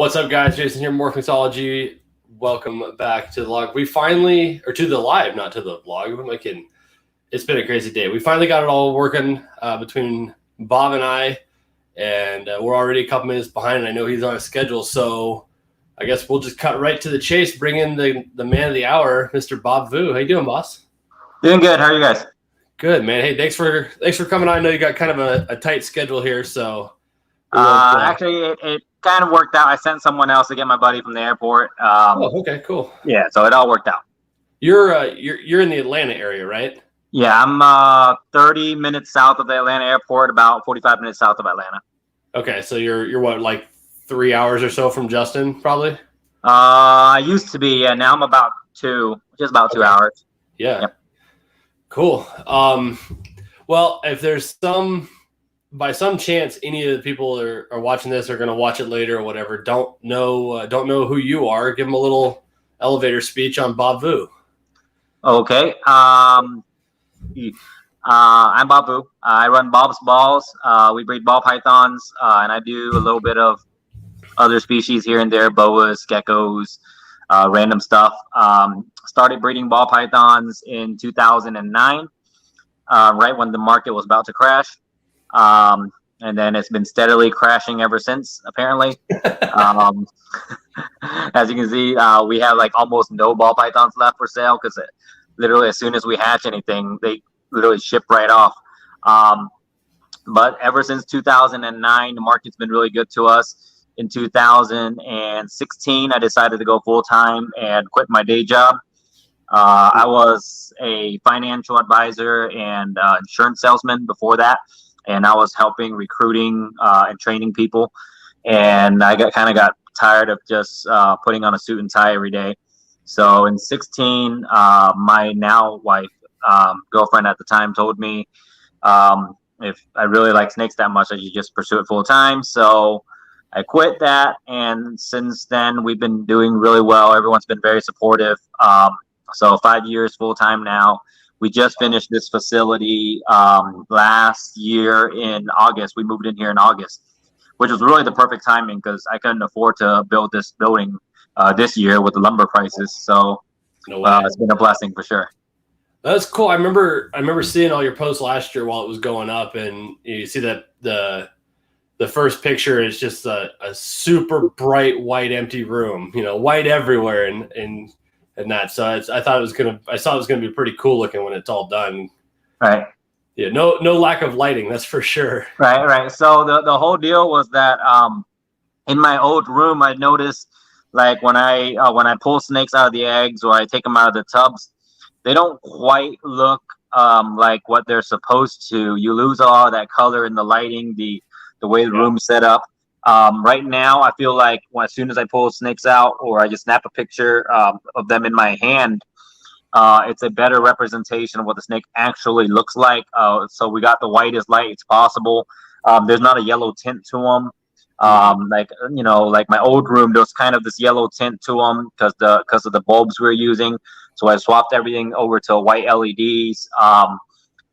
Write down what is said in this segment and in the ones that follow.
What's up, guys? Jason here, Morph Mixology. Welcome back to the vlog. We finally, or to the live, not to the vlog. What am I kidding? It's been a crazy day. We finally got it all working between Bob and I, and we're already a couple minutes behind, and I know he's on a schedule, so I guess we'll just cut right to the chase, bring in the man of the hour, Mr. Bob Vu. How you doing, boss? Doing good. How are you guys? Good, man. Hey, thanks for coming on. I know you got kind of a tight schedule here, so actually, it kind of worked out. I sent someone else to get my buddy from the airport. Okay, cool. Yeah, so it all worked out. You're in the Atlanta area, right? Yeah, I'm 30 minutes south of the Atlanta airport, about 45 minutes south of Atlanta. Okay, so you're what, like 3 hours or so from Justin, probably? I used to be, yeah. Now I'm about just about 2 hours. Yeah. Yep. Cool. Well, if there's by some chance any of the people are watching this or going to watch it later or whatever, don't know who you are, give them a little elevator speech on Bob Vu. Okay. I'm Bob Vu. I run Bob's Balls. We breed ball pythons, and I do a little bit of other species here and there, boas, geckos, random stuff. Started breeding ball pythons in 2009, right when the market was about to crash. And then it's been steadily crashing ever since, apparently. As you can see, we have like almost no ball pythons left for sale because literally as soon as we hatch anything, they literally ship right off. But ever since 2009, the market's been really good to us. In 2016, I decided to go full-time and quit my day job. I was a financial advisor and insurance salesman before that, and I was helping recruiting and training people. And I got tired of just putting on a suit and tie every day. So in 16, my now wife, girlfriend at the time, told me if I really like snakes that much, I should just pursue it full-time. So I quit that, and since then we've been doing really well. Everyone's been very supportive. So 5 years full-time now. We just finished this facility last year in August. We moved in here in August, which was really the perfect timing because I couldn't afford to build this building this year with the lumber prices. So it's been a blessing for sure. That's cool. I remember seeing all your posts last year while it was going up, and you see that the first picture is just a super bright white empty room, white everywhere and that. So I saw it was gonna be pretty cool looking when it's all done. Right. Yeah. No lack of lighting, that's for sure. Right. So the whole deal was that in my old room, I noticed like when I pull snakes out of the eggs or I take them out of the tubs, they don't quite look like what they're supposed to. You lose all that color in the lighting, the way the room's set up. Right now, I feel like as soon as I pull snakes out or I just snap a picture of them in my hand, it's a better representation of what the snake actually looks like. So we got the whitest lights possible. There's not a yellow tint to them. Like my old room, there's kind of this yellow tint to them because of the bulbs we're using. So I swapped everything over to white LEDs.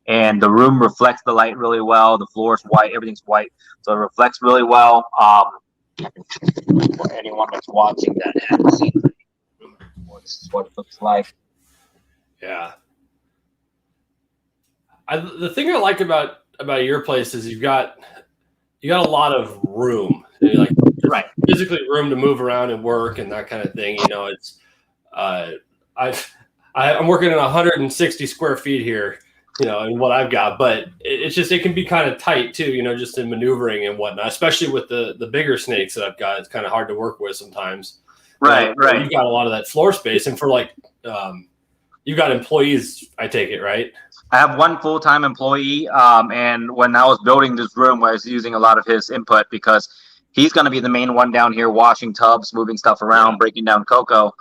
And the room reflects the light really well. The floor is white. Everything's white. So it reflects really well. For anyone that's watching that hasn't seen the room before, this is what it looks like. Yeah. The thing I like about your place is you got a lot of room. Like right. Physically room to move around and work and that kind of thing. It's I'm working in 160 square feet here. And what I've got, but it's just, it can be kind of tight too, just in maneuvering and whatnot, especially with the bigger snakes that I've got. It's kind of hard to work with sometimes. Right. You've got a lot of that floor space, and for you've got employees, I take it, right? I have one full-time employee, and when I was building this room, I was using a lot of his input because he's going to be the main one down here washing tubs, moving stuff around, breaking down cocoa.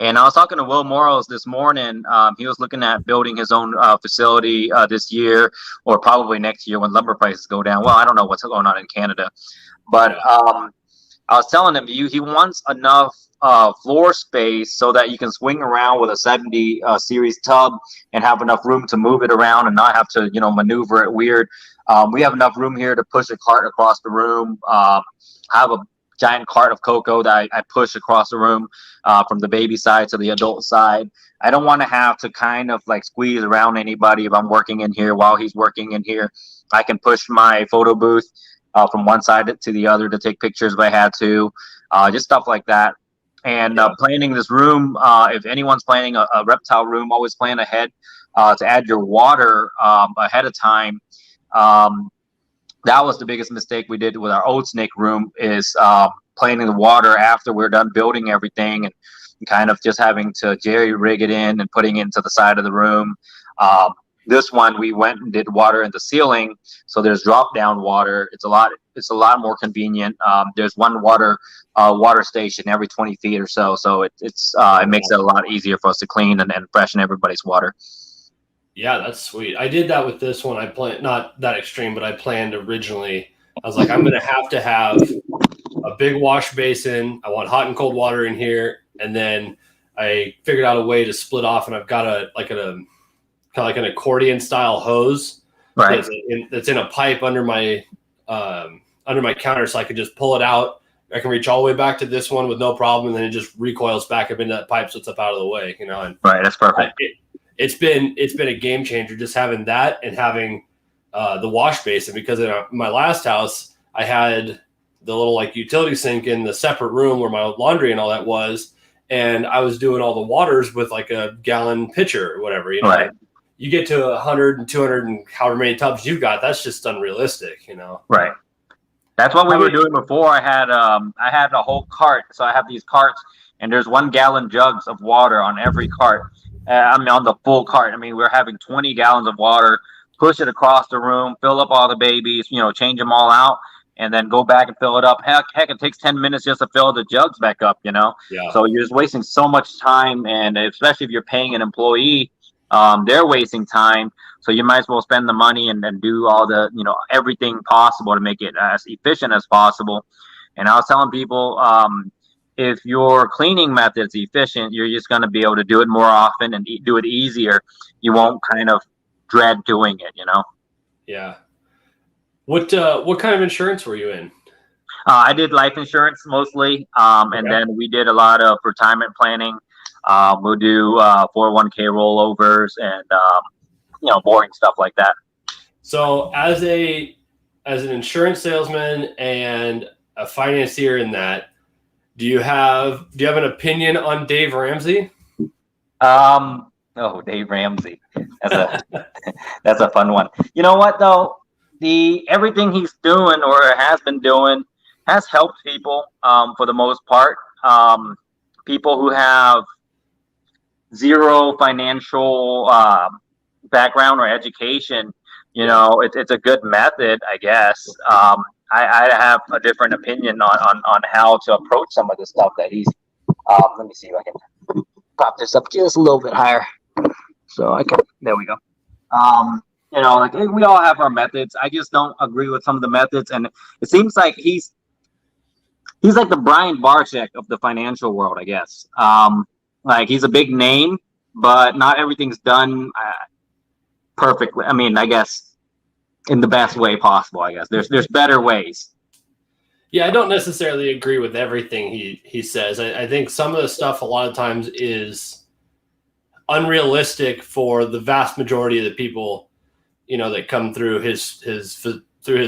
And I was talking to Will Morrows this morning. He was looking at building his own facility this year or probably next year when lumber prices go down. Well, I don't know what's going on in Canada. But I was telling him he wants enough floor space so that you can swing around with a 70 series tub and have enough room to move it around and not have to, maneuver it weird. We have enough room here to push a cart across the room, have a giant cart of cocoa that I push across the room from the baby side to the adult side. I don't want to have to kind of like squeeze around anybody if I'm working in here while he's working in here. I can push my photo booth from one side to the other to take pictures if I had to, just stuff like that. And planning this room, if anyone's planning a reptile room, always plan ahead to add your water ahead of time. That was the biggest mistake we did with our old snake room, is planning the water after we're done building everything, and kind of just having to jerry rig it in and putting it into the side of the room. This one, we went and did water in the ceiling, so there's drop down water. It's a lot more convenient. There's one water station every 20 feet or so, so it makes it a lot easier for us to clean and freshen everybody's water. Yeah, that's sweet. I did that with this one. I planned, not that extreme, but I planned originally. I was like, I'm going to have a big wash basin. I want hot and cold water in here, and then I figured out a way to split off, and I've got a kind of like an accordion style hose, right? That's in a pipe under my counter, so I could just pull it out. I can reach all the way back to this one with no problem, and then it just recoils back up into that pipe, so it's up out of the way, you know. And right, that's perfect. It's been a game changer just having that and having the wash basin, because in my last house I had the little like utility sink in the separate room where my laundry and all that was, and I was doing all the waters with like a gallon pitcher or whatever, you know. Right. You get to 100 and 200 and however many tubs you've got, that's just unrealistic, you know. Right. That's what we were doing before. I had a whole cart, so I have these carts, and there's 1 gallon jugs of water on every cart. On the full cart. I mean, we're having 20 gallons of water, push it across the room, fill up all the babies, you know, change them all out, and then go back and fill it up. Heck, it takes 10 minutes just to fill the jugs back up, you know? Yeah. So you're just wasting so much time, and especially if you're paying an employee, they're wasting time. So you might as well spend the money and then do all the, you know, everything possible to make it as efficient as possible. And I was telling people, if your cleaning method's efficient, you're just going to be able to do it more often and do it easier. You won't kind of dread doing it, you know? Yeah. What kind of insurance were you in? I did life insurance mostly, and then we did a lot of retirement planning. We'll do 401k rollovers and you know, boring stuff like that. So as an insurance salesman and a financier in that, do you have an opinion on Dave Ramsey? Oh, Dave Ramsey. That's a fun one. You know what though? Everything he's doing or has been doing has helped people for the most part. People who have zero financial background or education, you know, it's a good method, I guess. I have a different opinion on how to approach some of the stuff that he's. Let me see if I can pop this up just a little bit higher, so I can. There we go. You know, like we all have our methods. I just don't agree with some of the methods, and it seems like he's like the Brian Barczyk of the financial world, I guess. Like he's a big name, but not everything's done perfectly. I mean, I guess in the best way possible. I guess there's better ways. Yeah, I don't necessarily agree with everything he says. I think some of the stuff a lot of times is unrealistic for the vast majority of the people, you know, that come through his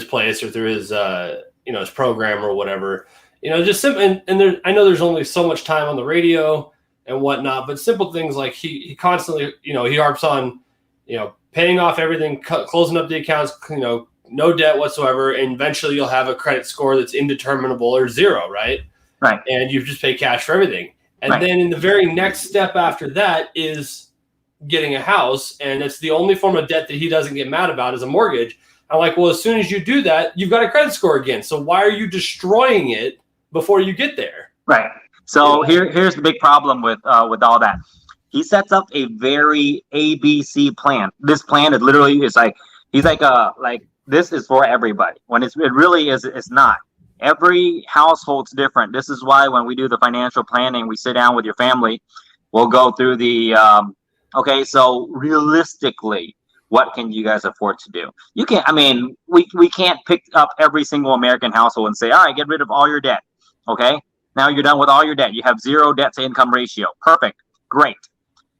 place or through his you know, his program or whatever. You know, just simple. And there, I know there's only so much time on the radio and whatnot, but simple things like he constantly, you know, he harps on, you know, paying off everything, closing up the accounts, you know, no debt whatsoever, and eventually you'll have a credit score that's indeterminable or zero, right? Right. And you just pay cash for everything. And then in the very next step after that is getting a house, and it's the only form of debt that he doesn't get mad about is a mortgage. I'm like, well, as soon as you do that, you've got a credit score again. So why are you destroying it before you get there? Right. So here's the big problem with all that. He sets up a very ABC plan. This plan is literally is like he's like this is for everybody. When it really is, it's not. Every household's different. This is why when we do the financial planning, we sit down with your family. We'll go through the okay. So realistically, what can you guys afford to do? You can't. I mean, we can't pick up every single American household and say, all right, get rid of all your debt. Okay. Now you're done with all your debt. You have 0 debt to income ratio. Perfect. Great.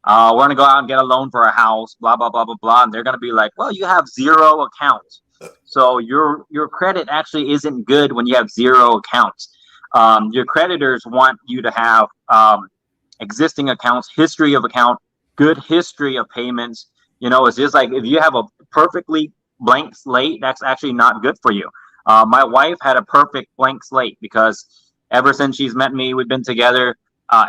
We're going to go out and get a loan for a house, blah, blah, blah, blah, blah. And they're going to be like, well, you have 0 accounts. So your credit actually isn't good when you have 0 accounts. Your creditors want you to have existing accounts, history of account, good history of payments. It's just like if you have a perfectly blank slate, that's actually not good for you. My wife had a perfect blank slate because ever since she's met me, we've been together.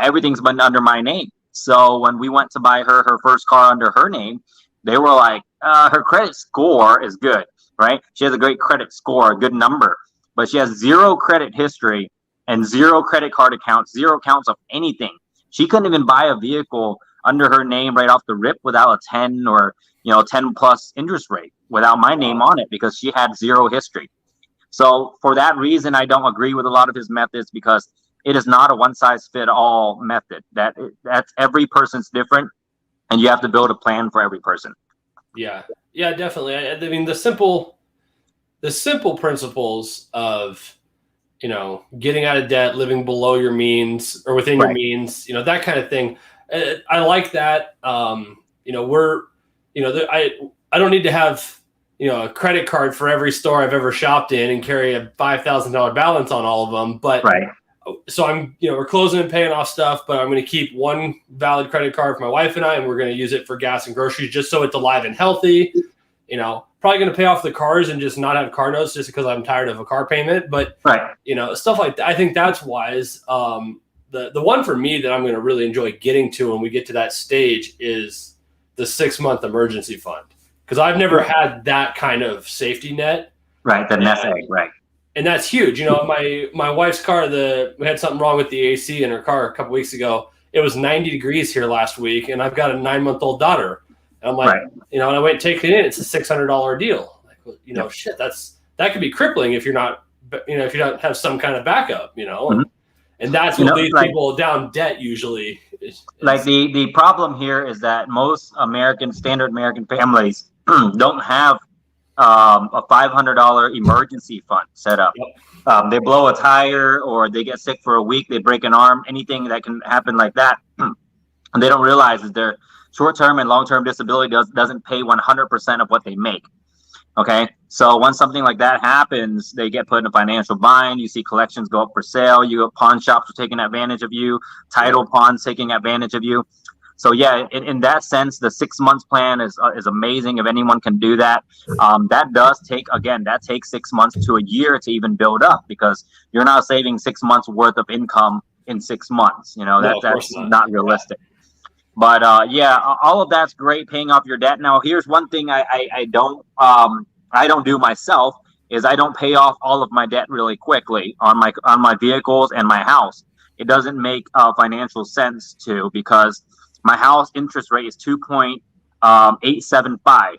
Everything's been under my name. So when we went to buy her first car under her name, they were like, her credit score is good, right? She has a great credit score, a good number, but she has 0 credit history and 0 credit card accounts, 0 accounts of anything. She couldn't even buy a vehicle under her name right off the rip without a 10 or 10 plus interest rate without my name on it because she had 0 history. So for that reason, I don't agree with a lot of his methods because it is not a one size fit all method. That's every person's different, and you have to build a plan for every person. Yeah, definitely. I mean, the simple principles of getting out of debt, living below your means or within your means, that kind of thing. I like that. I don't need to have a credit card for every store I've ever shopped in and carry a $5,000 balance on all of them. But so I'm, we're closing and paying off stuff, but I'm going to keep one valid credit card for my wife and I, and we're going to use it for gas and groceries just so it's alive and healthy. Probably going to pay off the cars and just not have car notes just because I'm tired of a car payment. But, stuff like that, I think that's wise. The one for me that I'm going to really enjoy getting to when we get to that stage is the 6-month emergency fund. Because I've never had that kind of safety net. Right, the nest egg, right. And that's huge. My wife's car, we had something wrong with the AC in her car a couple weeks ago. It was 90 degrees here last week, and I've got a 9-month-old daughter. And I'm like, and I went and take it in. It's a $600 deal. Like, shit, that could be crippling if you're not, if you don't have some kind of backup, And that's what leads people down debt usually. Like the problem here is that most standard American families don't have a $500 emergency fund set up. They blow a tire or they get sick for a week, they break an arm, anything that can happen like that. And they don't realize that their short-term and long-term disability doesn't pay 100% of what they make. Okay, so once something like that happens, they get put in a financial bind. You see collections go up for sale. You have pawn shops are taking advantage of you, title pawns taking advantage of you. So yeah, in that sense, the 6 months plan is amazing. If anyone can do that, that takes 6 months to a year to even build up because you're not saving 6 months worth of income in 6 months. That's not realistic. But all of that's great, paying off your debt. Now, here's one thing I don't do myself is I don't pay off all of my debt really quickly on my vehicles and my house. It doesn't make financial sense because my house interest rate is 2.875.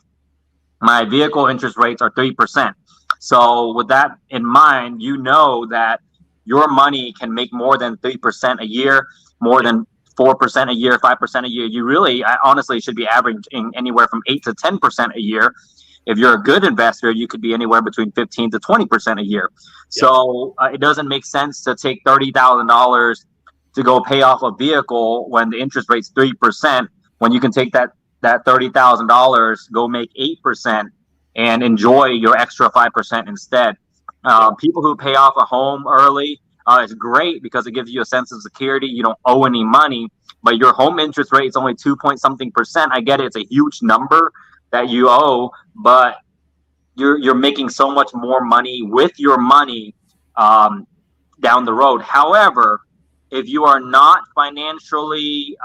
My vehicle interest rates are 3%. So with that in mind, that your money can make more than 3% a year, more than 4% a year, 5% a year. You really, honestly, should be averaging anywhere from 8 to 10% a year. If you're a good investor, you could be anywhere between 15 to 20% a year. So it doesn't make sense to take $30,000 to go pay off a vehicle when the interest rate's 3%, when you can take that $30,000, go make 8% and enjoy your extra 5% instead. People who pay off a home early, it's great because it gives you a sense of security. You don't owe any money, but your home interest rate is only 2-point-something%. I get it. It's a huge number that you owe, but you're making so much more money with your money down the road. However, if you are not financially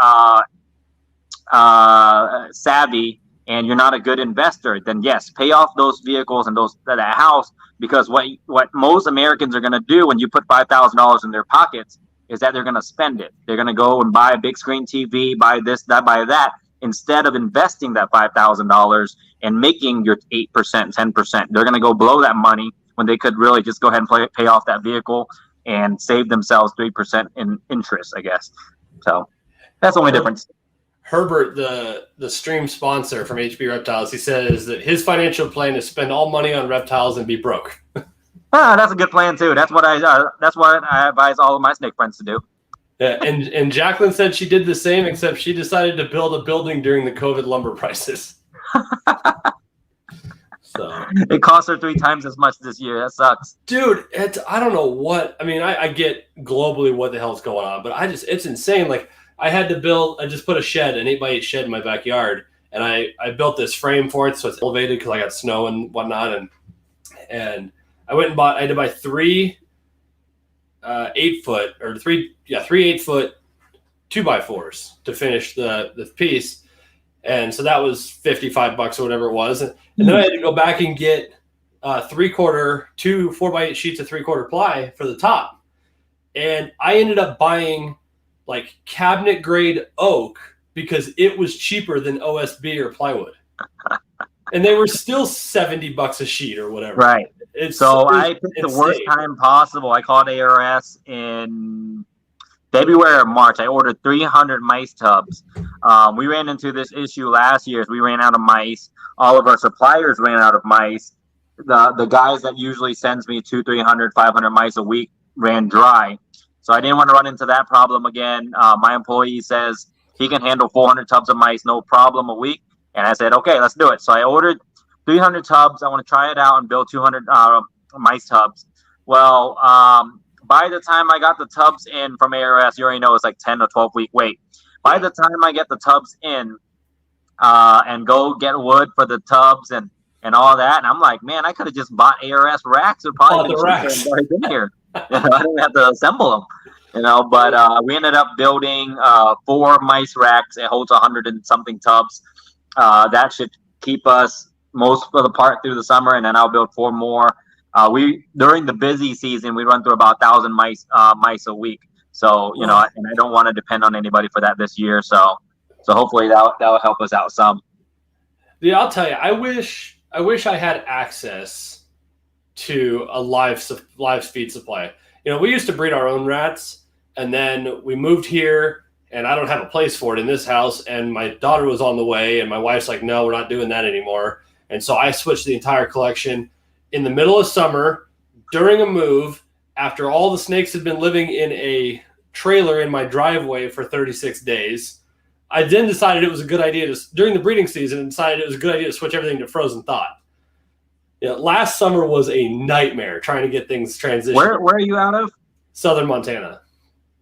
savvy and you're not a good investor, then yes, pay off those vehicles and that house, because what most Americans are going to do when you put $5,000 in their pockets is that they're going to spend it. They're going to go and buy a big screen TV, buy this, that, buy that, instead of investing that $5,000 and making your 8%, 10%. They're going to go blow that money when they could really just go ahead and pay off that vehicle and save themselves 3% in interest, I guess. So that's the only difference. Herbert, the stream sponsor from HB Reptiles, he says that his financial plan is spend all money on reptiles and be broke. That's a good plan too. That's what I advise all of my snake friends to do. Yeah, and Jacqueline said she did the same, except she decided to build a building during the COVID lumber prices. So it cost her 3 times as much this year. That sucks, dude. I don't know what I mean. I get globally what the hell's going on, but it's insane. Like I just put a shed, an 8x8 shed in my backyard, and I built this frame for it so it's elevated because I got snow and whatnot, and I had to buy 3 8-foot or 3 8-foot 2x4s to finish the piece. And so that was $55 or whatever it was. And then I had to go back and get 3/4, 2 4x8 sheets of 3/4 ply for the top. And I ended up buying like cabinet grade oak because it was cheaper than OSB or plywood. And they were still $70 a sheet or whatever. Right. I picked the worst time possible. I called ARS in February or March. I ordered 300 mice tubs. We ran into this issue last year. We ran out of mice. All of our suppliers ran out of mice. The guys that usually sends me 200, 300, 500 mice a week ran dry. So I didn't want to run into that problem again. My employee says he can handle 400 tubs of mice, no problem a week. And I said, okay, let's do it. So I ordered 300 tubs. I want to try it out and build 200 mice tubs. Well, by the time I got the tubs in from ARS, you already know it's like 10 or 12 week wait. By the time I get the tubs in and go get wood for the tubs and all that, and I'm like, man, I could have just bought ARS racks. It probably the racks in here. I didn't have to assemble them, But we ended up building 4 mice racks. It holds 100 and something tubs. That should keep us most of the part through the summer, and then I'll build 4 more. During the busy season, we run through about 1,000 mice a week. So and I don't want to depend on anybody for that this year. So hopefully that'll help us out some. Yeah, I'll tell you, I wish I had access to a live feed supply. We used to breed our own rats, and then we moved here, and I don't have a place for it in this house. And my daughter was on the way, and my wife's like, no, we're not doing that anymore. And so I switched the entire collection in the middle of summer during a move after all the snakes had been living in a trailer in my driveway for 36 days. I then decided it was a good idea during the breeding season, decided it was a good idea to switch everything to frozen thawed. Last summer was a nightmare trying to get things transitioned. Where are you out of? Southern Montana.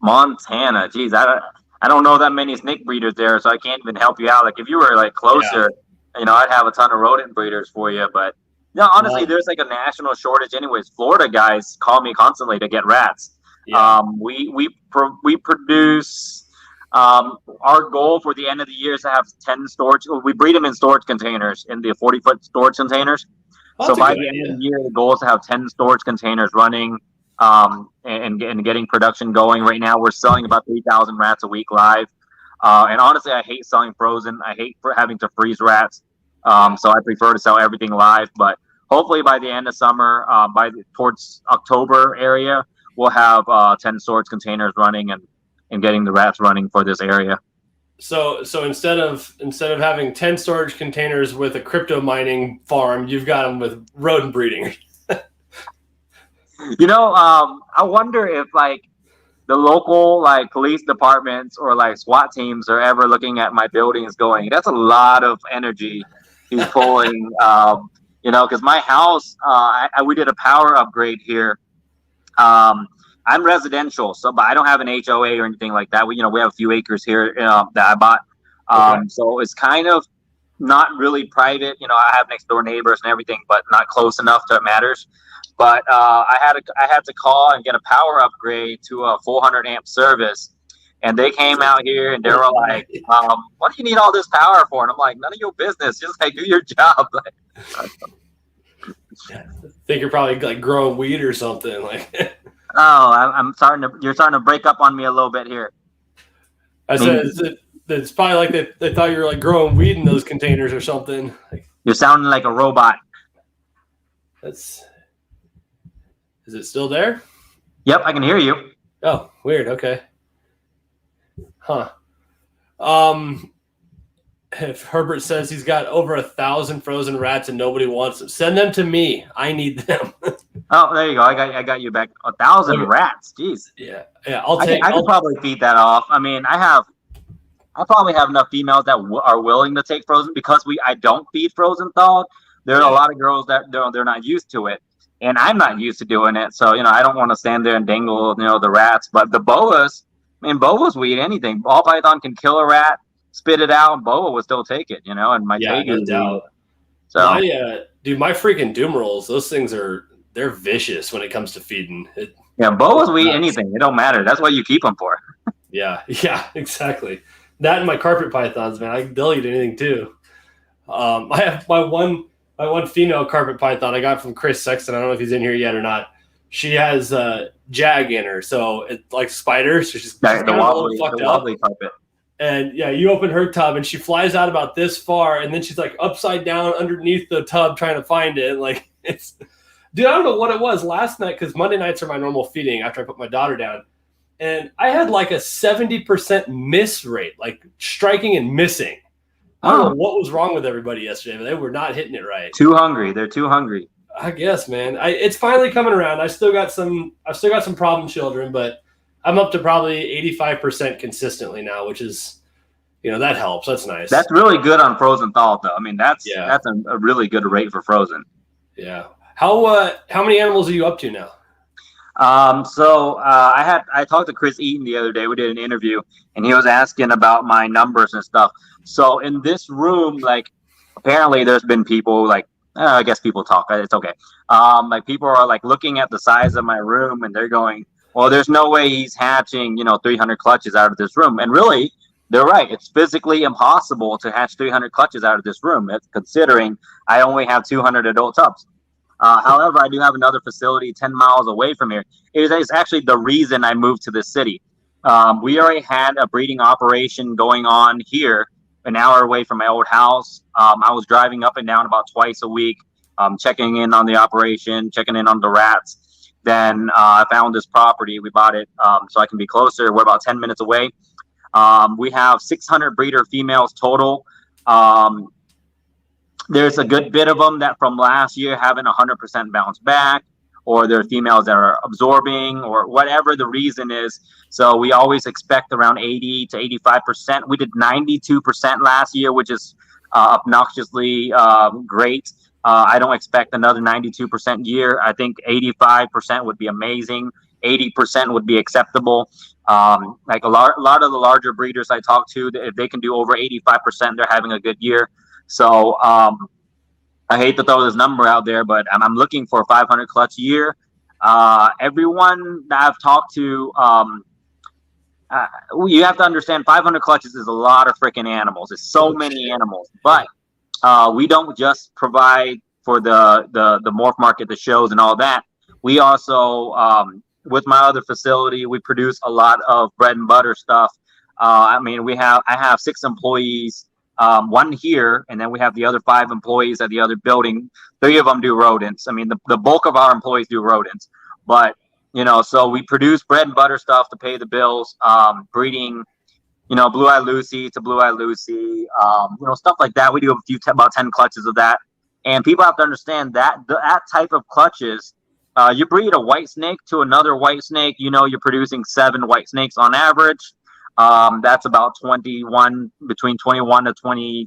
Montana. Geez, I don't know that many snake breeders there, so I can't even help you out. Like if you were like closer, I'd have a ton of rodent breeders for you. But honestly, there's like a national shortage anyways. Florida guys call me constantly to get rats. Yeah. We produce. Our goal for the end of the year is to have 10 storage. We breed them in storage containers, in the 40-foot storage containers. So by the end of the year, the goal is to have 10 storage containers running and getting production going. Right now, we're selling about 3,000 rats a week live. And honestly, I hate selling frozen. I hate having to freeze rats. So I prefer to sell everything live. But hopefully by the end of summer, towards October area, we'll have 10 storage containers running and getting the rats running for this area. So instead of having 10 storage containers with a crypto mining farm, you've got them with rodent breeding. I wonder if like the local like police departments or like SWAT teams are ever looking at my buildings going, that's a lot of energy he's pulling. Because my house, we did a power upgrade here. I'm residential, but I don't have an HOA or anything like that. We have a few acres here that I bought. So it's kind of not really private. I have next door neighbors and everything, but not close enough to it matters. But I had to call and get a power upgrade to a 400 amp service. And they came out here and they were like, what do you need all this power for? And I'm like, none of your business. Just like do your job. I think you're probably like growing weed or something like. Oh, you're starting to break up on me a little bit here. I said it's probably like they thought you were like growing weed in those containers or something. You're sounding like a robot. Is it still there? Yep, I can hear you. Oh, weird. Okay. Huh. If Herbert says he's got over 1,000 frozen rats and nobody wants them, send them to me. I need them. Oh, there you go. I got you back. 1,000 Okay. rats. Jeez. Yeah, I could probably feed that off. I mean, I probably have enough females that are willing to take frozen because I don't feed frozen thawed. There are a lot of girls that they're not used to it, and I'm not used to doing it. So I don't want to stand there and dangle the rats. But the boas, boas will eat anything. Ball python can kill a rat, spit it out, and boa will still take it. And my yeah, no tegus will eat doubt. it. So My freaking doom rolls, those things they're vicious when it comes to feeding. boas will eat anything. It don't matter. That's what you keep them for. Yeah, exactly. That and my carpet pythons, man, they'll eat anything too. I have my one female carpet python I got from Chris Sexton. I don't know if he's in here yet or not. She has jag in her, so it's like spiders. So she's the wobbly carpet. And yeah, you open her tub and she flies out about this far, and then she's like upside down underneath the tub trying to find it. Like dude, I don't know what it was last night because Monday nights are my normal feeding after I put my daughter down. And I had like a 70% miss rate, like striking and missing. I don't know what was wrong with everybody yesterday, but they were not hitting it right. Too hungry. They're too hungry. I guess, man. It's finally coming around. I've still got some problem children, but I'm up to probably 85% consistently now, which is, that helps. That's nice. That's really good on frozen thawed, though. I mean, that's a really good rate for frozen. Yeah. How many animals are you up to now? I talked to Chris Eaton the other day. We did an interview, and he was asking about my numbers and stuff. So in this room, like, apparently there's been people like, I guess people talk. It's okay. Like people are like looking at the size of my room, and they're going, well, there's no way he's hatching, 300 clutches out of this room. And really, they're right. It's physically impossible to hatch 300 clutches out of this room, considering I only have 200 adult tubs. However, I do have another facility 10 miles away from here. It is actually the reason I moved to this city. We already had a breeding operation going on here, an hour away from my old house. I was driving up and down about twice a week, checking in on the operation, checking in on the rats. Then I found this property. We bought it so I can be closer. We're about 10 minutes away. We have 600 breeder females total. There's a good bit of them that from last year haven't 100% bounced back, or there are females that are absorbing, or whatever the reason is. So we always expect around 80 to 85%. We did 92% last year, which is obnoxiously great. I don't expect another 92% year. I think 85% would be amazing. 80% would be acceptable. Like a lot of the larger breeders I talk to, if they can do over 85%, they're having a good year. So I hate to throw this number out there, but I'm looking for a 500 clutch a year. Everyone that I've talked to, you have to understand 500 clutches is a lot of freaking animals. It's so many animals. But we don't just provide for the morph market, the shows and all that. We also, with my other facility, we produce a lot of bread and butter stuff. I have 6 employees. One here, and then we have the other 5 employees at the other building. 3 of them do rodents. I mean, the bulk of our employees do rodents, but so we produce bread and butter stuff to pay the bills, breeding, Blue-Eye Lucy to Blue-Eye Lucy, stuff like that. We do about 10 clutches of that. And people have to understand that that type of clutches, you breed a white snake to another white snake, you're producing 7 white snakes on average. That's about between $2,100 to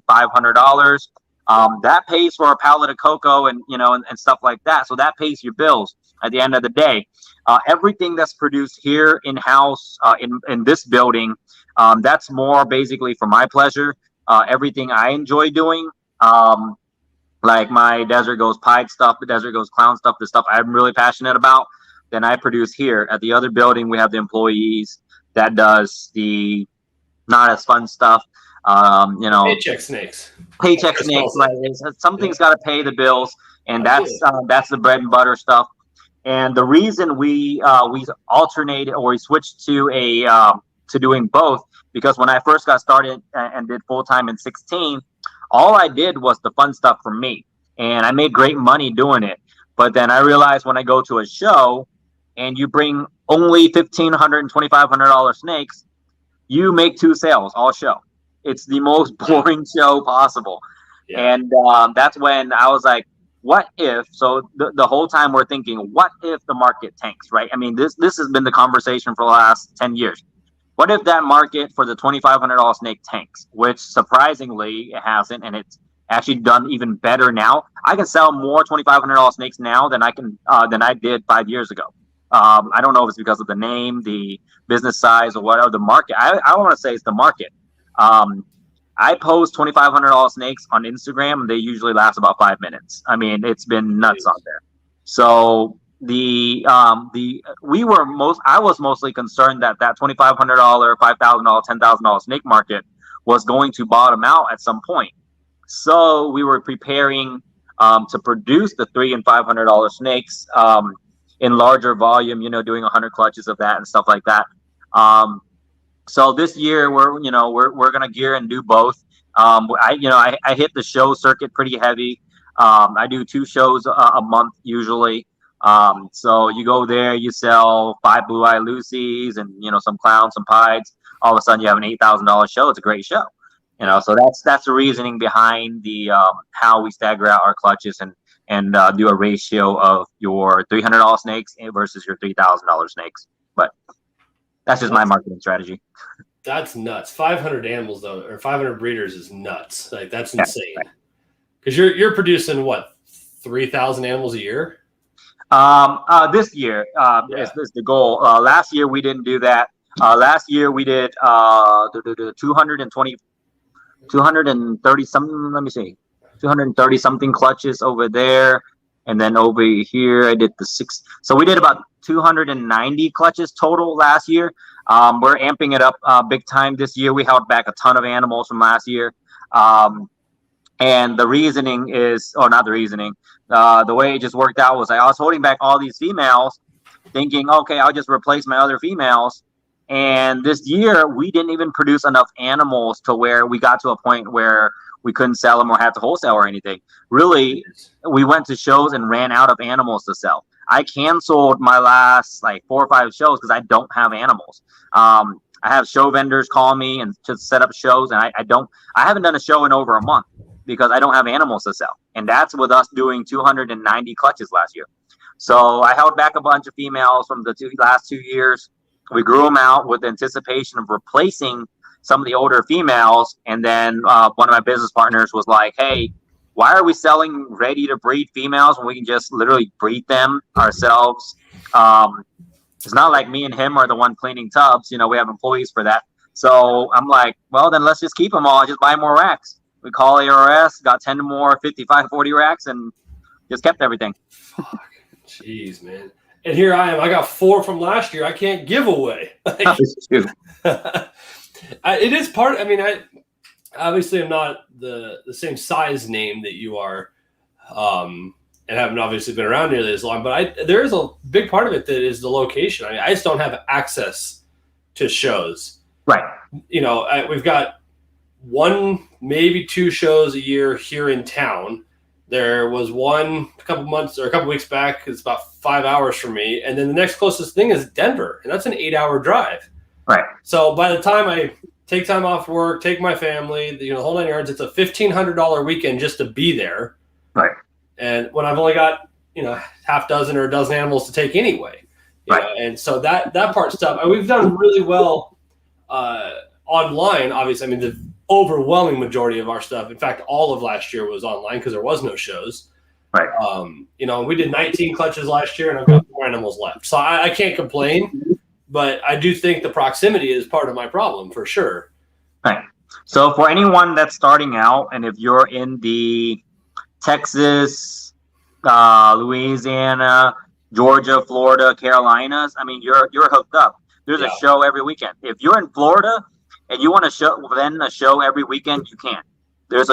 $2,500. That pays for a pallet of cocoa and stuff like that. So that pays your bills at the end of the day. Everything that's produced here in-house, in this building, that's more basically for my pleasure. Everything I enjoy doing, like my Desert Ghost Pied stuff, the Desert Ghost Clown stuff, the stuff I'm really passionate about, then I produce here. At the other building, we have the employees that does the not as fun stuff. Paycheck snakes. Right? Something's got to pay the bills, and that's the bread and butter stuff. And the reason we alternated, or we switched to doing both, because when I first got started and did full time in 2016, all I did was the fun stuff for me, and I made great money doing it. But then I realized when I go to a show and you bring only $1,500 and $2,500 snakes, you make 2 sales all show. It's the most boring show possible. Yeah. And that's when I was like, what if, so the whole time we're thinking, what if the market tanks, right? I mean, this has been the conversation for the last 10 years. What if that market for the $2,500 snake tanks, which surprisingly it hasn't, and it's actually done even better now. I can sell more $2,500 snakes now than than I did 5 years ago. I don't know if it's because of the name, the business size, or whatever. The market. I want to say it's the market. I post $2,500 snakes on Instagram, and they usually last about 5 minutes. I mean, it's been nuts on there. So I was mostly concerned that $2,500, $5,000, $10,000 snake market was going to bottom out at some point. So we were preparing to produce the $300 and $500 snakes in larger volume, doing 100 clutches of that and stuff like that. So this year we're gonna gear and do both. I hit the show circuit pretty heavy. I do 2 shows a month usually. So you go there, you sell 5 Blue Eye Lucies and some clowns, some pieds. All of a sudden you have an $8,000 show. It's a great show. So that's the reasoning behind the how we stagger out our clutches and do a ratio of your $300 snakes versus your $3,000 snakes. But that's just my marketing strategy. That's nuts. 500 animals though, or 500 breeders is nuts. Like that's insane. Because you're producing what, 3,000 animals a year? This year is the goal. Last year we didn't do that. Last year we did 230 something. Let me see, 230 something clutches over there, and then over here I did the 6. So we did about 290 clutches total last year. We're amping it up big time this year. We held back a ton of animals from last year. And the reasoning is, or not the reasoning, the way it just worked out was I was holding back all these females thinking, okay, I'll just replace my other females. And this year we didn't even produce enough animals to where we got to a point where we couldn't sell them or had to wholesale or anything. Really, we went to shows and ran out of animals to sell. I canceled my last 4 or 5 shows because I don't have animals. I have show vendors call me and to set up shows, and I haven't done a show in over a month because I don't have animals to sell. And that's with us doing 290 clutches last year. So I held back a bunch of females from the last 2 years. We grew them out with the anticipation of replacing some of the older females. And then one of my business partners was like, hey, why are we selling ready to breed females when we can just literally breed them ourselves? It's not like me and him are the one cleaning tubs. We have employees for that. So I'm like, well, then let's just keep them all. Just buy more racks. We call ARS, got 10 more 55, 40 racks, and just kept everything. Fuck. Jeez, man. And here I am. I got 4 from last year. I can't give away. It is part. I mean, I obviously am not the same size name that you are, and haven't obviously been around nearly as long. But there is a big part of it that is the location. I mean, I just don't have access to shows. Right. We've got 1, maybe 2 shows a year here in town. There was one a couple weeks back. It's about 5 hours from me. And then the next closest thing is Denver. And that's an 8-hour drive. Right. So by the time I take time off work, take my family, the whole 9 yards, it's a $1,500 weekend just to be there. Right. And when I've only got, half dozen or a dozen animals to take anyway. Right. And so that part's tough. We've done really well online, obviously. I mean, the overwhelming majority of our stuff, in fact, all of last year was online because there was no shows. Right. We did 19 clutches last year, and I've got 4 animals left. So I can't complain, but I do think the proximity is part of my problem for sure. Right. So for anyone that's starting out, and if you're in the Texas, Louisiana, Georgia, Florida, Carolinas, I mean, you're hooked up. There's a show every weekend. If you're in Florida and you want to then a show every weekend, you can. There's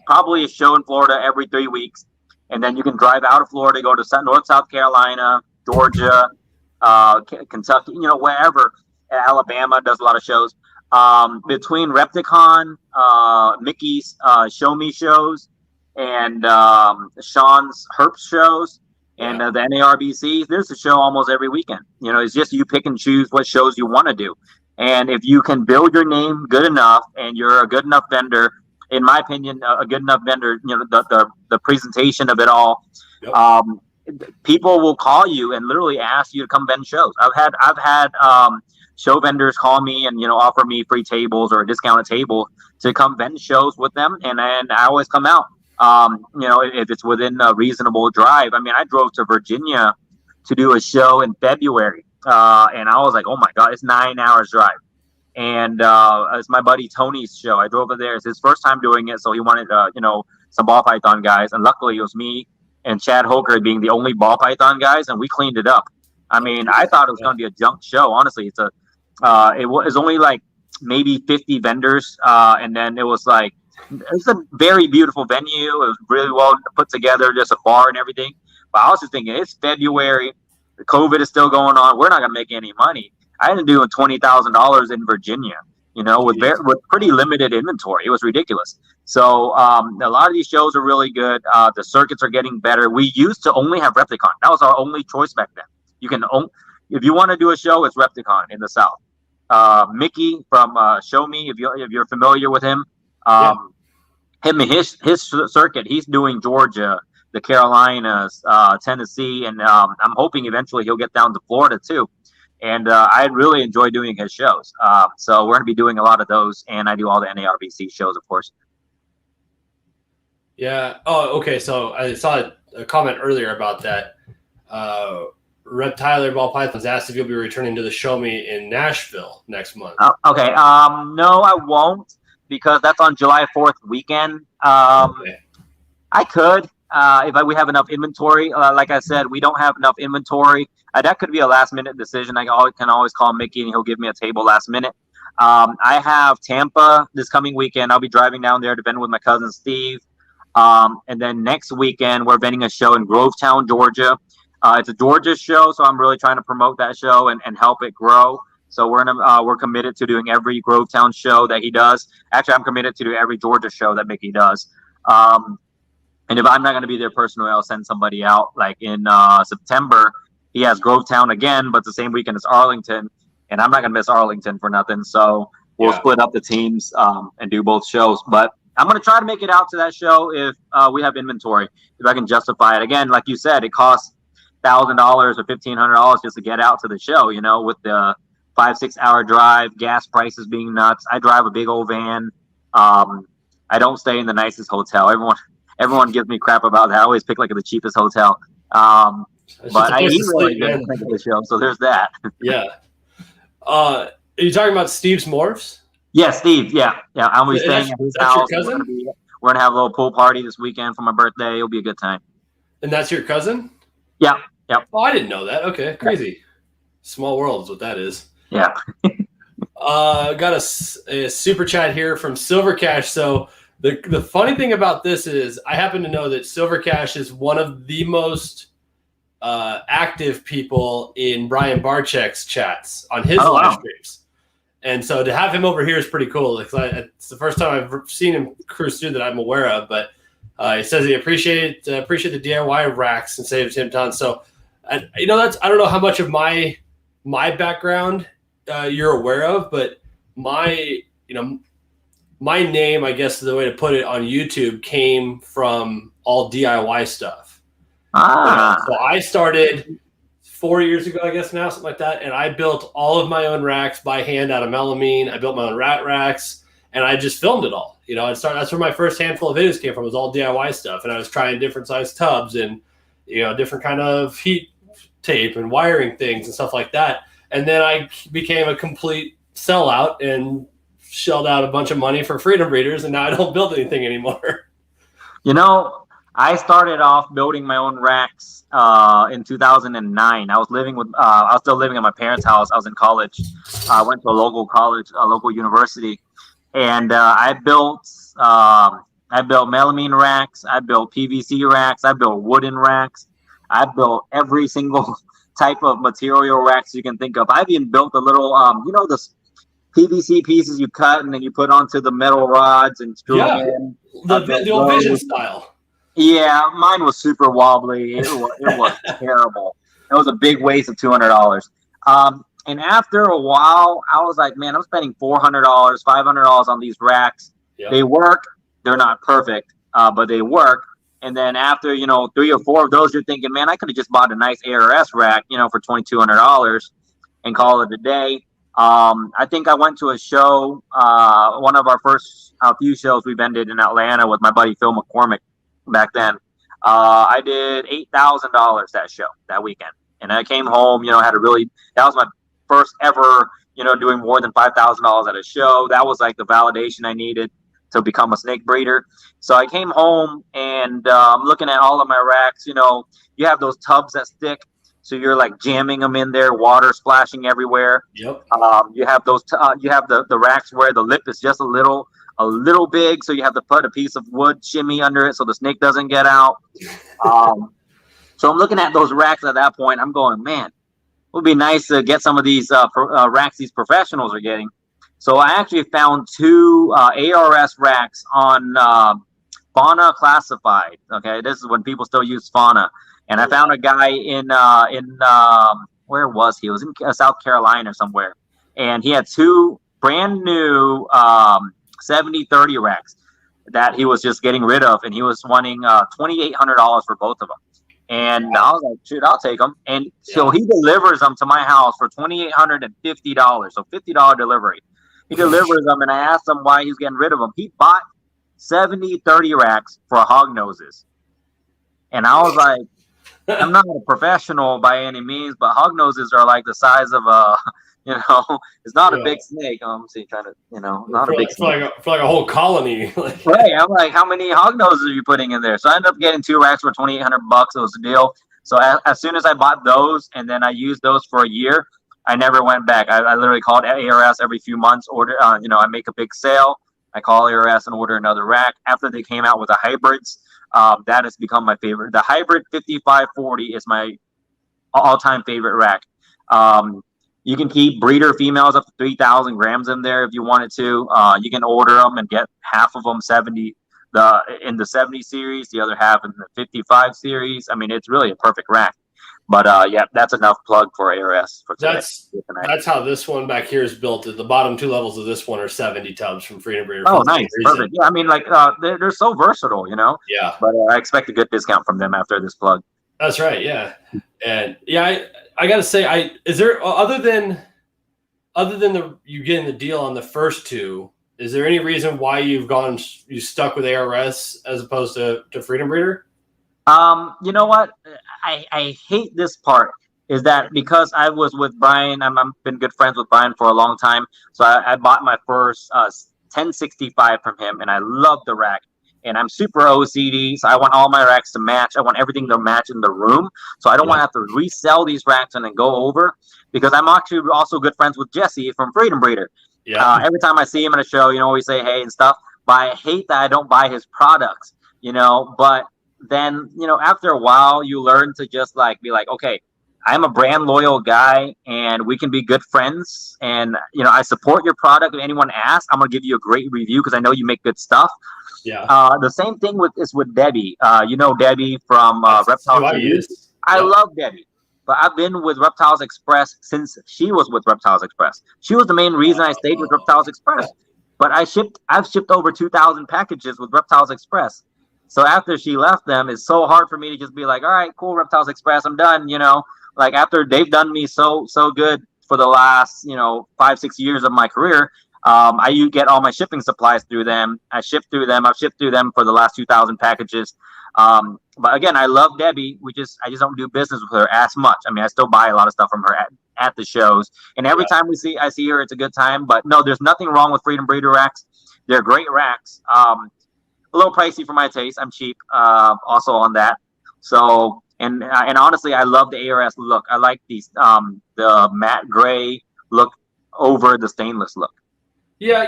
probably a show in Florida every 3 weeks, and then you can drive out of Florida, go to North South Carolina, Georgia, Kentucky, wherever. Alabama does a lot of shows. Between Repticon, Mickey's Show Me shows, and Sean's Herp shows, and the NARBC, there's a show almost every weekend. It's just you pick and choose what shows you want to do. And if you can build your name good enough and you're a good enough vendor, in my opinion, a good enough vendor. You know, the presentation of it all. Yep. People will call you and literally ask you to come vend shows. I've had show vendors call me and, you know, offer me free tables or a discounted table to come vend shows with them, and I always come out. You know, if it's within a reasonable drive. I mean, I drove to Virginia to do a show in February, and I was like, oh my God, it's 9 hours drive. And it's my buddy Tony's show. I drove over there. It's his first time doing it, so he wanted, you know, some ball python guys, and luckily it was me and Chad Hoker being the only ball python guys, and we cleaned it up. I mean, I thought it was going to be a junk show. Honestly, it was only like maybe 50 vendors, and then it was like, it's a very beautiful venue. It was really well put together, just a bar and everything. But I was just thinking, it's February, COVID is still going on. We're not going to make any money. I ended up doing $20,000 in Virginia, you know, with pretty limited inventory. It was ridiculous. So a lot of these shows are really good. The circuits are getting better. We used to only have Repticon. That was our only choice back then. You can if you want to do a show, it's Repticon in the South. Mickey from Show Me, if you're familiar with him, him and his circuit, he's doing Georgia, the Carolinas, Tennessee, and I'm hoping eventually he'll get down to Florida too. And I really enjoy doing his shows. So we're going to be doing a lot of those, and I do all the NARBC shows, of course. Yeah. Oh, okay. So I saw a comment earlier about that. Reptile Ball Pythons asked if you'll be returning to the Show Me in Nashville next month. Okay. No, I won't, because that's on July 4th weekend. Okay. I could, if we have enough inventory. Like I said, we don't have enough inventory. That could be a last minute decision. I can always call Mickey and he'll give me a table last minute. I have Tampa this coming weekend. I'll be driving down there to vend with my cousin Steve. And then next weekend, we're vending a show in Grovetown, Georgia. It's a Georgia show, so I'm really trying to promote that show and help it grow. So we're committed to doing every Grovetown show that he does. Actually, I'm committed to do every Georgia show that Mickey does. And if I'm not going to be there personally, I'll send somebody out. Like in September, he has Grovetown again, but the same weekend as Arlington. And I'm not going to miss Arlington for nothing. So we'll split up the teams and do both shows. But I'm going to try to make it out to that show if we have inventory, if I can justify it. Again, like you said, it costs $1,000 or $1,500 just to get out to the show, you know, with the 5-6 hour drive, gas prices being nuts. I drive a big old van. I don't stay in the nicest hotel. Everyone gives me crap about that. I always pick like the cheapest hotel. But I eat really good at the show, so there's that. Yeah. Are you talking about Steve's Morphs? Yeah, Steve. Yeah. I'm going to be staying at his house. Your cousin? We're going to have a little pool party this weekend for my birthday. It'll be a good time. And that's your cousin? Yeah. Oh, I didn't know that. Okay, crazy. Yeah. Small world is what that is. Yeah. Got a super chat here from Silver Cash. So the funny thing about this is I happen to know that Silver Cash is one of the most active people in Brian Barczyk's chats on his live streams. And so to have him over here is pretty cool. It's the first time I've seen him cruise through that I'm aware of, but he says he appreciate the DIY racks and saves him tons. So, I don't know how much of my background you're aware of, but my name, I guess the way to put it on YouTube, came from all DIY stuff. So I started 4 years ago, I guess now, something like that, and I built all of my own racks by hand out of melamine. I built my own rat racks, and I just filmed it all. That's where my first handful of videos came from, was all DIY stuff, and I was trying different size tubs and different kind of heat tape and wiring things and stuff like that. And then I became a complete sellout and shelled out a bunch of money for Freedom Breeders, and now I don't build anything anymore. I started off building my own racks in 2009. I was still living at my parents' house. I was in college. I went to a local college, a local university, and I built melamine racks. I built PVC racks. I built wooden racks. I built every single type of material racks you can think of. I've even built a little, the PVC pieces you cut and then you put onto the metal rods and screw them in. The old Vision style. Yeah, mine was super wobbly. It was terrible. It was a big waste of $200. And after a while, I was like, man, I'm spending $400, $500 on these racks. Yep. They work. they're not perfect, but they work. And then after, 3 or 4 of those, you're thinking, man, I could have just bought a nice ARS rack, for $2,200 and call it a day. I think I went to a show, one of our first few shows we've ended in Atlanta with my buddy Phil McCormick back then. I did $8,000 that weekend. And I came home, that was my first ever, doing more than $5,000 at a show. That was like the validation I needed to become a snake breeder. So I came home and I'm looking at all of my racks. You have those tubs that stick, so you're like jamming them in there, water splashing everywhere. Yep. You have those. You have the racks where the lip is just a little big, so you have to put a piece of wood shimmy under it so the snake doesn't get out. So I'm looking at those racks at that point. I'm going, man, it would be nice to get some of these racks these professionals are getting. So I actually found 2 ARS racks on Fauna Classified. Okay, this is when people still use Fauna. And I found a guy in where was he? It was in South Carolina somewhere. And he had 2 brand new 70-30 racks that he was just getting rid of. And he was wanting $2,800 for both of them. And I was like, shoot, I'll take them. And so he delivers them to my house for $2,850. So $50 delivery. He delivers them, and I asked him why he's getting rid of them. He bought 70-30 racks for hog noses. And I was like, I'm not a professional by any means, but hog noses are like the size of a, it's not a big snake. I'm trying to, not a big snake. For like a whole colony. Right. I'm like, how many hog noses are you putting in there? So I ended up getting 2 racks for $2,800. It was a deal. So as soon as I bought those, and then I used those for a year, I never went back. I literally called ARS every few months, order, I make a big sale. I call ARS and order another rack. After they came out with the hybrids, that has become my favorite. The hybrid 5540 is my all-time favorite rack. You can keep breeder females up to 3,000 grams in there if you wanted to. You can order them and get half of them in the 70 series, the other half in the 55 series. I mean, it's really a perfect rack. But that's enough plug for ARS for today. That's how this one back here is built. The bottom 2 levels of this one are 70 tubs from Freedom Breeder. Oh, nice, perfect. Yeah, I mean, like they're so versatile, Yeah. But I expect a good discount from them after this plug. That's right. Yeah, and I gotta say, is there other than you getting the deal on the first 2? Is there any reason why you stuck with ARS as opposed to Freedom Breeder? You know what? I hate this part is that because I was with Brian, I've been good friends with Brian for a long time. So I bought my first 1065 from him, and I love the rack. And I'm super OCD, so I want all my racks to match. I want everything to match in the room. So I don't want to have to resell these racks and then go over, because I'm actually also good friends with Jesse from Freedom Breeder. Yeah. Every time I see him at a show, we say hey and stuff. But I hate that I don't buy his products, But then, after a while, you learn to just be like, okay, I'm a brand loyal guy and we can be good friends. And, I support your product. If anyone asks, I'm going to give you a great review because I know you make good stuff. Yeah. The same thing is with Debbie. Debbie from Reptiles. I love Debbie, but I've been with Reptiles Express since she was with Reptiles Express. She was the main reason I stayed with Reptiles Express. But I've shipped over 2,000 packages with Reptiles Express. So after she left them, it's so hard for me to just be like, all right, cool, Reptiles Express, I'm done. After they've done me so good for the last 5-6 years of my career. I get all my shipping supplies through them. I ship through them. I've shipped through them for the last 2,000 packages. But again, I love Debbie. I just don't do business with her as much. I mean, I still buy a lot of stuff from her at the shows. And every time I see her, it's a good time. But no, there's nothing wrong with Freedom Breeder racks. They're great racks. A little pricey for my taste. I'm cheap also on that. So, and honestly, I love the ARS look. I like these the matte gray look over the stainless look. Yeah,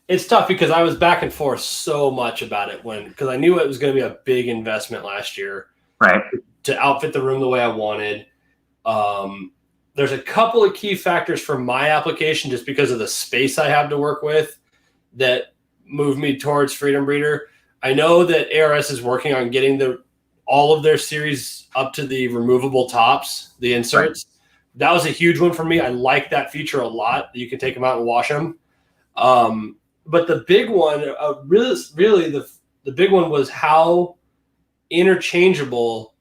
it's tough because I was back and forth so much about it because I knew it was going to be a big investment last year. Right. To outfit the room the way I wanted. There's a couple of key factors for my application just because of the space I have to work with that move me towards Freedom Breeder. I know that ARS is working on getting all of their series up to the removable tops, the inserts. Right. That was a huge one for me. I like that feature a lot. You can take them out and wash them. but the big one, really the big one was how interchangeable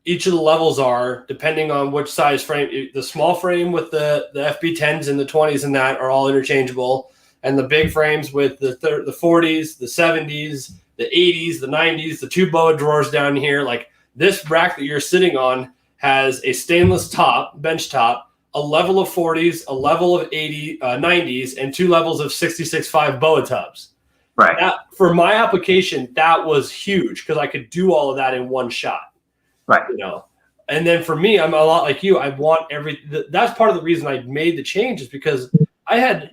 each of the levels are depending on which size frame. The small frame with the FB10s and the 20s and that are all interchangeable, and the big frames with the 40s, the 70s, the 80s, the 90s, the 2 boa drawers down here. Like this rack that you're sitting on has a stainless top, bench top, a level of 40s, a level of 90s, and 2 levels of 66.5 boa tubs. Right. For my application, that was huge because I could do all of that in one shot. Right. You know, and then for me, I'm a lot like you. I want that's part of the reason I made the change is because I had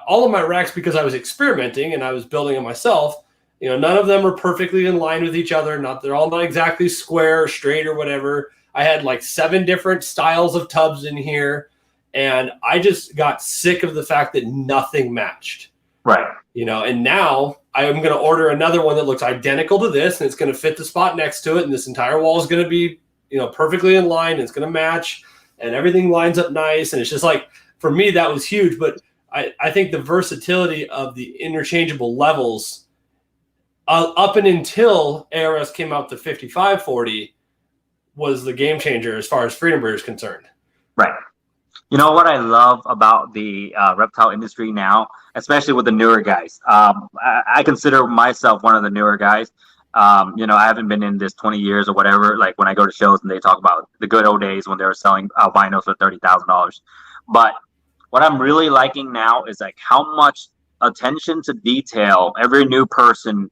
all of my racks because I was experimenting and I was building them myself. You know, none of them are perfectly in line with each other. They're all not exactly square or straight or whatever. I had like 7 different styles of tubs in here, and I just got sick of the fact that nothing matched. Right. You know, and now I'm going to order another one that looks identical to this, and it's going to fit the spot next to it, and this entire wall is going to be, you know, perfectly in line, and it's going to match, and everything lines up nice, and it's just like, for me, that was huge. But I think the versatility of the interchangeable levels up and until ARS came out to 5540 was the game changer as far as Freedom Breeder is concerned. Right. You know what I love about the reptile industry now, especially with the newer guys. I consider myself one of the newer guys. You know, I haven't been in this 20 years or whatever. Like when I go to shows and they talk about the good old days when they were selling albinos for $30,000. But what I'm really liking now is like how much attention to detail every new person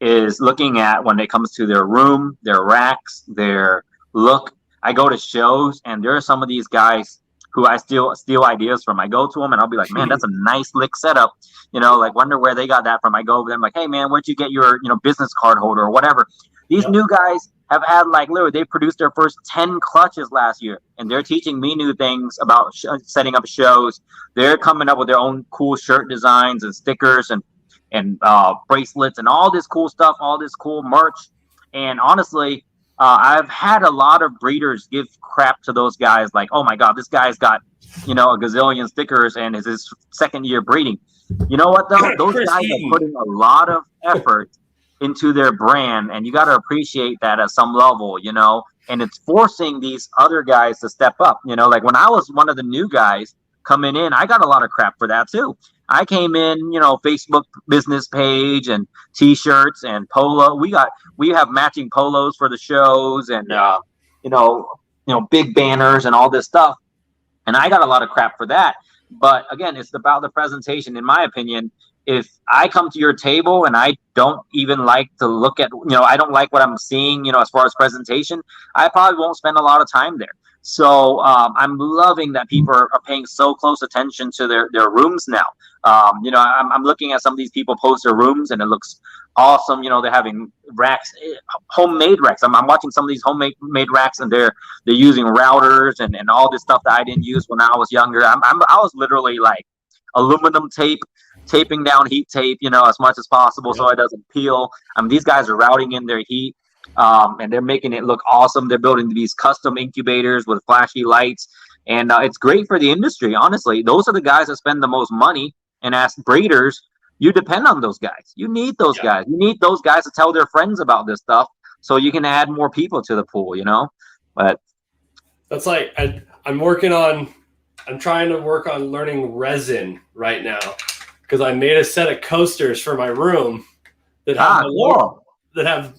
is looking at when it comes to their room, their racks, their look. I go to shows and there are some of these guys who I steal ideas from. I go to them and I'll be like, man, that's a nice lick setup. You know, like wonder where they got that from. I go over them like, hey man, where'd you get your, you know, business card holder or whatever? These new guys have had like literally they produced their first 10 clutches last year, and they're teaching me new things about setting up shows. They're coming up with their own cool shirt designs and stickers and bracelets and all this cool stuff, all this cool merch. And honestly, I've had a lot of breeders give crap to those guys like, oh my God, this guy's got, you know, a gazillion stickers and is his 2nd year breeding. You know what though? Those guys are putting a lot of effort into their brand, and you got to appreciate that at some level, you know, and it's forcing these other guys to step up. You know, like when I was one of the new guys coming in, I got a lot of crap for that too. I came in, you know, Facebook business page and T-shirts and polo. We have matching polos for the shows and you know, big banners and all this stuff. And I got a lot of crap for that. But again, it's about the presentation. In my opinion, if I come to your table and I don't even like to look at, you know, I don't like what I'm seeing, you know, as far as presentation, I probably won't spend a lot of time there. So I'm loving that people are paying so close attention to their rooms now. You know, I'm looking at some of these people post their rooms and it looks awesome. You know, they're having racks, homemade racks. I'm watching some of these homemade racks and they're using routers and all this stuff that I didn't use when I was younger. I was literally like aluminum taping down heat tape, you know, as much as possible so it doesn't peel. These guys are routing in their heat. And they're making it look awesome. They're building these custom incubators with flashy lights, and it's great for the industry. Honestly, those are the guys that spend the most money. And as breeders, you depend on those guys. You need those guys. You need those guys to tell their friends about this stuff, so you can add more people to the pool. You know, but that's like I'm trying to work on learning resin right now because I made a set of coasters for my room that have that have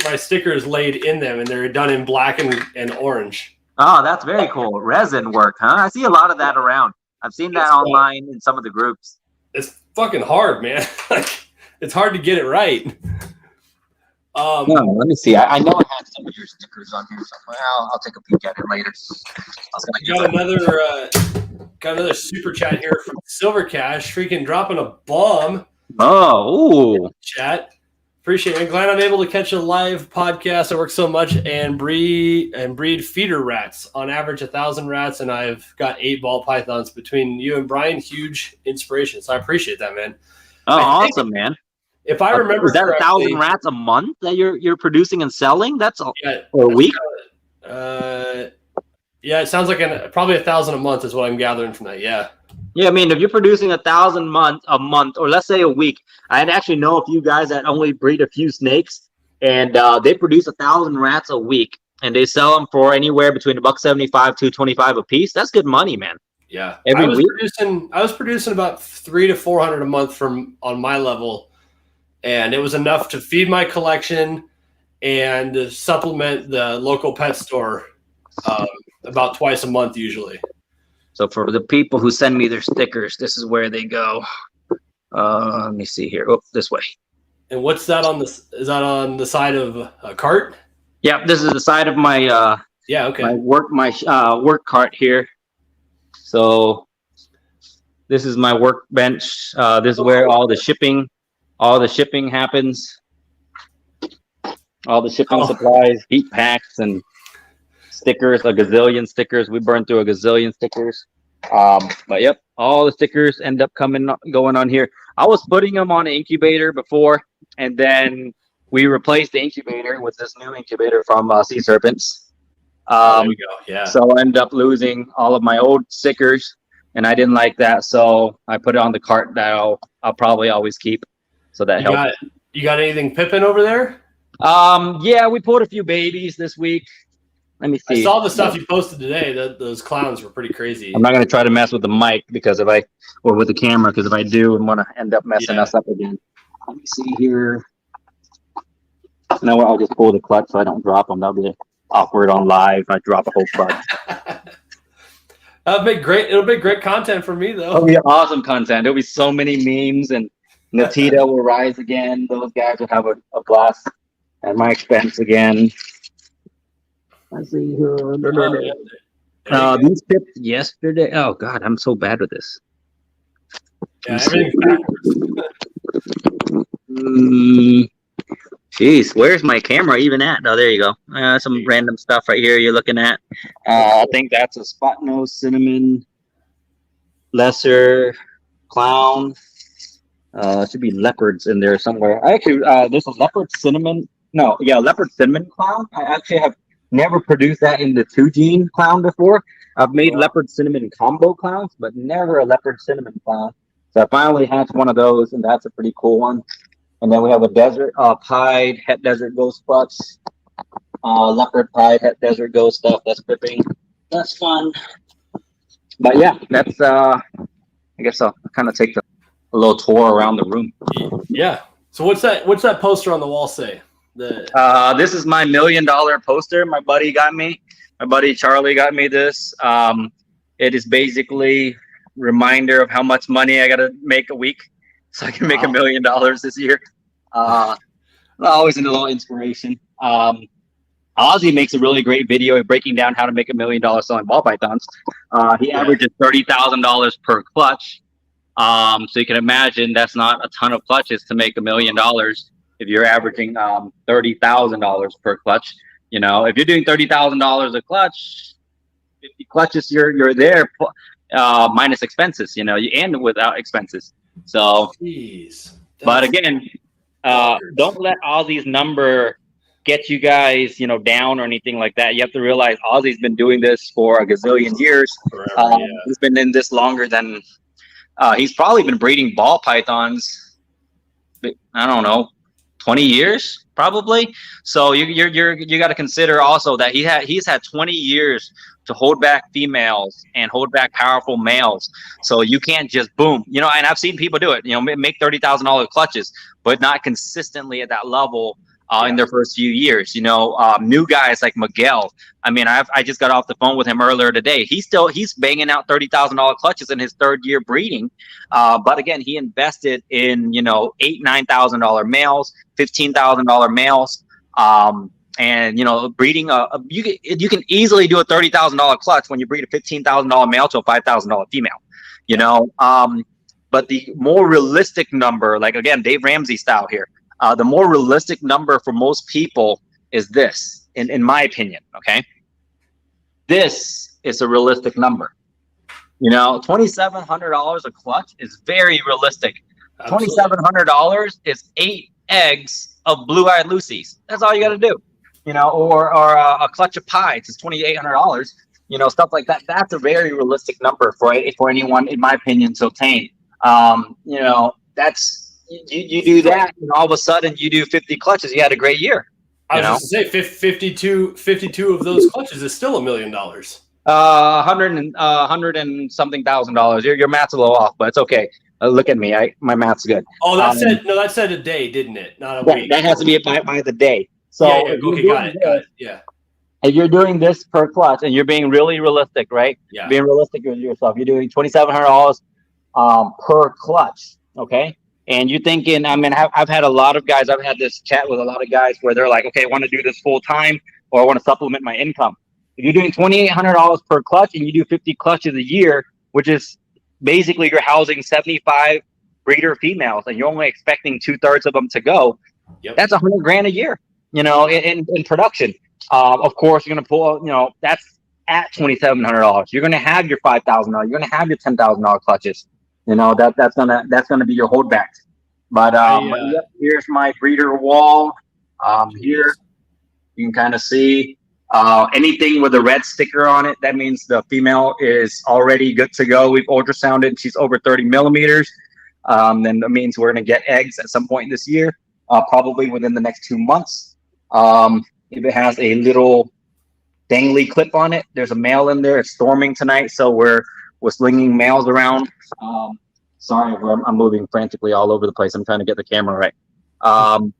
my stickers laid in them, and they're done in black and orange. Oh, that's very cool. Resin work, huh? I see a lot of that around. I've seen that online in some of the groups. It's fucking hard, man. It's hard to get it right. No, let me see. I know I had some of your stickers on here somewhere. I'll take a peek at it later. Got another super chat here from Silver Cash, freaking dropping a bomb. Oh, chat. Appreciate it. Glad I'm able to catch a live podcast. I work so much and breed feeder rats. On average, 1,000 rats, and I've got 8 ball pythons between you and Brian. Huge inspiration. So I appreciate that, man. Oh, awesome, man. If I remember, is that 1,000 rats a month that you're producing and selling? That's a week. Yeah, it sounds like probably 1,000 a month is what I'm gathering from that. Yeah. Yeah, I mean, if you're producing 1,000 a month, or let's say a week, I actually know a few guys that only breed a few snakes, and they produce 1,000 rats a week, and they sell them for anywhere between $1.75 to $2.25 a piece. That's good money, man. Yeah, Every week. I was producing about 300 to 400 a month on my level, and it was enough to feed my collection and supplement the local pet store about twice a month usually. So for the people who send me their stickers, this is where they go. Let me see here. Oh, this way. And what's that on is that on the side of a cart? Yeah, this is the side of my my work cart here. So this is my workbench. This is where all the shipping happens. All the shipping supplies, heat packs, and stickers, a gazillion stickers. We burned through a gazillion stickers. But yep, all the stickers end up going on here. I was putting them on an incubator before, and then we replaced the incubator with this new incubator from Sea Serpents. There we go. Yeah. So I ended up losing all of my old stickers, and I didn't like that. So I put it on the cart that I'll probably always keep. So that helped. You got anything pipping over there? Yeah, we pulled a few babies this week. Let me see. I saw the stuff you posted today. Those clowns were pretty crazy. I'm not going to try to mess with the mic or with the camera, because if I do, I'm going to end up messing us up again. Let me see here. No, I'll just pull the clutch so I don't drop them. That'll be awkward on live. I drop a whole clutch. That'll be great. It'll be great content for me, though. It'll be awesome content. There'll be so many memes, and Natita will rise again. Those guys will have a blast at my expense again. Let's see here. These tips yesterday. Oh God, I'm so bad with this. Yeah, everything's backwards. Jeez, where's my camera even at? Oh, there you go. Some random stuff right here you're looking at. I think that's a spot nose cinnamon, lesser clown. Should be leopards in there somewhere. There's a leopard cinnamon. No, yeah, leopard cinnamon clown. I actually have never produced that in the 2-gene clown before. I've made leopard cinnamon combo clowns, but never a leopard cinnamon clown. So I finally hatched one of those, and that's a pretty cool one. And then we have a desert pied het desert ghost clutch, leopard pied het desert ghost stuff. That's pipping. That's fun. But yeah, that's I guess I'll kind of take a little tour around the room. Yeah. So what's that poster on the wall say? This is my $1 million poster. My buddy Charlie got me this. It is basically reminder of how much money I got to make a week so I can make $1 million this year. Always a little inspiration. Ozzy makes a really great video breaking down how to make $1 million selling ball pythons. He averages $30,000 per clutch. So you can imagine that's not a ton of clutches to make $1 million if you're averaging $30,000 per clutch. You know, if you're doing $30,000 a clutch, 50 clutches, you're there minus expenses. You know, you end without expenses. So, but again, don't let Ozzy's number get you guys, down or anything like that. You have to realize Ozzy's been doing this for a gazillion years. He's been in this longer than he's probably been breeding ball pythons. I don't know, 20 years probably. So you got to consider also that he's had 20 years to hold back females and hold back powerful males. So you can't just boom, and I've seen people do it, make $30,000 clutches, but not consistently at that level in their first few years. New guys like Miguel. I mean, I just got off the phone with him earlier today. He's banging out $30,000 clutches in his third year breeding. But again, he invested in, $8,000-9,000 males, $15,000 males. And breeding you can easily do a $30,000 clutch when you breed a $15,000 male to a $5,000 female. But the more realistic number, like again, Dave Ramsey style here, the more realistic number for most people is this, in my opinion. Okay, this is a realistic number. $2,700 a clutch is very realistic. $2,700 is 8 eggs of blue-eyed Lucy's. That's all you got to do. Or a clutch of pies is $2,800. stuff like that. That's a very realistic number for anyone, in my opinion, to attain. That's you do that, and all of a sudden you do 50 clutches. You had a great year. I was just to say 52 of those clutches is still $1 million. 100 and something $1,000. Your math's a little off, but it's okay. Look at me, my math's good. Oh, that said a day, didn't it? Not a week. That has to be by the day. So yeah. Okay, got it. Yeah. If you're doing this per clutch and you're being really realistic, right? Yeah. Being realistic with yourself, you're doing $2,700 per clutch, okay? And you're thinking, I mean, I've had a lot of guys. I've had this chat with a lot of guys where they're like, okay, I want to do this full time, or I want to supplement my income. If you're doing $2,800 per clutch and you do 50 clutches a year, which is basically you're housing 75 breeder females, and you're only expecting 2/3 of them to go. Yep. That's $100,000 a year, in production. Of course, you're gonna pull, that's at $2,700. You're gonna have your $5,000. You're gonna have your $10,000 clutches. That's gonna be your holdbacks. But here's my breeder wall. Here you can kind of see anything with a red sticker on it. That means the female is already good to go. We've ultrasounded. She's over 30 millimeters. Then that means we're gonna get eggs at some point this year, probably within the next 2 months. If it has a little dangly clip on it, there's a male in there. It's storming tonight, so we're slinging males around. Sorry, I'm moving frantically all over the place. I'm trying to get the camera right.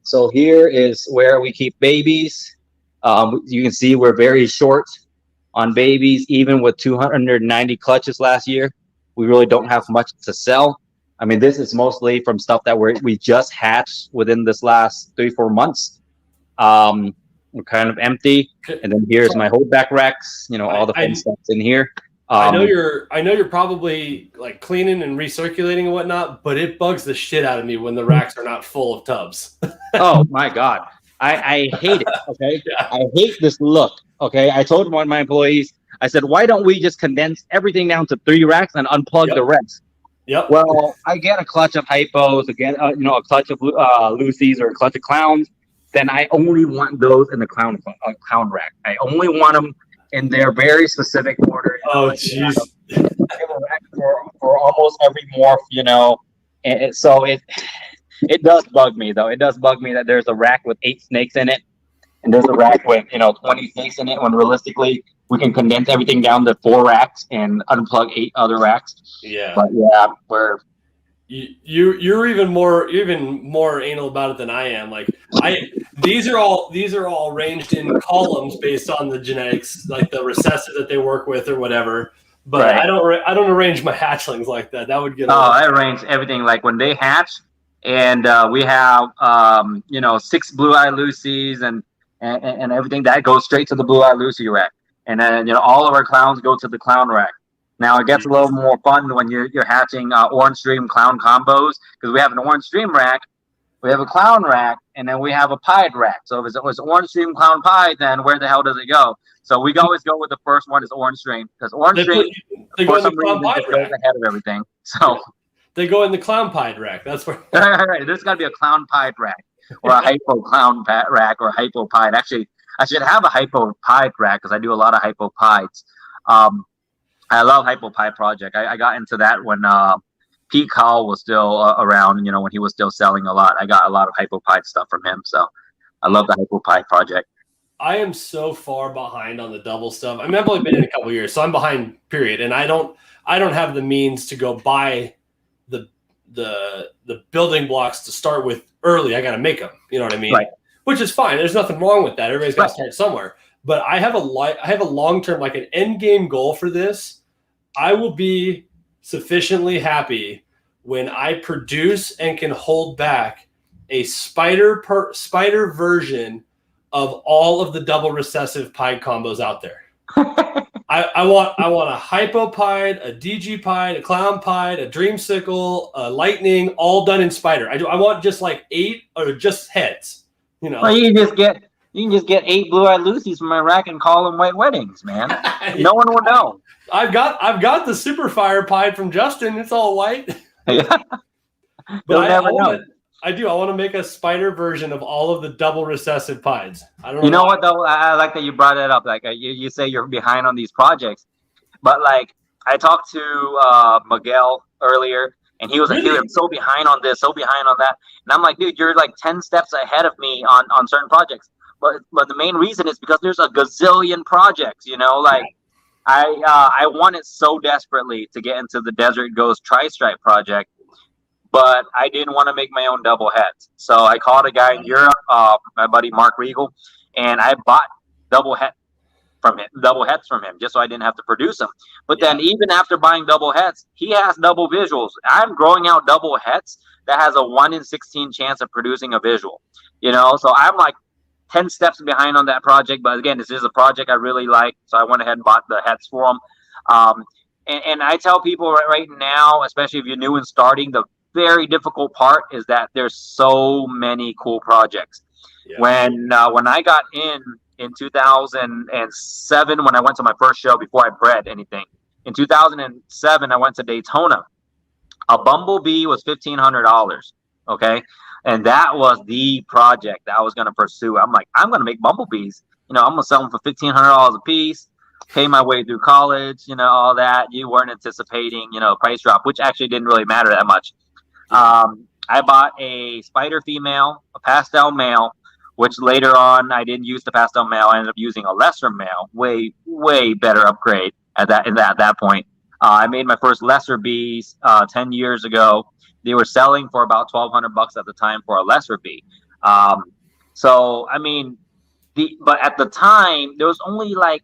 So here is where we keep babies. You can see we're very short on babies, even with 290 clutches last year. We really don't have much to sell. I mean, this is mostly from stuff that we just hatched within this last 3-4 months. We're kind of empty, and then here's my holdback racks. All the fun stuff's in here. I know you're probably like cleaning and recirculating and whatnot, but it bugs the shit out of me when the racks are not full of tubs. Oh my god, I hate it. Okay, yeah. I hate this look. Okay, I told one of my employees, I said, why don't we just condense everything down to 3 racks and unplug the rest? Yep. Well, I get a clutch of hypos, again, a clutch of Lucy's or a clutch of clowns. Then I only want those in the clown rack. I only want them in their very specific order. Oh, jeez. I have a rack for almost every morph, and so it does bug me, though. It does bug me that there's a rack with 8 snakes in it, and there's a rack with 20 snakes in it. When realistically, we can condense everything down to 4 racks and unplug 8 other racks. Yeah. But yeah, we're. You're even more anal about it than I am. Like these are all arranged in columns based on the genetics, like the recessive that they work with or whatever. But right. I don't arrange my hatchlings like that. That would get. I arrange everything like when they hatch, and we have 6 blue-eyed Lucy's and everything that goes straight to the blue-eyed Lucy rack, and then all of our clowns go to the clown rack. Now it gets a little more fun when you're hatching orange stream clown combos, because we have an orange stream rack, we have a clown rack, and then we have a pied rack. So if it's orange stream clown pied, then where the hell does it go? So we always go with the first one is orange stream, because orange stream for some reason just goes ahead of everything. So they go in the clown pied rack. That's where. Right. There's got to be a clown pied rack or a hypo clown rack or hypo pied. Actually, I should have a hypo pied rack because I do a lot of hypo pieds. I love Hypo Pie Project. I got into that when Pete Call was still around, when he was still selling a lot. I got a lot of Hypo Pie stuff from him. So I love the Hypo Pie Project. I am so far behind on the double stuff. I mean, I've only been in a couple of years, so I'm behind, period. And I don't have the means to go buy the building blocks to start with early. I got to make them. You know what I mean? Right. Which is fine. There's nothing wrong with that. Everybody's got to start somewhere. But I have a long-term, like an end game goal for this. I will be sufficiently happy when I produce and can hold back a spider version of all of the double recessive pied combos out there. I want a hypo pied, a DG pied, a clown pied, a dreamsicle, a lightning, all done in spider. I want just like 8 or just heads. Well, you can just get 8 blue-eyed Lucy's from my rack and call them white weddings, man. No one will know. I've got the super fire pied from Justin. It's all white. Yeah. But I I do. I want to make a spider version of all of the double recessive pieds. I don't know. You know what though? I like that you brought it up. Like you say you're behind on these projects, but like I talked to Miguel earlier, and he was like, "Dude, I'm so behind on this, so behind on that." And I'm like, "Dude, you're like 10 steps ahead of me on certain projects." But the main reason is because there's a gazillion projects. You know, like I wanted so desperately to get into the Desert Ghost Tri-Stripe project, but I didn't want to make my own double heads. So I called a guy in Europe, my buddy Mark Regal, and I bought double heads from him just so I didn't have to produce them. But then even after buying double heads, he has double visuals. I'm growing out double heads that has a 1 in 16 chance of producing a visual. You know, so I'm like 10 steps behind on that project. But again, this is a project I really like, so I went ahead and bought the heads for them. And I tell people right now, especially if you're new and starting, the very difficult part is that there's so many cool projects. Yeah. When I got in 2007, when I went to my first show before I bred anything, in 2007 I went to Daytona. A bumblebee was $1,500. Okay, and that was the project that I was going to pursue. I'm like, I'm going to make bumblebees. You know, I'm going to sell them for $1,500 a piece. Pay my way through college. You know, all that. You weren't anticipating, you know, a price drop, which actually didn't really matter that much. I bought a spider female, a pastel male, which later on I didn't use the pastel male. I ended up using a lesser male, way better upgrade at that point. I made my first lesser bees 10 years ago. They were selling for about $1,200 at the time for a lesser bee. So I mean, but at the time there was only like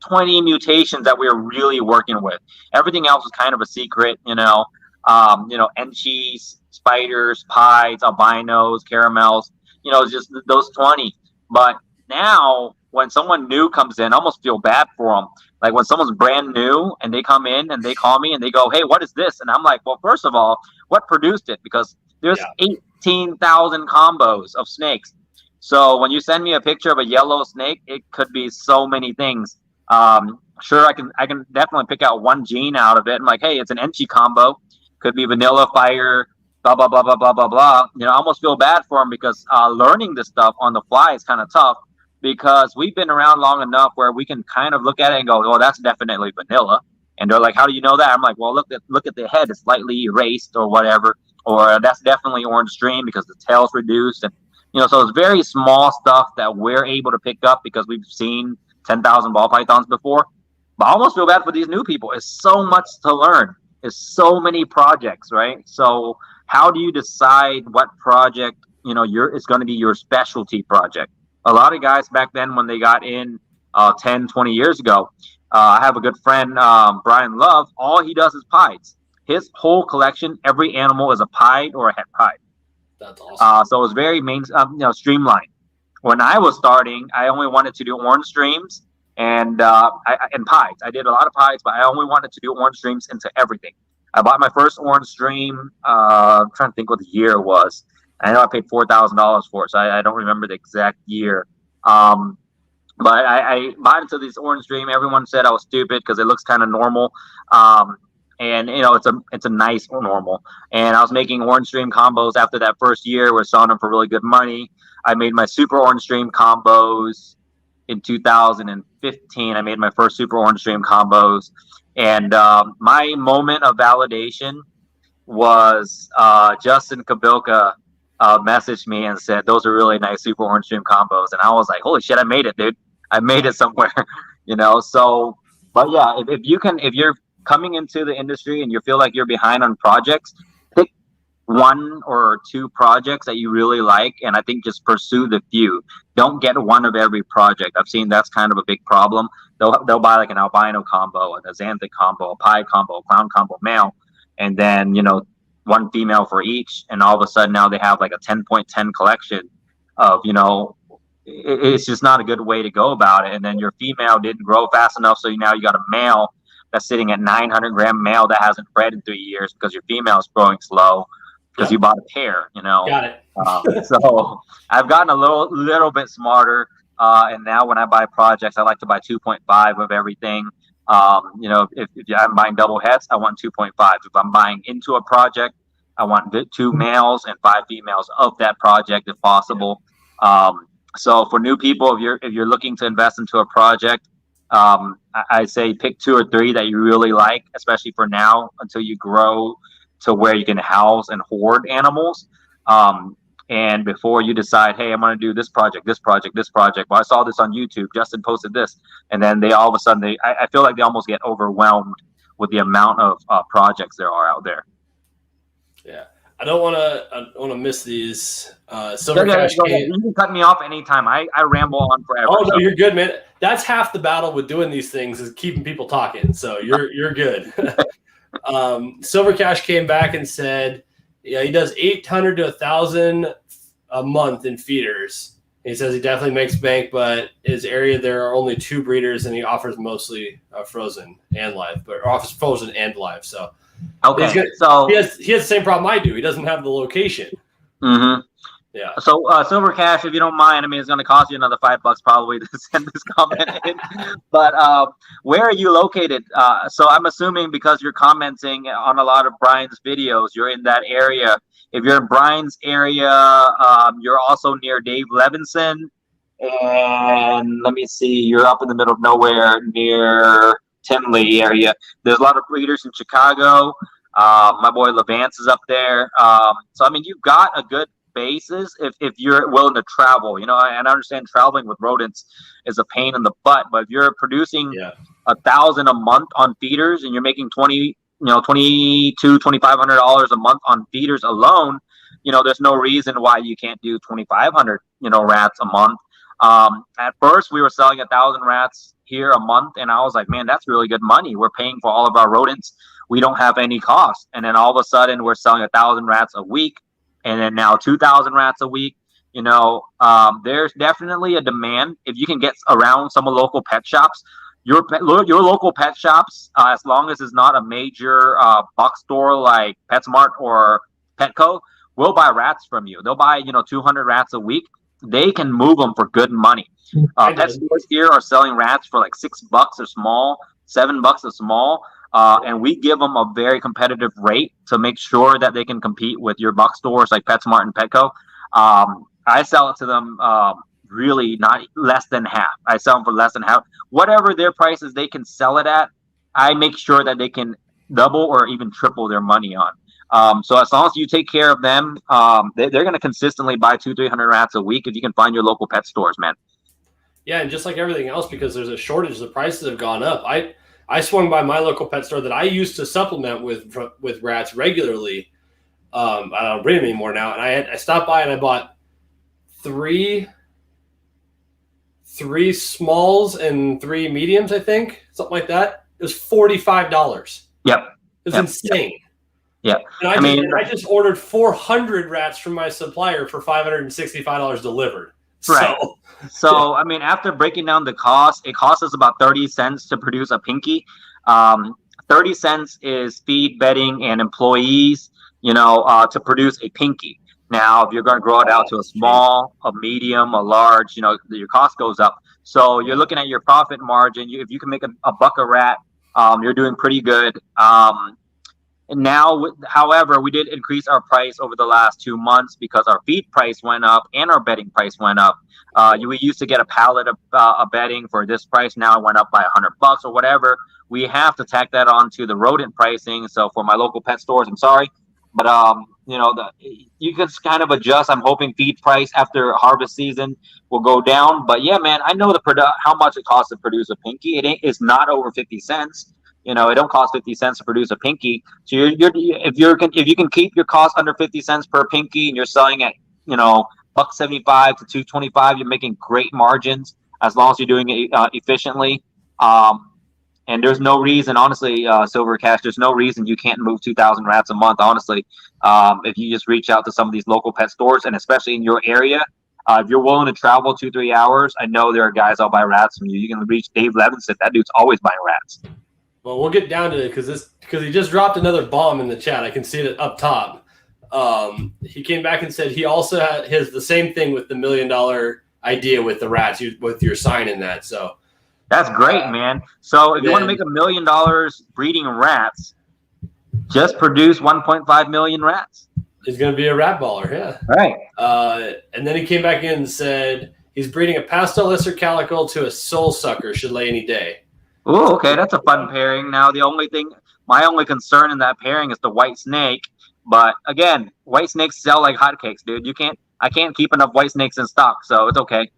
20 mutations that we were really working with. Everything else was kind of a secret, you know. Enchies, spiders, pieds, albinos, caramels, you know, just those 20. But now when someone new comes in, I almost feel bad for them. Like when someone's brand new and they come in and they call me and they go, "Hey, what is this?" And I'm like, well, first of all, what produced it? Because there's 18,000 combos of snakes. So when you send me a picture of a yellow snake, it could be so many things. Sure, I can definitely pick out one gene out of it. I'm like, hey, it's an Enchi combo. Could be vanilla, fire, blah, blah, blah, blah, blah, blah, blah. You know, I almost feel bad for them because learning this stuff on the fly is kind of tough because we've been around long enough where we can kind of look at it and go, oh, that's definitely vanilla. And they're like, how do you know that? I'm like, well, look at the head. It's slightly erased or whatever. Or that's definitely orange stream because the tail's reduced. And, you know, so it's very small stuff that we're able to pick up because we've seen 10,000 ball pythons before. But I almost feel bad for these new people. It's so much to learn. It's so many projects, right? So how do you decide what project, you know, it's going to be your specialty project? A lot of guys back then when they got in 10, 20 years ago, I have a good friend, Brian Love, all he does is pieds. His whole collection, every animal is a pied or a het pied. That's awesome. So it's very streamlined. When I was starting, I only wanted to do orange streams and pieds. I did a lot of pieds, but I only wanted to do orange streams into everything. I bought my first orange stream. I'm trying to think what the year was. I know I paid $4,000 for it, so I don't remember the exact year. But I bought into this orange stream. Everyone said I was stupid because it looks kind of normal. And you know, it's a nice normal. And I was making orange stream combos after that first year. We're selling them for really good money. I made my super orange stream combos in 2015. I made my first super orange stream combos. And my moment of validation was Justin Kabilka messaged me and said, those are really nice super orange stream combos. And I was like, holy shit, I made it, dude. I made it somewhere, you know? So, but yeah, if you're coming into the industry and you feel like you're behind on projects, pick one or two projects that you really like. And I think just pursue the few. Don't get one of every project. I've seen that's kind of a big problem. They'll buy like an albino combo, a xanthic combo, a pie combo, a clown combo male, and then, you know, one female for each. And all of a sudden now they have like a 10.10 collection of, you know, it's just not a good way to go about it. And then your female didn't grow fast enough. So now you got a male that's sitting at 900-gram male that hasn't bred in 3 years because your female is growing slow because you bought a pair, you know. Got it. So I've gotten a little bit smarter. And now when I buy projects, I like to buy 2.5 of everything. You know, if I'm buying double heads, I want 2.5. If I'm buying into a project, I want 2 males and 5 females of that project if possible. So for new people, if you're looking to invest into a project, I say pick 2 or 3 that you really like, especially for now until you grow to where you can house and hoard animals. And before you decide, hey, I'm going to do this project, this project, this project. Well, I saw this on YouTube. Justin posted this, and then they all of a sudden I feel like they almost get overwhelmed with the amount of projects there are out there. Yeah, I don't want to miss these. Silver Cash. You can cut me off anytime. I ramble on forever. Oh no, you're good, man. That's half the battle with doing these things is keeping people talking. So you're good. Silver Cash came back and said, yeah, he does 800 to 1,000 a month in feeders. He says he definitely makes bank, but his area there are only 2 breeders, and he offers mostly frozen and live, but offers frozen and live. So okay, so he has the same problem I do. He doesn't have the location. Mm-hmm. Yeah. So Silver Cash, if you don't mind, I mean, it's going to cost you another $5 probably to send this comment in. But where are you located? So I'm assuming because you're commenting on a lot of Brian's videos, you're in that area. If you're in Brian's area, you're also near Dave Levinson. And let me see, you're up in the middle of nowhere near Tinley area. There's a lot of breeders in Chicago. My boy Levance is up there. So, I mean, you've got a good basis if you're willing to travel, and I understand traveling with rodents is a pain in the butt, but if you're producing 1,000 a month on feeders and you're making $2,500 a month on feeders alone, there's no reason why you can't do 2,500 rats a month. At first we were selling 1,000 rats here a month, and I was like, man, that's really good money. We're paying for all of our rodents, we don't have any cost. And then all of a sudden we're selling 1,000 rats a week, and then now 2,000 rats a week. There's definitely a demand. If you can get around some of local pet shops, your local pet shops, as long as it's not a major box store like PetSmart or Petco, will buy rats from you. They'll buy 200 rats a week. They can move them for good money. Pet stores here are selling rats for like $6 a small, $7 a small. And we give them a very competitive rate to make sure that they can compete with your box stores like PetSmart and Petco. I sell it to them really not less than half. I sell them for less than half. Whatever their prices they can sell it at, I make sure that they can double or even triple their money on. So as long as you take care of them, they're going to consistently buy 200-300 rats a week if you can find your local pet stores, man. Yeah, and just like everything else, because there's a shortage, the prices have gone up. I swung by my local pet store that I used to supplement with rats regularly. I don't bring them anymore now, and I stopped by and I bought three smalls and 3 mediums, I think, something like that. It was $45. Yep, it was insane. Yeah, and I just ordered 400 rats from my supplier for $565 delivered. Right. So I mean, after breaking down the cost, it costs us about 30 cents to produce a pinky. 30 cents is feed, bedding, and employees, to produce a pinky. Now, if you're going to grow it out to a small, a medium, a large, your cost goes up. So you're looking at your profit margin. If you can make a buck a rat, you're doing pretty good. And now, however, we did increase our price over the last 2 months because our feed price went up and our bedding price went up. We used to get a pallet of bedding for this price. Now it went up by $100 or whatever. We have to tack that on to the rodent pricing. So for my local pet stores, I'm sorry, but you can kind of adjust. I'm hoping feed price after harvest season will go down. But yeah, man, I know how much it costs to produce a pinky. It's not over 50 cents. It don't cost 50 cents to produce a pinky. So if you can keep your cost under 50 cents per pinky and you're selling at $1.75 to $2.25, you're making great margins as long as you're doing it efficiently. And there's no reason, honestly, Silver Cash, there's no reason you can't move 2,000 rats a month, honestly. If you just reach out to some of these local pet stores, and especially in your area, if you're willing to travel 2-3 hours, I know there are guys that'll buy rats from you. You can reach Dave Levinson. That dude's always buying rats. Well, we'll get down to it because he just dropped another bomb in the chat. I can see it up top. He came back and said he also has the same thing with the $1 million idea with the rats, with your sign in that. So that's great, man. So if you want to make $1 million breeding rats, just produce 1.5 million rats. He's going to be a rat baller, yeah. Right. And then he came back in and said he's breeding a pastel lesser calico to a soul sucker, should lay any day. Ooh, okay, that's a fun pairing. Now, my only concern in that pairing is the white snake. But again, white snakes sell like hotcakes, dude. I can't keep enough white snakes in stock, so it's okay.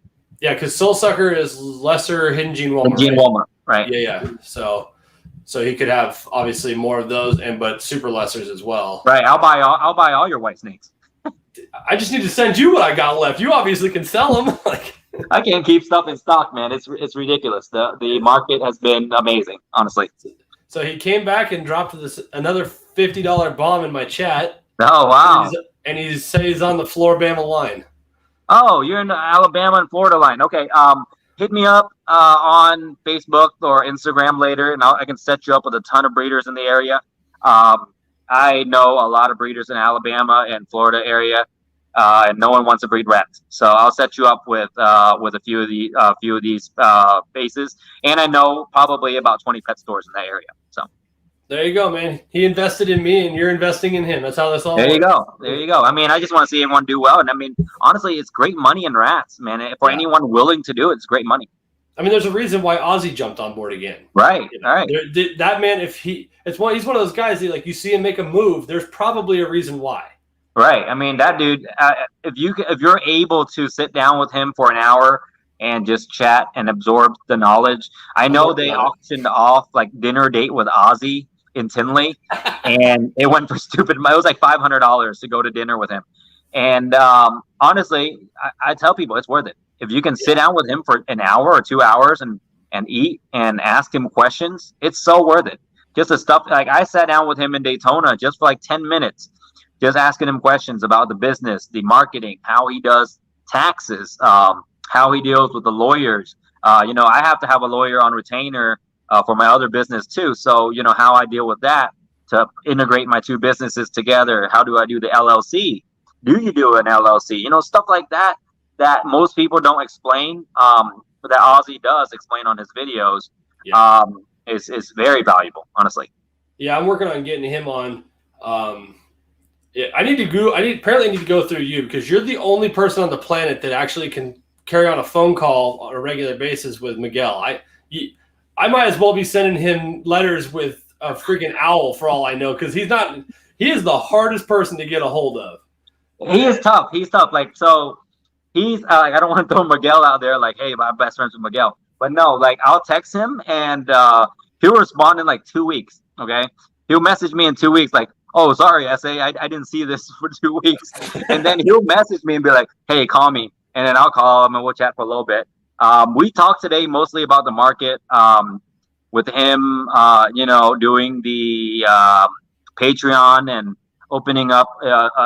Yeah, because soul sucker is lesser hidden gene Woma. Gene Woma, right? Yeah. So he could have obviously more of those, but super lessers as well. Right. I'll buy all your white snakes. I just need to send you what I got left. You obviously can sell them. I can't keep stuff in stock, man. It's ridiculous. The market has been amazing, honestly. So he came back and dropped another $50 bomb in my chat. Oh wow! And he says he's on the Florida-Bama line. Oh, you're in the Alabama and Florida line. Okay. Hit me up on Facebook or Instagram later, and I can set you up with a ton of breeders in the area. I know a lot of breeders in Alabama and Florida area, and no one wants to breed rats. So I'll set you up with a few of these bases, and I know probably about 20 pet stores in that area. So there you go, man. He invested in me, and you're investing in him. That's how this all works. There you go. I mean, I just want to see everyone do well, and I mean, honestly, it's great money in rats, man. For anyone willing to do it, it's great money. I mean, there's a reason why Ozzy jumped on board again. Right. You know, all right. That man, he's one of those guys that, like, you see him make a move, there's probably a reason why. Right. I mean, that dude, if you're able to sit down with him for an hour and just chat and absorb the knowledge. I know they auctioned off like dinner date with Ozzy in Tinley, and it went for stupid. It was like $500 to go to dinner with him. And honestly, I tell people it's worth it. If you can sit down with him for an hour or 2 hours and eat and ask him questions, it's so worth it. Just the stuff, like I sat down with him in Daytona just for like 10 minutes, just asking him questions about the business, the marketing, how he does taxes, how he deals with the lawyers. I have to have a lawyer on retainer for my other business too. So, how I deal with that to integrate my two businesses together. How do I do the LLC? Do you do an LLC? Stuff like that most people don't explain, but that Ozzy does explain on his videos. Is very valuable, honestly. Yeah, I'm working on getting him on. I need to go through you, because you're the only person on the planet that actually can carry on a phone call on a regular basis with Miguel. I might as well be sending him letters with a freaking owl for all I know, because he is the hardest person to get a hold of. He is tough. He's tough. Like, so he's I don't want to throw Miguel out there like, hey, I'm best friends with Miguel. But no, like, I'll text him and he'll respond in like 2 weeks. Okay. He'll message me in 2 weeks like, oh, sorry, SA, I didn't see this for 2 weeks. And then he'll message me and be like, hey, call me. And then I'll call him and we'll chat for a little bit. We talked today mostly about the market, with him, doing the Patreon and opening up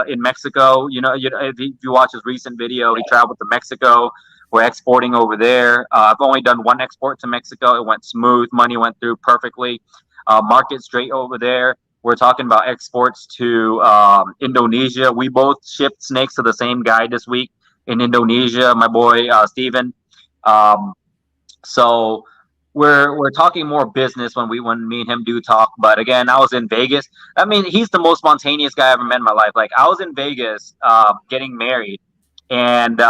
in Mexico. If you watch his recent video, he traveled to Mexico. We're exporting over there. I've only done one export to Mexico. It went smooth. Money went through perfectly. Market straight over there. We're talking about exports to Indonesia. We both shipped snakes to the same guy this week in Indonesia, my boy Steven. So we're talking more business when me and him do talk. But again, I was in Vegas. I mean, he's the most spontaneous guy I ever met in my life. Like, I was in Vegas getting married, and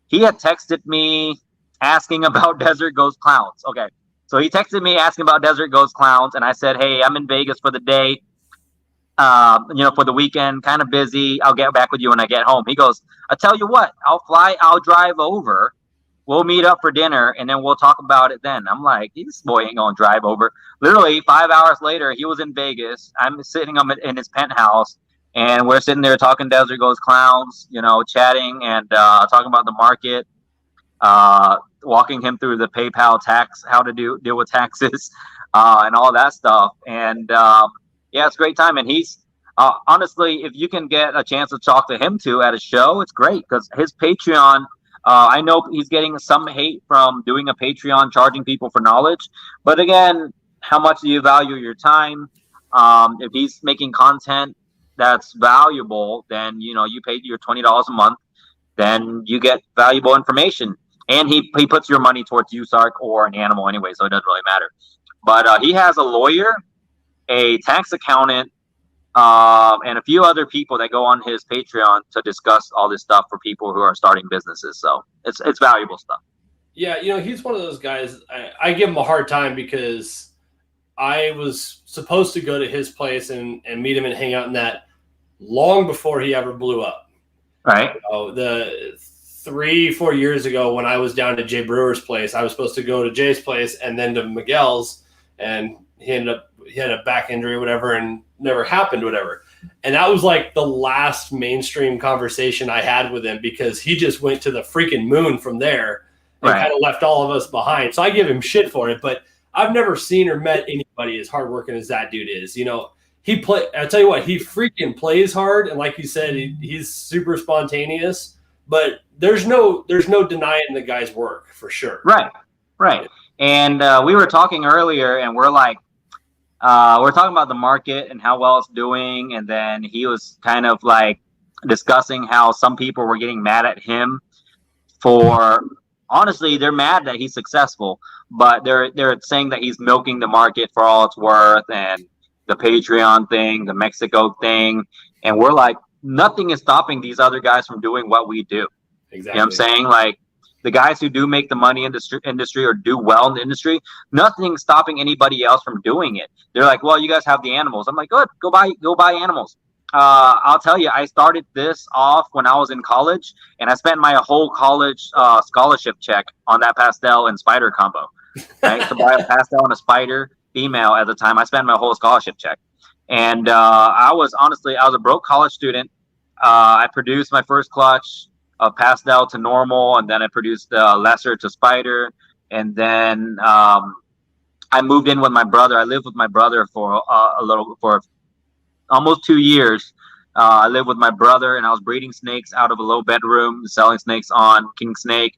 he had texted me asking about Desert Ghost Clowns. Okay. So he texted me asking about Desert Ghost Clowns, and I said, hey, I'm in Vegas for the day, for the weekend, kind of busy. I'll get back with you when I get home. He goes, I tell you what, I'll drive over. We'll meet up for dinner, and then we'll talk about it then. I'm like, this boy ain't going to drive over. Literally 5 hours later, he was in Vegas. I'm sitting in his penthouse, and we're sitting there talking Desert Ghost Clowns, chatting and talking about the market, walking him through the PayPal tax, how to deal with taxes, and all that stuff. And it's a great time. And he's honestly, if you can get a chance to talk to him too at a show, it's great, because his Patreon, I know he's getting some hate from doing a Patreon, charging people for knowledge. But again, how much do you value your time? If he's making content that's valuable, then you pay your $20 a month, then you get valuable information. And he puts your money towards USARC or an animal anyway, so it doesn't really matter. But he has a lawyer, a tax accountant, and a few other people that go on his Patreon to discuss all this stuff for people who are starting businesses. So it's valuable stuff. Yeah, he's one of those guys. I give him a hard time because I was supposed to go to his place and meet him and hang out in that long before he ever blew up. Right. The 3-4 years ago when I was down to Jay Brewer's place, I was supposed to go to Jay's place and then to Miguel's, and he had a back injury or whatever and never happened, whatever. And that was like the last mainstream conversation I had with him because he just went to the freaking moon from there and kind of left all of us behind. So I give him shit for it, but I've never seen or met anybody as hardworking as that dude is. I'll tell you what, he freaking plays hard. And like you said, he's super spontaneous, but there's no denying the guy's work for sure. Right. And we were talking earlier and we're like, we're talking about the market and how well it's doing. And then he was kind of like discussing how some people were getting mad at him for, honestly, they're mad that he's successful, but they're saying that he's milking the market for all it's worth, and the Patreon thing, the Mexico thing. And we're like, nothing is stopping these other guys from doing what we do. Exactly. You know what I'm saying? Like the guys who do make the money in the industry or do well in the industry, nothing's stopping anybody else from doing it. They're like, well, you guys have the animals. I'm like, good, go buy animals. I'll tell you, I started this off when I was in college, and I spent my whole college scholarship check on that pastel and spider combo. Right? To buy a pastel and a spider female at the time, I spent my whole scholarship check. And I was a broke college student. I produced my first clutch of pastel to normal, and then I produced lesser to spider. And then I moved in with my brother. I lived with my brother for almost 2 years. I lived with my brother, and I was breeding snakes out of a low bedroom, selling snakes on King Snake.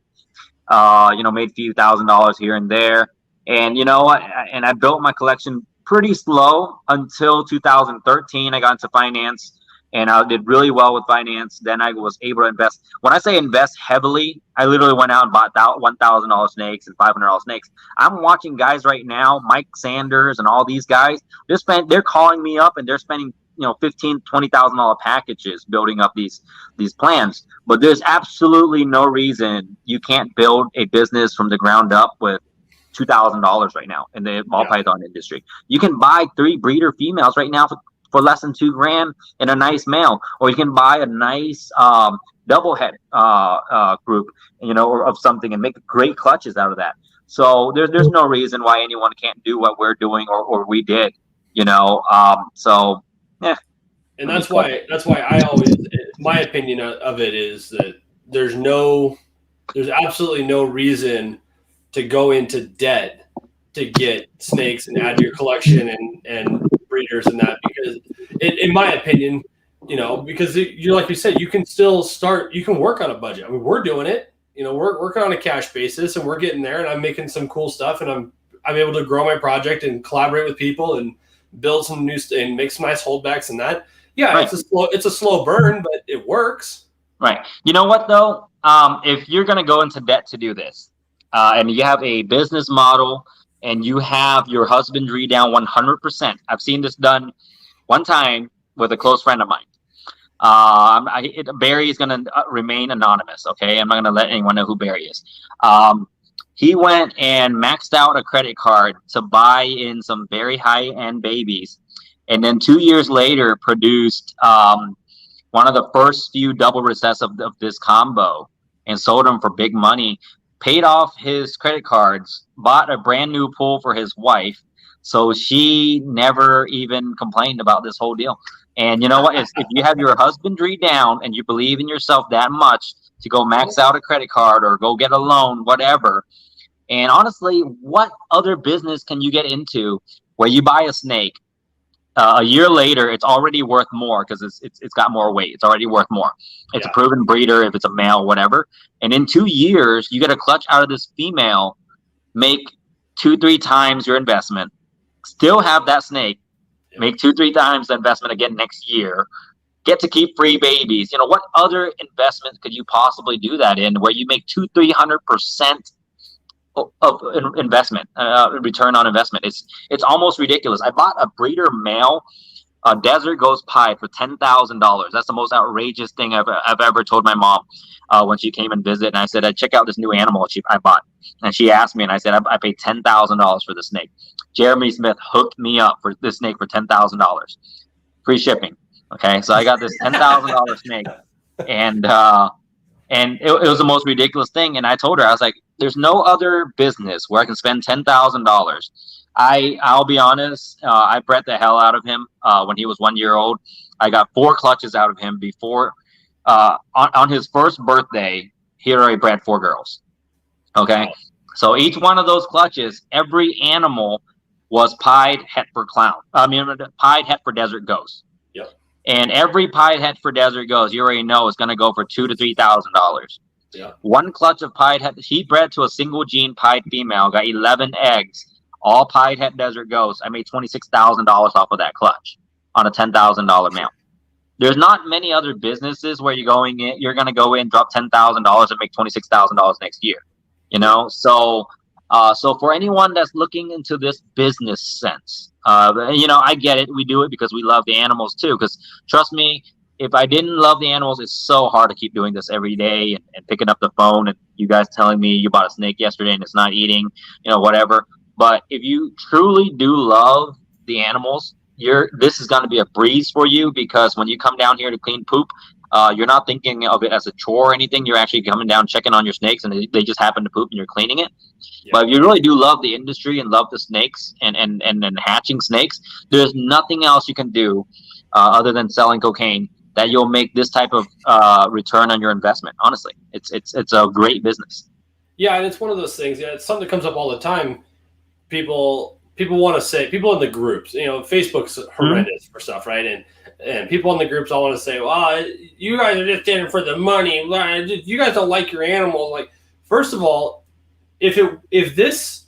Made a few $1,000s here and there. And I built my collection pretty slow until 2013. I got into finance, and I did really well with finance. Then I was able to invest. When I say invest heavily, I literally went out and bought $1,000 snakes and $500 snakes. I'm watching guys right now, Mike Sanders and all these guys. They're calling me up and they're spending $15,000, $20,000 packages building up these plans. But there's absolutely no reason you can't build a business from the ground up with $2,000 right now in the ball python industry. You can buy 3 breeder females right now for less than $2,000 and a nice male, or you can buy a nice double head group, or of something, and make great clutches out of that. So there's no reason why anyone can't do what we're doing or we did, so yeah. And that's why I always, my opinion of it is that there's absolutely no reason to go into debt to get snakes and add to your collection and breeders and that, because in my opinion, because you're, like you said, you can still start, you can work on a budget. I mean, we're doing it, we're working on a cash basis and we're getting there, and I'm making some cool stuff, and I'm able to grow my project and collaborate with people and build some new and make some nice holdbacks and that. Yeah, right. It's a slow burn, but it works. Right. You know what though? If you're going to go into debt to do this, and you have a business model and you have your husbandry down 100%. I've seen this done one time with a close friend of mine. Barry is going to remain anonymous. Okay. I'm not going to let anyone know who Barry is. He went and maxed out a credit card to buy in some very high-end babies, and then 2 years later produced one of the first few double recessive of this combo and sold them for big money, paid off his credit cards, bought a brand new pool for his wife, so she never even complained about this whole deal. And you know what? If you have your husbandry down and you believe in yourself that much to go max out a credit card or go get a loan, whatever. And honestly, what other business can you get into where you buy a snake, a year later it's already worth more because it's got more weight, it's already worth more. It's a proven breeder, if it's a male, whatever. And in 2 years, you get a clutch out of this female, make 2-3 times your investment, still have that snake, make 2-3 times the investment again next year, get to keep free babies. What other investment could you possibly do that in where you make 200-300% of investment, return on investment? It's almost ridiculous. I bought a breeder male a desert ghost pie for $10,000. That's the most outrageous thing I've ever told my mom when she came and visit. And I said, check out this new animal I bought. And she asked me, and I said, I paid $10,000 for the snake. Jeremy Smith hooked me up for this snake for $10,000. Free shipping. Okay, so I got this $10,000 snake, and it was the most ridiculous thing. And I told her, I was like, there's no other business where I can spend $10,000. I'll be honest, I bred the hell out of him when he was 1 year old. I got 4 clutches out of him before on his first birthday. He already bred 4 girls. Okay, so each one of those clutches, every animal was pied het for clown. I mean, pied het for desert ghost. Yep. And every pied het for desert ghost, you already know, is going to go for $2,000 to $3,000. Yeah. 1 clutch of pied het, he bred to a single gene pied female, got 11 eggs, all pied het desert ghosts. I made $26,000 off of that clutch on a $10,000 male. There's not many other businesses where you're going to go in, drop $10,000 and make $26,000 next year. You know, so for anyone that's looking into this business sense, you know, I get it. We do it because we love the animals too. Because trust me, if I didn't love the animals, it's so hard to keep doing this every day and picking up the phone and you guys telling me you bought a snake yesterday and it's not eating, you know, whatever. But if you truly do love the animals, this is going to be a breeze for you, because when you come down here to clean poop, you're not thinking of it as a chore or anything. You're actually coming down, checking on your snakes, and they just happen to poop and you're cleaning it. Yeah. But if you really do love the industry and love the snakes and hatching snakes, there's nothing else you can do other than selling cocaine that you'll make this type of return on your investment. Honestly, it's a great business. Yeah, and it's one of those things. Yeah, it's something that comes up all the time. People want to say, people in the groups, you know, Facebook's horrendous for stuff, right? And people in the groups all want to say, well, you guys are just in it for the money. You guys don't like your animals. Like, first of all, if this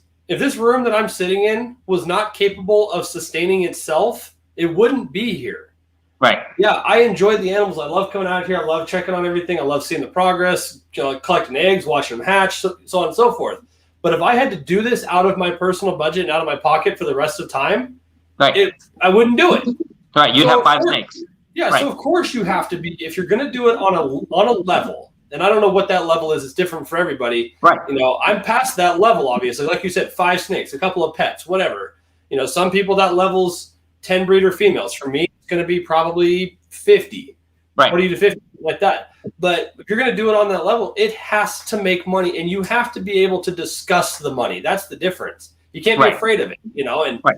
room that I'm sitting in was not capable of sustaining itself, it wouldn't be here. Right. Yeah, I enjoy the animals. I love coming out here. I love checking on everything. I love seeing the progress, you know, collecting eggs, watching them hatch, so on and so forth. But if I had to do this out of my personal budget and out of my pocket for the rest of time, right, I wouldn't do it. Right, you'd have 5 snakes. Yeah, right. So of course you have to be, if you're going to do it on a level, and I don't know what that level is. It's different for everybody. Right. You know, I'm past that level, obviously. Like you said, 5 snakes, a couple of pets, whatever. You know, some people that level's 10 breeder females. For me, it's going to be probably 50. Right. 40 to 50, like that. But if you're going to do it on that level, it has to make money, and you have to be able to discuss the money. That's the difference. You can't be afraid of it, you know. And right.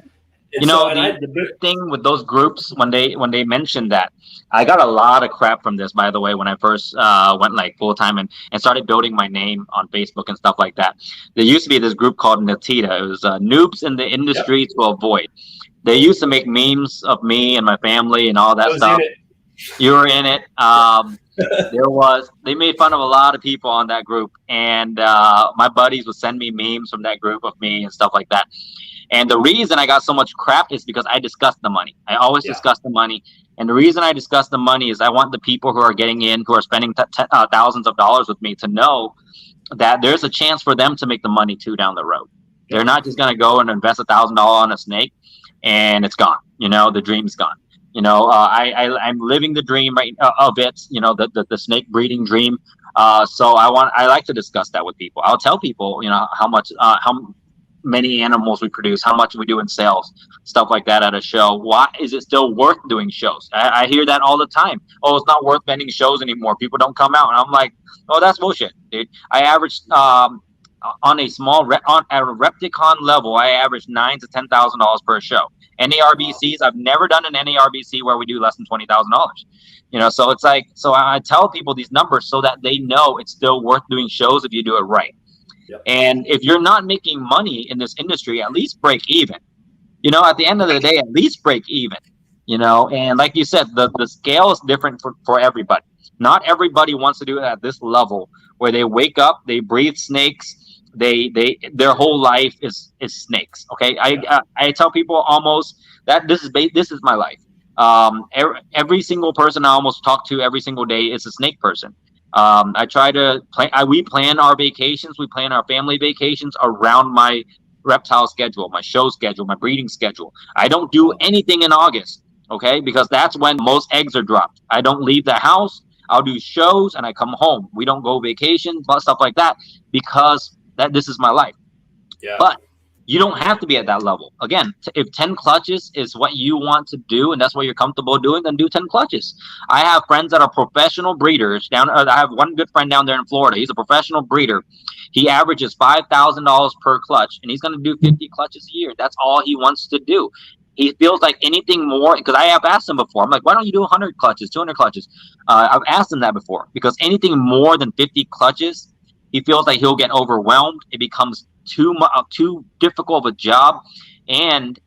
You know, the big thing with those groups, when they mentioned that, I got a lot of crap from this, by the way, when I first went like full time and started building my name on Facebook and stuff like that. There used to be this group called Natita. It was noobs in the industry to avoid. They used to make memes of me and my family and all that stuff. You were in it. They made fun of a lot of people on that group, and my buddies would send me memes from that group of me and stuff like that. And the reason I got so much crap is because I discussed the money. I always discuss the money. And the reason I discuss the money is I want the people who are getting in, who are spending thousands of dollars with me, to know that there's a chance for them to make the money too down the road. They're not just going to go and invest $1,000 on a snake and it's gone. You know, the dream's gone. You know, I'm living the dream of it, you know, the snake breeding dream. So I like to discuss that with people. I'll tell people, you know, how many animals we produce, how much we do in sales, stuff like that at a show. Why is it still worth doing shows? I hear that all the time. Oh, it's not worth vending shows anymore. People don't come out. And I'm like, oh, that's bullshit, dude. I averaged on a Repticon level, I averaged $9,000 to $10,000 per show. NARBCs, I've never done an NARBC where we do less than $20,000. You know, so it's like, so I tell people these numbers so that they know it's still worth doing shows if you do it right. Yep. And if you're not making money in this industry, at least break even. You know, at the end of the day, at least break even. You know, and like you said, the scale is different for everybody. Not everybody wants to do it at this level where they wake up, they breathe snakes, their whole life is snakes. Okay, I tell people almost that this is my life. Every single person I almost talk to every single day is a snake person. I try to plan. We plan our vacations. We plan our family vacations around my reptile schedule, my show schedule, my breeding schedule. I don't do anything in August. Okay, because that's when most eggs are dropped. I don't leave the house. I'll do shows and I come home. We don't go vacation, but stuff like that, because this is my life. Yeah. But you don't have to be at that level. Again, if 10 clutches is what you want to do and that's what you're comfortable doing, then do 10 clutches. I have friends that are professional breeders down. I have one good friend down there in Florida. He's a professional breeder. He averages $5,000 per clutch, and he's going to do 50 clutches a year. That's all he wants to do. He feels like anything more, because I have asked him before. I'm like, why don't you do 100 clutches, 200 clutches? I've asked him that before, because anything more than 50 clutches, he feels like he'll get overwhelmed. It becomes too difficult of a job, and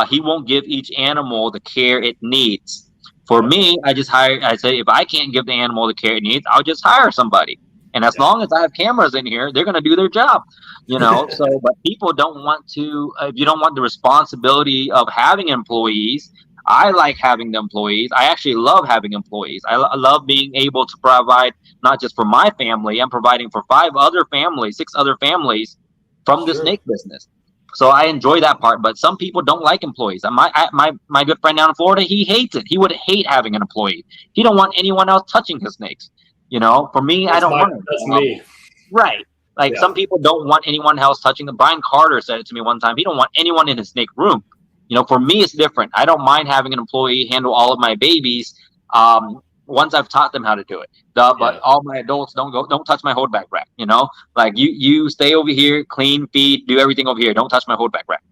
he won't give each animal the care it needs. For me, I say, if I can't give the animal the care it needs, I'll just hire somebody. And as long as I have cameras in here, they're going to do their job, So, but people don't want to, if you don't want the responsibility of having employees. I like having the employees. I actually love having employees. I love being able to provide not just for my family. I'm providing for 6 other families from the snake business. So I enjoy that part. But some people don't like employees. My good friend down in Florida, he hates it. He would hate having an employee. He don't want anyone else touching his snakes. For me, I don't want it. That's me. Right. Like some people don't want anyone else touching them. Brian Carter said it to me one time. He don't want anyone in his snake room. For me, it's different. I don't mind having an employee handle all of my babies once I've taught them how to do it. But all my adults don't touch my holdback rack. Like you stay over here, clean, feed, do everything over here. Don't touch my holdback rack.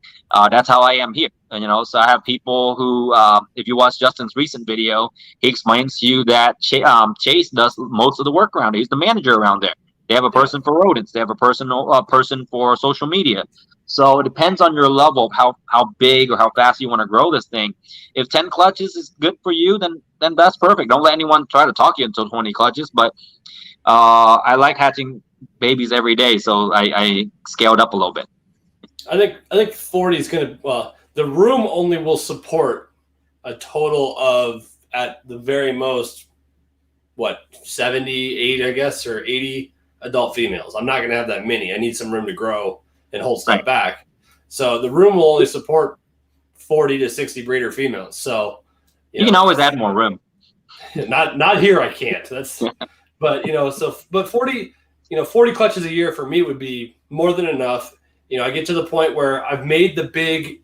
That's how I am here. So I have people who, if you watch Justin's recent video, he explains to you that Chase does most of the work around it. He's the manager around there. They have a person for rodents. They have a person for social media. So it depends on your level of how big or how fast you want to grow this thing. If 10 clutches is good for you, then that's perfect. Don't let anyone try to talk you until 20 clutches. But I like hatching babies every day, so I scaled up a little bit. I think 40 is going to, the room only will support a total of, at the very most, 70, 80, I guess, or 80 adult females. I'm not going to have that many. I need some room to grow and hold stuff back. So the room will only support 40 to 60 breeder females. So you can always add more room. Not here. I can't. But 40 clutches a year for me would be more than enough. I get to the point where I've made the big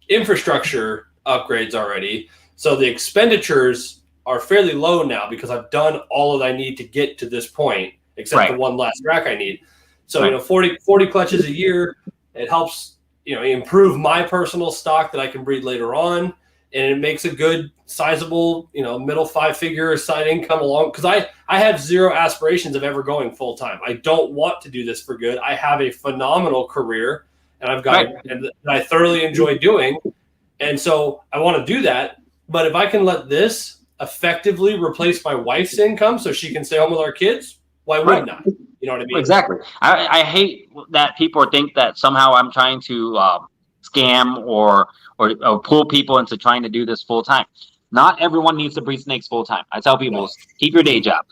infrastructure upgrades already. So the expenditures are fairly low now because I've done all that I need to get to this point, except the one last rack I need. So, 40 clutches a year, it helps, improve my personal stock that I can breed later on. And it makes a good sizable, middle 5-figure side income along. Cause I have zero aspirations of ever going full time. I don't want to do this for good. I have a phenomenal career and I've got and that I thoroughly enjoy doing. And so I want to do that. But if I can let this effectively replace my wife's income so she can stay home with our kids, why wouldn't I? You know what I mean? Exactly. I hate that people think that somehow I'm trying to scam or pull people into trying to do this full time. Not everyone needs to breed snakes full time. I tell people, keep your day job.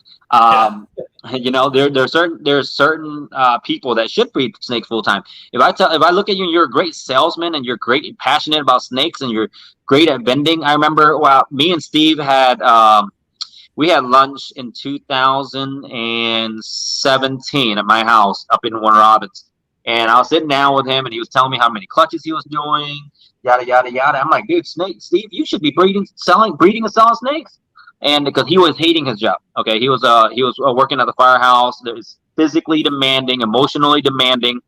There's certain people that should breed snakes full time. If I look at you and you're a great salesman and you're great passionate about snakes and you're great at vending. I remember me and Steve had we had lunch in 2017 at my house up in Warner Robins. And I was sitting down with him and he was telling me how many clutches he was doing, yada, yada, yada. I'm like, dude, Steve, you should be breeding and selling snakes. And because he was hating his job. Okay. He was working at the firehouse. It's physically demanding, emotionally demanding.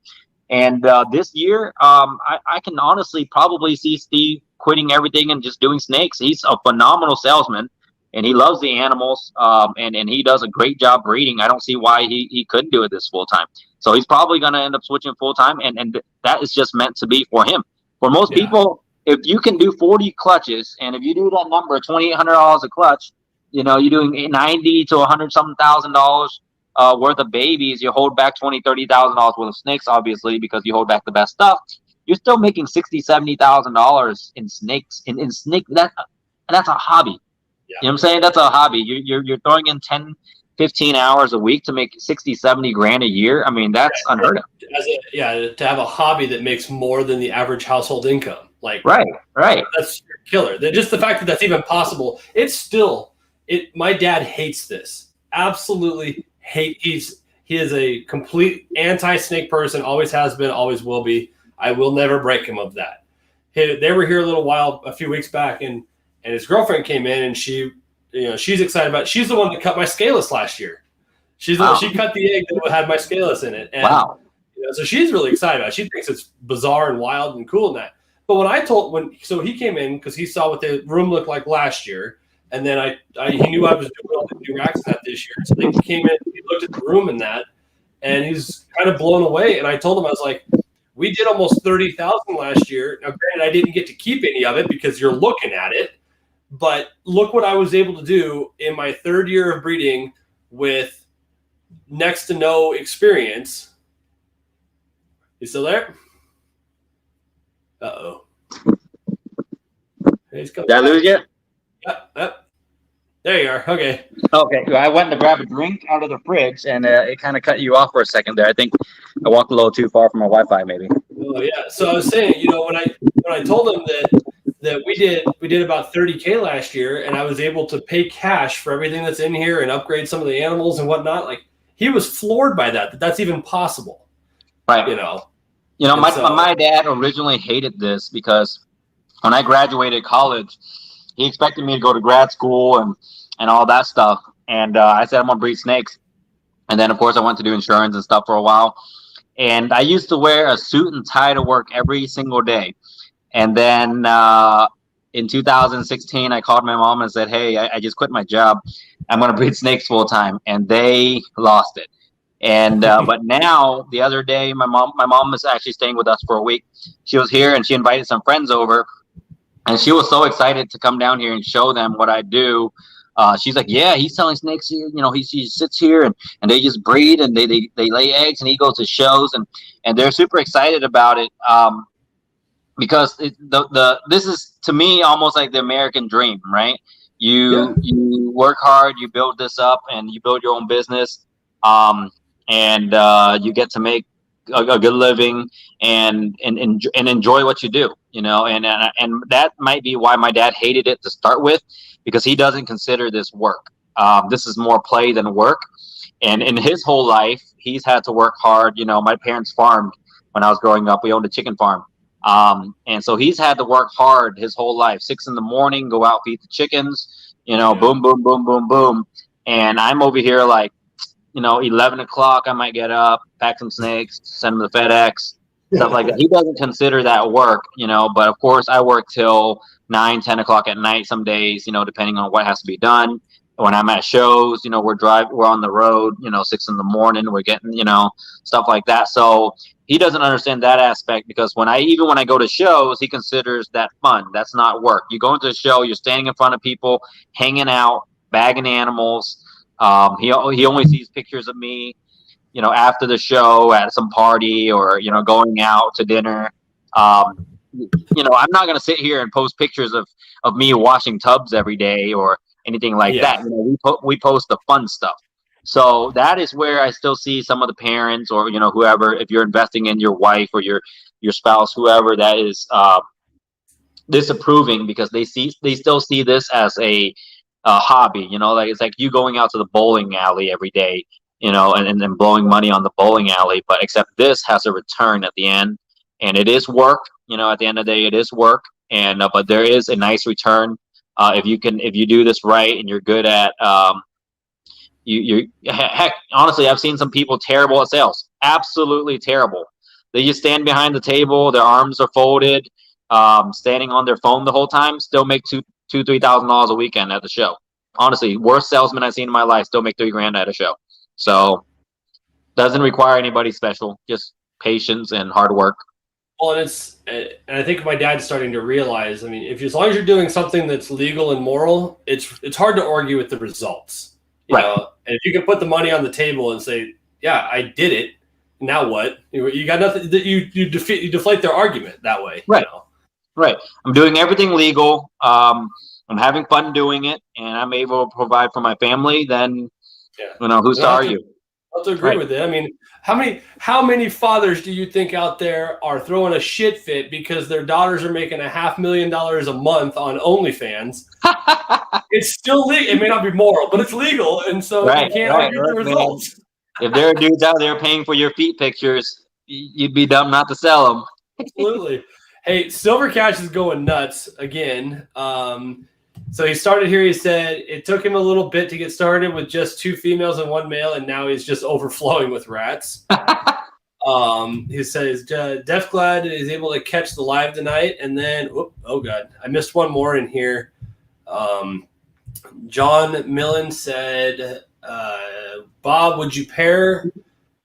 And this year, I can honestly probably see Steve quitting everything and just doing snakes. He's a phenomenal salesman. And he loves the animals, and he does a great job breeding. I don't see why he couldn't do it this full time. So he's probably going to end up switching full time, and that is just meant to be for him. For most people, if you can do 40 clutches, and if you do that number, $2,800 a clutch, you're doing $90 to $100,000 worth of babies. You hold back $20,000, $30,000 worth of snakes, obviously, because you hold back the best stuff. You're still making $60,000, $70,000 in snakes. In snake, that's a hobby. You know what I'm saying? That's a hobby. You're throwing in 10, 15 hours a week to make 60, 70 grand a year. I mean, that's unheard of. To have a hobby that makes more than the average household income. Like, right. that's killer. Just the fact that that's even possible. It's still it. My dad hates this. Absolutely hate. He is a complete anti-snake person. Always has been. Always will be. I will never break him of that. They were here a few weeks back, and his girlfriend came in, and she's excited about it. She's the one that cut my Scaleless last year. She cut the egg that had my Scaleless in it. And, wow. So she's really excited about it. She thinks it's bizarre and wild and cool and that. But so he came in because he saw what the room looked like last year, and then he knew I was doing all the new racks that this year. So he came in, he looked at the room and that, and he's kind of blown away. And I told him, I was like, we did almost 30,000 last year. Now, granted, I didn't get to keep any of it because you're looking at it, but look what I was able to do in my 3rd year of breeding with next to no experience. You still there? Uh-oh. Did I lose you? Yep. There you are. Okay. Okay. Well, I went to grab a drink out of the fridge, and it kind of cut you off for a second there. I think I walked a little too far from my Wi-Fi, maybe. Oh yeah. So I was saying, when I told him that we did about 30K last year, and I was able to pay cash for everything that's in here and upgrade some of the animals and whatnot. Like, he was floored by that's even possible. Right. My dad originally hated this because when I graduated college, he expected me to go to grad school and all that stuff. And I said, I'm going to breed snakes. And then, of course, I went to do insurance and stuff for a while. And I used to wear a suit and tie to work every single day. And then in 2016, I called my mom and said, hey, I just quit my job. I'm going to breed snakes full time. And they lost it. And but now, the other day, my mom is actually staying with us for a week. She was here and she invited some friends over. And she was so excited to come down here and show them what I do. She's like, yeah, he's selling snakes here. He sits here and they just breed and they lay eggs, and he goes to shows and they're super excited about it. Because this is, to me, almost like the American dream, right? You work hard, you build this up, and you build your own business, and you get to make a good living and enjoy what you do, and that might be why my dad hated it to start with, because he doesn't consider this work. This is more play than work, and in his whole life, he's had to work hard. My parents farmed when I was growing up. We owned a chicken farm. And so he's had to work hard his whole life. 6 a.m, go out, feed the chickens, boom, boom, boom, boom, boom. And I'm over here like, 11 o'clock, I might get up, pack some snakes, send them to FedEx, stuff like that. He doesn't consider that work, but of course I work till 9, 10 o'clock at night some days, depending on what has to be done. When I'm at shows, we're on the road, 6 a.m, we're getting, stuff like that. So he doesn't understand that aspect, because when I go to shows, he considers that fun. That's not work. You go into a show, you're standing in front of people, hanging out, bagging animals. He only sees pictures of me, after the show at some party or, going out to dinner. I'm not going to sit here and post pictures of me washing tubs every day or anything like that. We post the fun stuff. So that is where I still see some of the parents or, whoever, if you're investing in your wife or your spouse, whoever, that is disapproving, because they still see this as a hobby, like it's like you going out to the bowling alley every day, and then blowing money on the bowling alley, but except this has a return at the end, and it is work, at the end of the day, it is work, and but there is a nice return if you do this right and you're good at heck, honestly, I've seen some people terrible at sales, absolutely terrible. They just stand behind the table, their arms are folded, standing on their phone the whole time, still make $2,000-$3,000 a weekend at the show. Honestly, worst salesman I've seen in my life, still make $3,000 at a show. So doesn't require anybody special, just patience and hard work. Well, and I think my dad's starting to realize, as long as you're doing something that's legal and moral, it's hard to argue with the results. Right. And if you can put the money on the table and say, yeah, I did it, now what? You got nothing. You deflate their argument that way. Right. Right. I'm doing everything legal. I'm having fun doing it, and I'm able to provide for my family. Then, who's to argue? have to agree with it. I mean, how many fathers do you think out there are throwing a shit fit because their daughters are making $500,000 a month on OnlyFans? It's still legal. It may not be moral, but it's legal, and so you can't argue the results. If there are dudes out there paying for your feet pictures, you'd be dumb not to sell them. Absolutely. Hey, Silver Cash is going nuts again. So he started here. He said it took him a little bit to get started with just 2 females and 1 male, and now he's just overflowing with rats. He says Def Glad is able to catch the live tonight, and then oh god, I missed one more in here. John Millen said, Bob, would you pair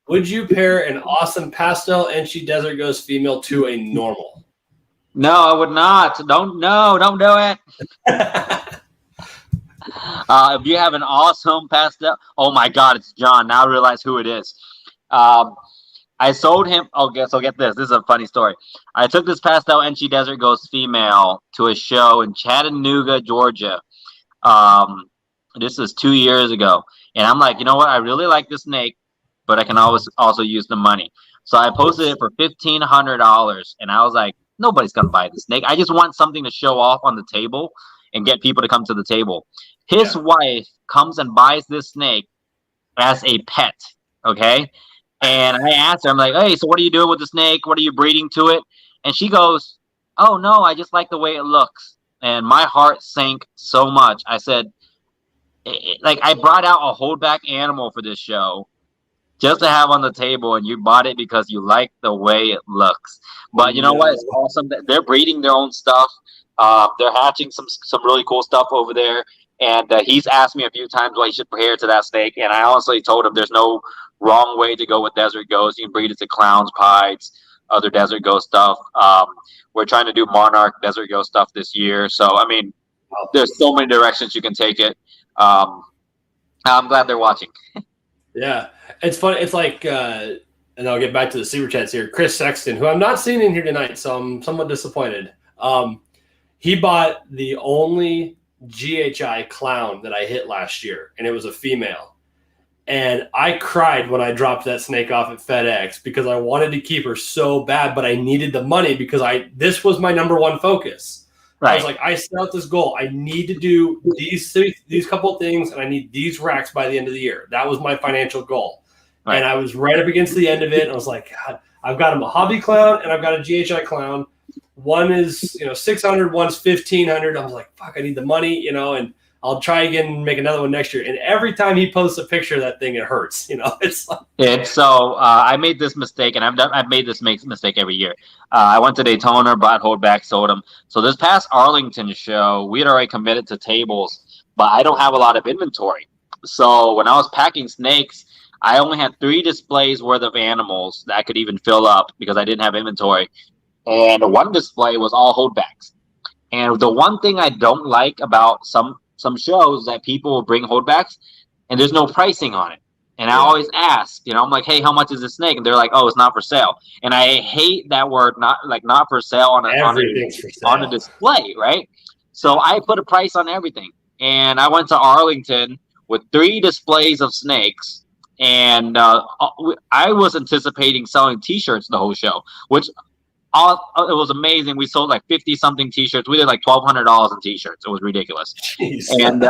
an awesome pastel Enchi Desert Ghost female to a normal? No, I would not. Don't do it. If you have an awesome pastel, oh my god, it's John. Now I realize who it is. I sold him. Okay, so get this. This is a funny story. I took this pastel Enchi Desert Ghost female to a show in Chattanooga, Georgia. This is 2 years ago, and I'm like, you know what? I really like this snake, but I can always also use the money. So I posted it for $1,500, and I was like, nobody's gonna buy this snake. I just want something to show off on the table and get people to come to the table. His wife comes and buys this snake as a pet. Okay. And I asked her, I'm like, hey, so what are you doing with the snake? What are you breeding to it? And she goes, oh no, I just like the way it looks. And my heart sank so much. I said, like, I brought out a holdback animal for this show just to have on the table, and you bought it because you like the way it looks. But you know what? It's awesome that they're breeding their own stuff. They're hatching some really cool stuff over there. And he's asked me a few times why he should pair to that snake. And I honestly told him there's no wrong way to go with Desert Ghost. You can breed it to clowns, pieds, other Desert Ghost stuff. We're trying to do Monarch Desert Ghost stuff this year. So, I mean, there's so many directions you can take it. I'm glad they're watching. Yeah. It's funny. It's like, and I'll get back to the super chats here. Chris Sexton, who I'm not seeing in here tonight, so I'm somewhat disappointed. He bought the only GHI clown that I hit last year, and it was a female. And I cried when I dropped that snake off at FedEx because I wanted to keep her so bad, but I needed the money because this was my number one focus. Right. I was like, I set out this goal. I need to do these couple of things, and I need these racks by the end of the year. That was my financial goal. Right. And I was right up against the end of it. And I was like, God, I've got a hobby clown and I've got a GHI clown. One is, 600, one's 1,500. I was like, fuck, I need the money, and I'll try again and make another one next year. And every time he posts a picture of that thing, it hurts. It's like. And so I made this mistake, and I've made this mistake every year. I went to Daytona, bought holdback, sold them. So this past Arlington show, we had already committed to tables, but I don't have a lot of inventory. So when I was packing snakes, I only had 3 displays worth of animals that I could even fill up because I didn't have inventory. And one display was all holdbacks. And the one thing I don't like about some shows that people will bring holdbacks and there's no pricing on it. And I always ask, I'm like, hey, how much is this snake? And they're like, oh, it's not for sale. And I hate that word, not for sale on a display, right? So I put a price on everything. And I went to Arlington with 3 displays of snakes. And I was anticipating selling T-shirts the whole show, which it was amazing. We sold like 50-something T-shirts. We did like $1,200 in T-shirts. It was ridiculous. Jeez. And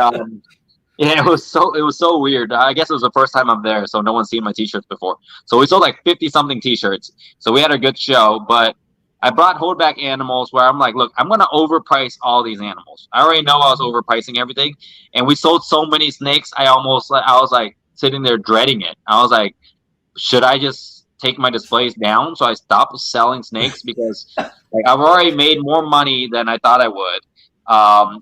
it was so weird. I guess it was the first time I'm there, so no one's seen my T-shirts before. So we sold like 50-something T-shirts. So we had a good show. But I brought holdback animals where I'm like, look, I'm going to overprice all these animals. I already know I was overpricing everything. And we sold so many snakes, I was like sitting there dreading it. I was like, should I just take my displays down? So I stopped selling snakes because I've already made more money than I thought I would.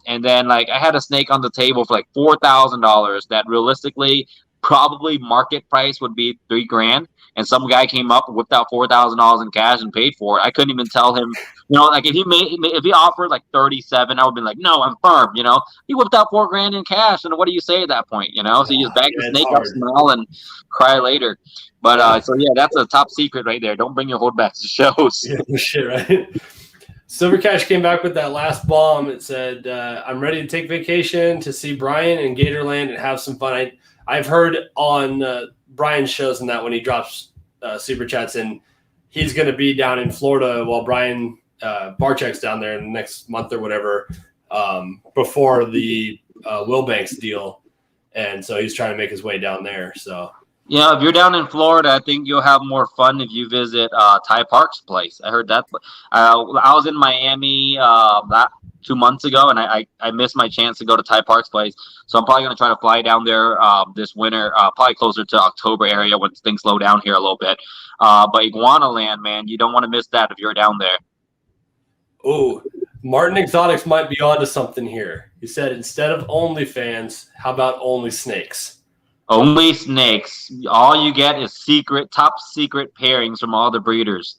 And then I had a snake on the table for like $4,000 that realistically probably market price would be $3,000. And some guy came up and whipped out $4,000 in cash and paid for it. I couldn't even tell him, if he offered like 37, I would be like, no, I'm firm. He whipped out $4,000 in cash, and what do you say at that point? So you just bag the snake up, smile, and cry later. But so yeah, that's a top secret right there. Don't bring your holdbacks to shows. Yeah, shit, right? Silver Cash came back with that last bomb. It said, "I'm ready to take vacation to see Brian in Gatorland and have some fun." I've heard on Brian shows in that when he drops super chats, and he's going to be down in Florida while Brian Barczyk's down there in the next month or whatever, before the Wilbanks deal, and so he's trying to make his way down there. So yeah, if you're down in Florida, I think you'll have more fun if you visit Ty Park's place. I heard that. I was in Miami 2 months ago, and I missed my chance to go to Ty Park's place. So I'm probably going to try to fly down there this winter, probably closer to October area when things slow down here a little bit. But Iguana Land, man, you don't want to miss that if you're down there. Oh, Martin Exotics might be onto something here. He said instead of OnlyFans, how about only snakes? Only snakes. All you get is top secret pairings from all the breeders.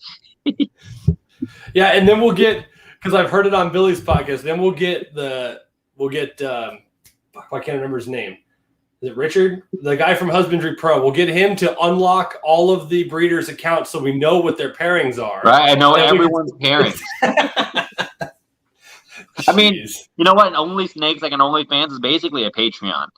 Yeah, and then we'll get, because I've heard it on Billy's podcast. Then we'll get I can't remember his name. Is it Richard? The guy from Husbandry Pro. We'll get him to unlock all of the breeders' accounts so we know what their pairings are. Right, I know everyone's pairings. I mean, you know what? Only Snakes, like an OnlyFans, is basically a Patreon.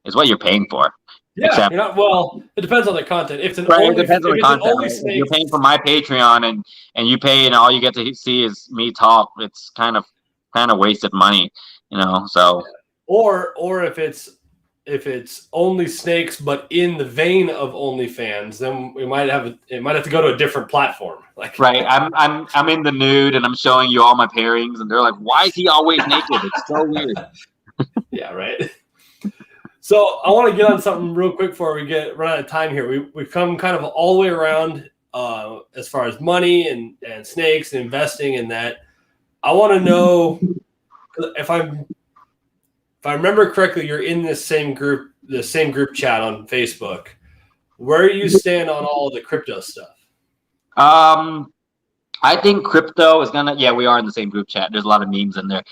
Is what you're paying for. Yeah, well, it depends on the content. If it's an it depends on the content. Right? If you're paying for my Patreon and you pay and all you get to see is me talk, it's kind of wasted money, you know. So or if it's only snakes but in the vein of OnlyFans, then it might have to go to a different platform. Like right, I'm in the nude and I'm showing you all my pairings, and they're like, "Why is he always naked?" It's so weird. Yeah, right. So I want to get on something real quick before we run out of time here. We've come kind of all the way around as far as money and snakes and investing and that. I want to know if I remember correctly, you're in the same group chat on Facebook. Where do you stand on all of the crypto stuff? I think crypto is gonna. Yeah, we are in the same group chat. There's a lot of memes in there.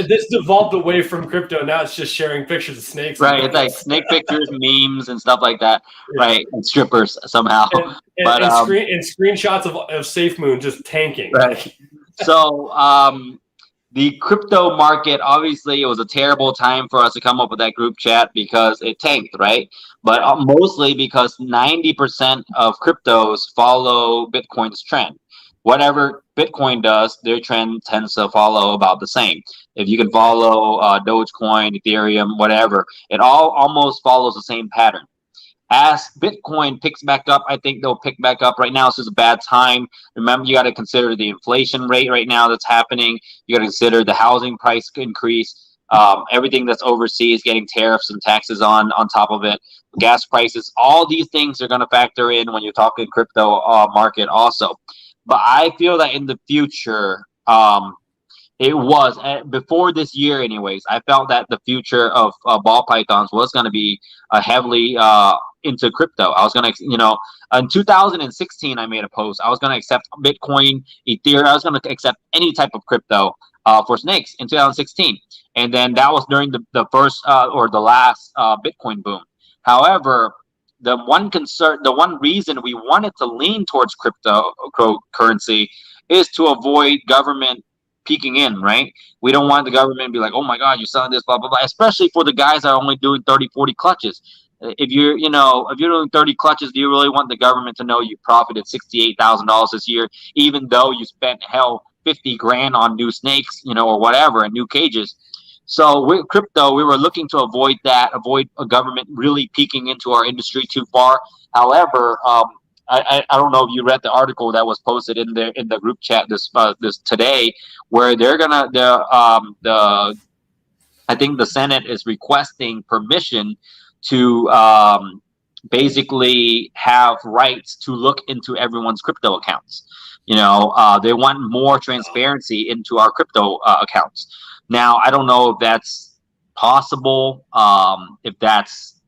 This devolved away from crypto. Now it's just sharing pictures of snakes. Right, it's like snake pictures, memes, and stuff like that. Yeah. Right, and strippers somehow. And screenshots of Safe Moon just tanking. Right. So the crypto market, obviously, it was a terrible time for us to come up with that group chat because it tanked, right? But mostly because 90% of cryptos follow Bitcoin's trend. Whatever Bitcoin does, their trend tends to follow about the same. If you can follow Dogecoin, Ethereum, whatever, it all almost follows the same pattern. As Bitcoin picks back up, I think they'll pick back up. Right now, it's just a bad time. Remember, you got to consider the inflation rate right now that's happening. You got to consider the housing price increase, everything that's overseas, getting tariffs and taxes on top of it, gas prices. All these things are going to factor in when you're talking crypto market also. But I feel that in the future, it was before this year, anyways. I felt that the future of ball pythons was going to be heavily into crypto. I was going to, in 2016, I made a post. I was going to accept Bitcoin, Ethereum. I was going to accept any type of crypto for snakes in 2016, and then that was during the first or the last Bitcoin boom. However, the one reason we wanted to lean towards cryptocurrency is to avoid government peeking in, right? We don't want the government to be like, oh my God, you're selling this, blah, blah, blah, especially for the guys that are only doing 30, 40 clutches. If you're doing 30 clutches, do you really want the government to know you profited $68,000 this year, even though you spent 50 grand on new snakes, or whatever, and new cages? So with crypto, we were looking to avoid a government really peeking into our industry too far. However, I don't know if you read the article that was posted in the group chat this today, where I think the Senate is requesting permission to basically have rights to look into everyone's crypto accounts. They want more transparency into our crypto accounts. Now, I don't know if that's possible, if that's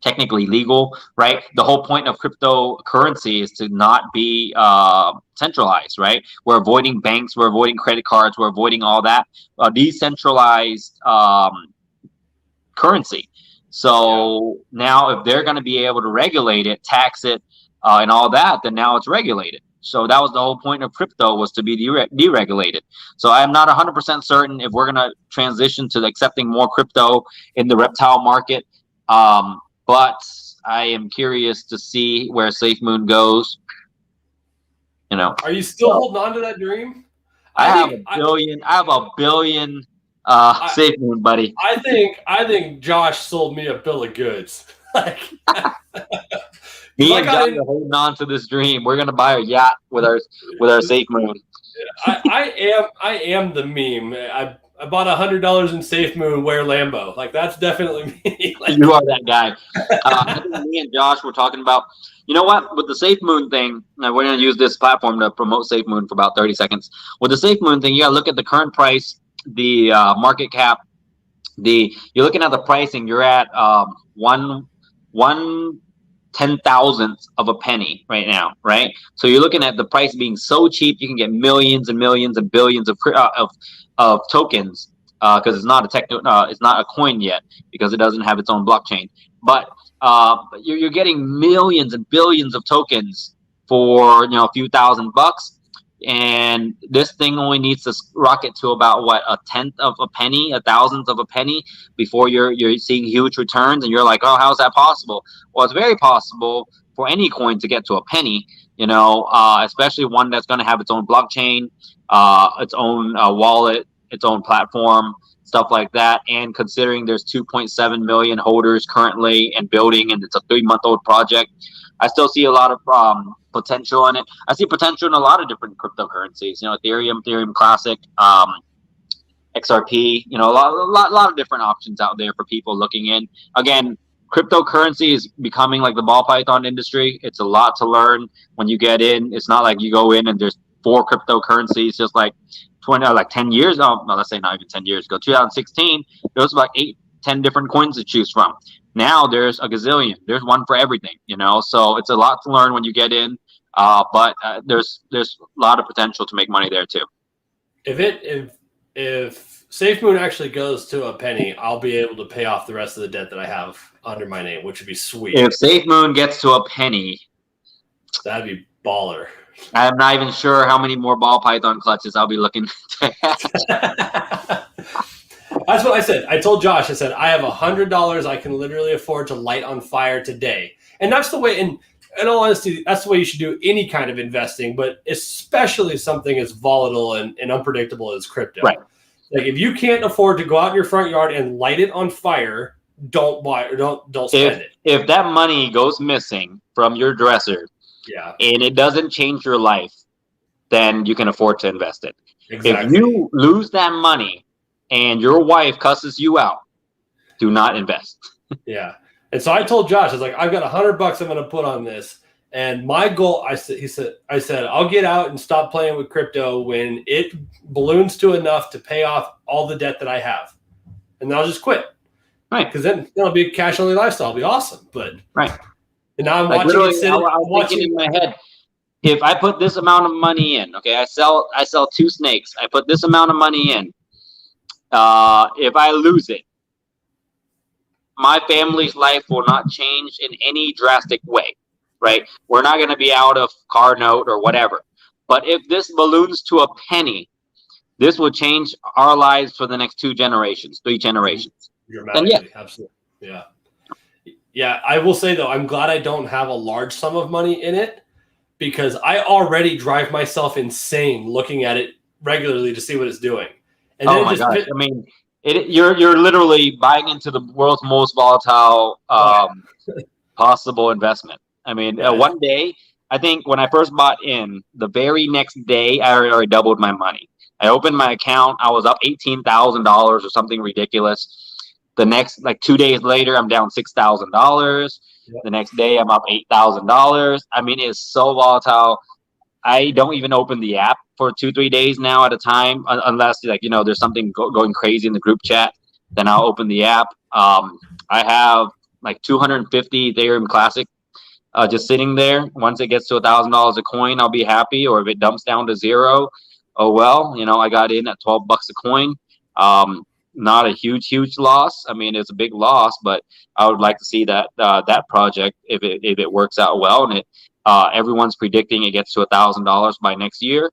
technically legal, right? The whole point of cryptocurrency is to not be centralized, right? We're avoiding banks, we're avoiding credit cards, we're avoiding all that decentralized currency. So now if they're going to be able to regulate it, tax it, and all that, then now it's regulated. So that was the whole point of crypto, was to be deregulated. So I'm not 100% certain if we're going to transition to accepting more crypto in the reptile market. But I am curious to see where SafeMoon goes. You know, are you still holding on to that dream? I have a billion SafeMoon, buddy. I think Josh sold me a bill of goods. Like, me and Josh are holding on to this dream. We're gonna buy a yacht with our SafeMoon. I am the meme. I bought $100 in SafeMoon, wear Lambo. Like, that's definitely me. Like, you are that guy. I think me and Josh were talking about, you know what, with the SafeMoon thing, we're going to use this platform to promote SafeMoon for about 30 seconds. With the SafeMoon thing, you got to look at the current price, the market cap. You're looking at the pricing. You're at 1/10,000th of a penny right now, right? So you're looking at the price being so cheap, you can get millions and millions and billions of tokens, because it's not it's not a coin yet, because it doesn't have its own blockchain. But you're getting millions and billions of tokens for a few $1,000s, and this thing only needs to rocket to about what, 1/10 of a penny, 1/1000th of a penny, before you're seeing huge returns, and you're like, oh, how's that possible? Well, it's very possible for any coin to get to a penny, especially one that's going to have its own blockchain, its own wallet, its own platform, stuff like that. And considering there's 2.7 million holders currently and building, and it's a 3-month-old project, I still see a lot of potential in it. I see potential in a lot of different cryptocurrencies. Ethereum Classic, XRP. A lot of different options out there for people looking in. Again, cryptocurrency is becoming like the ball python industry. It's a lot to learn when you get in. It's not like you go in and there's 4 cryptocurrencies. Just like 10 years. No, let's say not even 10 years ago. 2016, there was like 8-10 different coins to choose from. Now there's a gazillion. There's one for everything. So it's a lot to learn when you get in. But there's a lot of potential to make money there too. If SafeMoon actually goes to a penny, I'll be able to pay off the rest of the debt that I have under my name, which would be sweet. If SafeMoon gets to a penny, that'd be baller. I'm not even sure how many more ball python clutches I'll be looking to. That's what I said. I told Josh, I said, I have $100 I can literally afford to light on fire today. And that's the way, in all honesty, that's the way you should do any kind of investing, but especially something as volatile and unpredictable as crypto. Right. Like, if you can't afford to go out in your front yard and light it on fire, don't buy or don't spend it. If that money goes missing from your dresser, and it doesn't change your life, then you can afford to invest it. Exactly. If you lose that money and your wife cusses you out, do not invest. Yeah. And so I told Josh, I was like, I've got $100 I'm going to put on this. And my goal, I said, I'll get out and stop playing with crypto when it balloons to enough to pay off all the debt that I have. And then I'll just quit. Right. Because then it'll be a cash only lifestyle. It'll be awesome. But right. And now I'm watching it sit. I was thinking in my head, if I put this amount of money in, okay, I sell 2 snakes. I put this amount of money in. If I lose it, my family's life will not change in any drastic way, right? We're not going to be out of car note or whatever. But if this balloons to a penny, this will change our lives for the next 2 generations, 3 generations. Dramatically, absolutely. Yeah. Yeah, I will say, though, I'm glad I don't have a large sum of money in it, because I already drive myself insane looking at it regularly to see what it's doing. And then my God. I mean, you're literally buying into the world's most volatile possible investment. I mean, one day, I think when I first bought in, the very next day, I already doubled my money. I opened my account. I was up $18,000 or something ridiculous. The next, 2 days later, I'm down $6,000. Yep. The next day, I'm up $8,000. I mean, it's so volatile. I don't even open the app for 2-3 days now at a time, unless there's something going crazy in the group chat. Then I'll open the app. I have 250 Ethereum Classic just sitting there. Once it gets to $1,000 a coin, I'll be happy. Or if it dumps down to 0, oh well. I got in at $12 a coin. Not a huge loss. I mean, it's a big loss, but I would like to see that that project, if it works out well, and everyone's predicting it gets to $1,000 by next year.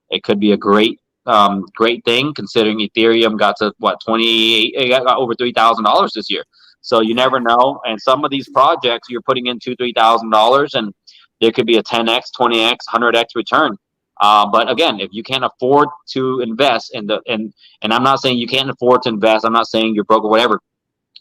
It could be a great thing, considering Ethereum got to 28. It got over $3,000 this year. So you never know. And some of these projects you're putting in $2,000-$3,000, and there could be a 10x, 20x, 100x return. But again, if you can't afford to invest and I'm not saying you can't afford to invest, I'm not saying you're broke or whatever,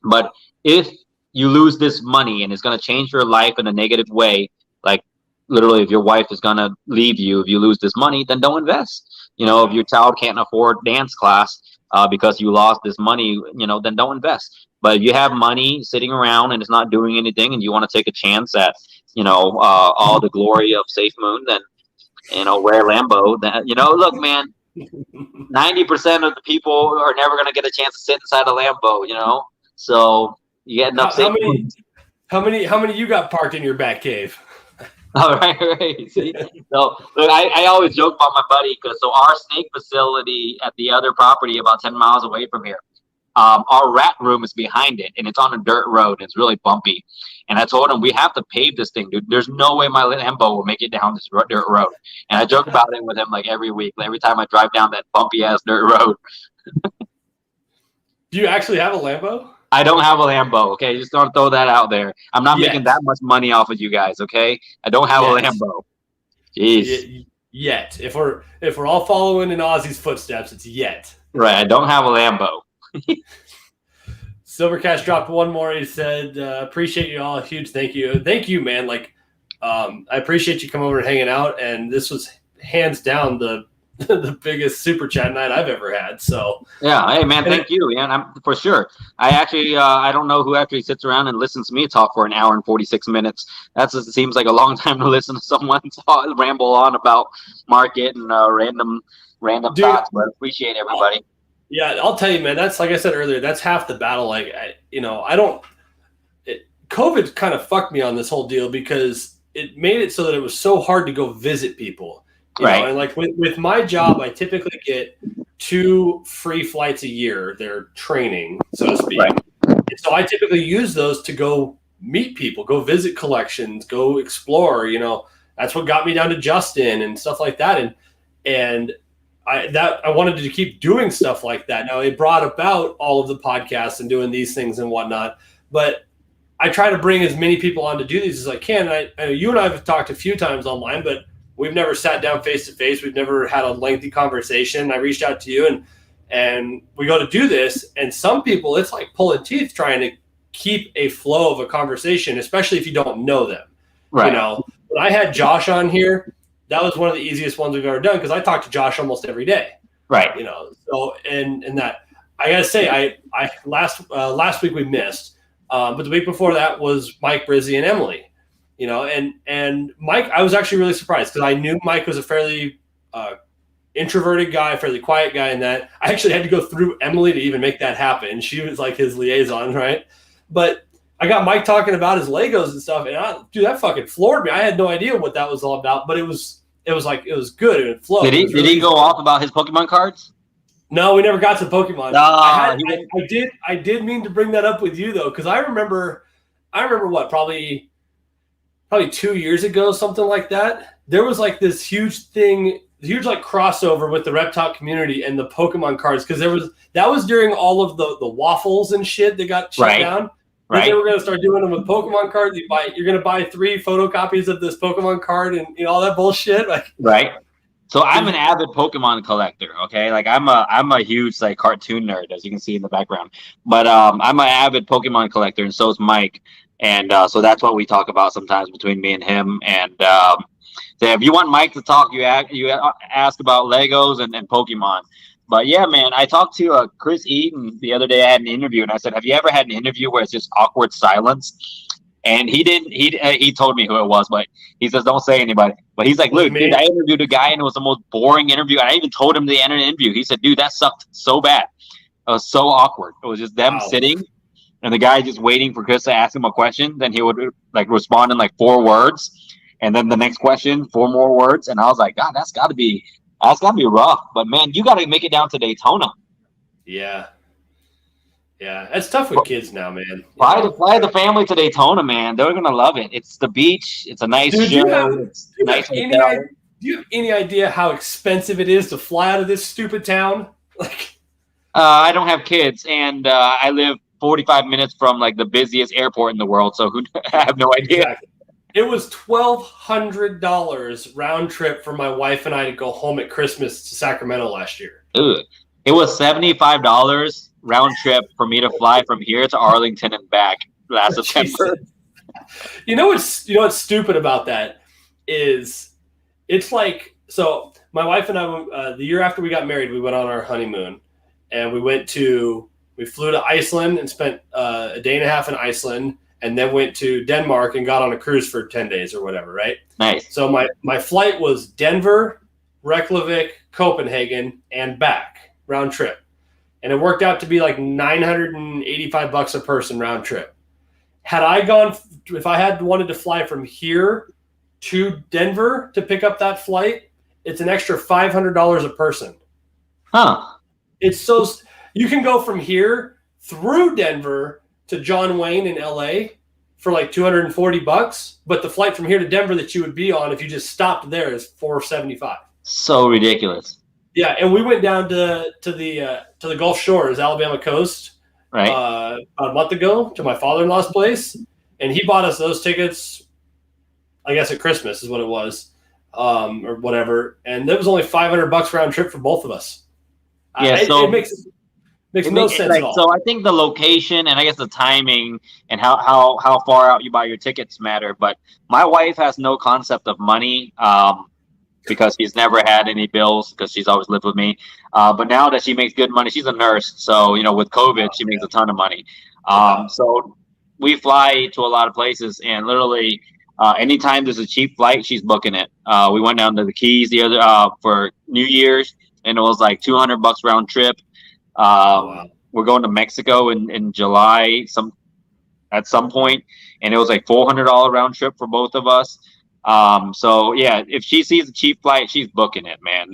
but if you lose this money and it's going to change your life in a negative way, like literally if your wife is going to leave you, if you lose this money, then don't invest. You know, if your child can't afford dance class because you lost this money, you know, then don't invest. But if you have money sitting around and it's not doing anything and you want to take a chance at, you know, all the glory of Safe Moon, then, you know, wear Lambo. That, you know, look, man, 90% of the people are never going to get a chance to sit inside a Lambo, you know? So you get enough. How many you got parked in your back cave? All right. See? So look, I always joke about my buddy so our snake facility at the other property about 10 miles away from here, our rat room is behind it and it's on a dirt road. It's really bumpy. And I told him we have to pave this thing, dude. There's no way my Lambo will make it down this dirt road. And I joke about it with him like every week, every time I drive down that bumpy ass dirt road. Do you actually have a Lambo? I don't have a Lambo, okay? Just don't throw that out there. I'm not making that much money off of you guys, okay? I don't have a Lambo. Jeez. Yet. If we're all following in Ozzy's footsteps, it's yet. Right, I don't have a Lambo. Silvercash dropped one more. He said, appreciate you all. Huge thank you. Thank you, man. Like, I appreciate you coming over and hanging out. And this was hands down the biggest super chat night I've ever had. So yeah, hey man, thank you. Yeah, I'm for sure. I actually I don't know who actually sits around and listens to me talk for an hour and 46 minutes. That just seems like a long time to listen to someone ramble on about market and random thoughts. But appreciate everybody. Yeah, I'll tell you, man. That's like I said earlier. That's half the battle. Like COVID kind of fucked me on this whole deal because it made it so that it was so hard to go visit people. You know, and like with my job, I typically get 2 free flights a year. They're training, so to speak. Right. And so I typically use those to go meet people, go visit collections, go explore. You know, that's what got me down to Justin and stuff like that. And I wanted to keep doing stuff like that. Now it brought about all of the podcasts and doing these things and whatnot. But I try to bring as many people on to do these as I can. I know you and I have talked a few times online, but we've never sat down face to face. We've never had a lengthy conversation. I reached out to you and we go to do this. And some people, it's like pulling teeth trying to keep a flow of a conversation, especially if you don't know them. Right. You know, when I had Josh on here, that was one of the easiest ones we've ever done because I talk to Josh almost every day. Right. You know, so and that I gotta say, I last week we missed, but the week before that was Mike, Brizzy, and Emily. You know, and Mike, I was actually really surprised because I knew Mike was a fairly introverted guy, fairly quiet guy, and that I actually had to go through Emily to even make that happen. She was like his liaison, right? But I got Mike talking about his Legos and stuff, and dude, that fucking floored me. I had no idea what that was all about, but it was good and it flowed. Did he go off about his Pokemon cards? No, we never got to Pokemon. I did mean to bring that up with you though, because I remember what probably 2 years ago, something like that. There was like this huge like crossover with the reptile community and the Pokemon cards because that was during all of the waffles and shit that got shut down. Right. They were going to start doing them with Pokemon cards. You're going to buy 3 photocopies of this Pokemon card and all that bullshit. Like, right. So I'm an avid Pokemon collector. Okay, like I'm a huge like cartoon nerd, as you can see in the background. But I'm an avid Pokemon collector, and so is Mike. And so that's what we talk about sometimes between me and him. And so if you want Mike to talk, you ask about Legos and Pokemon. But yeah, man, I talked to Chris Eaton the other day. I had an interview, and I said, "Have you ever had an interview where it's just awkward silence?" And he didn't. He told me who it was, but he says, "Don't say anybody." But he's like, "Look, dude, I interviewed a guy, and it was the most boring interview." And I even told him the end of the interview. He said, "Dude, that sucked so bad. It was so awkward. It was just them sitting." And the guy just waiting for Chris to ask him a question. Then he would like respond in like 4 words. And then the next question, 4 more words. And I was like, God, that's gotta be rough. But man, you gotta make it down to Daytona. Yeah. Yeah. It's tough with kids now, man. Fly the family to Daytona, man. They're gonna love it. It's the beach. It's a nice show. Do you have any idea how expensive it is to fly out of this stupid town? Like I don't have kids, and I live 45 minutes from like the busiest airport in the world. So I have no idea. Exactly. It was $1,200 round trip for my wife and I to go home at Christmas to Sacramento last year. Ugh. It was $75 round trip for me to fly from here to Arlington and back last September. You know what's stupid about that is it's like, so my wife and I, the year after we got married, we went on our honeymoon, and we flew to Iceland and spent a day and a half in Iceland, and then went to Denmark and got on a cruise for 10 days or whatever, right? Nice. So my flight was Denver, Reykjavik, Copenhagen, and back, round trip. And it worked out to be like $985 a person round trip. Had I gone, if I had wanted to fly from here to Denver to pick up that flight, it's an extra $500 a person. Huh. It's so, you can go from here through Denver to John Wayne in LA for like $240, but the flight from here to Denver that you would be on if you just stopped there is $475. So ridiculous. Yeah, and we went down to the Gulf Shores, Alabama coast, right, about a month ago to my father-in-law's place, and he bought us those tickets, I guess at Christmas is what it was, or whatever, and it was only $500 round trip for both of us. Yeah, it makes no sense at all. So I think the location and I guess the timing and how far out you buy your tickets matter. But my wife has no concept of money because she's never had any bills because she's always lived with me. But now that she makes good money, she's a nurse. So, with COVID, she makes a ton of money. So we fly to a lot of places, and literally anytime there's a cheap flight, she's booking it. We went down to the Keys the other for New Year's, and it was like $200 round trip. We're going to Mexico in July at some point, and it was like $400 round trip for both of us. So yeah, if she sees a cheap flight, she's booking it, man.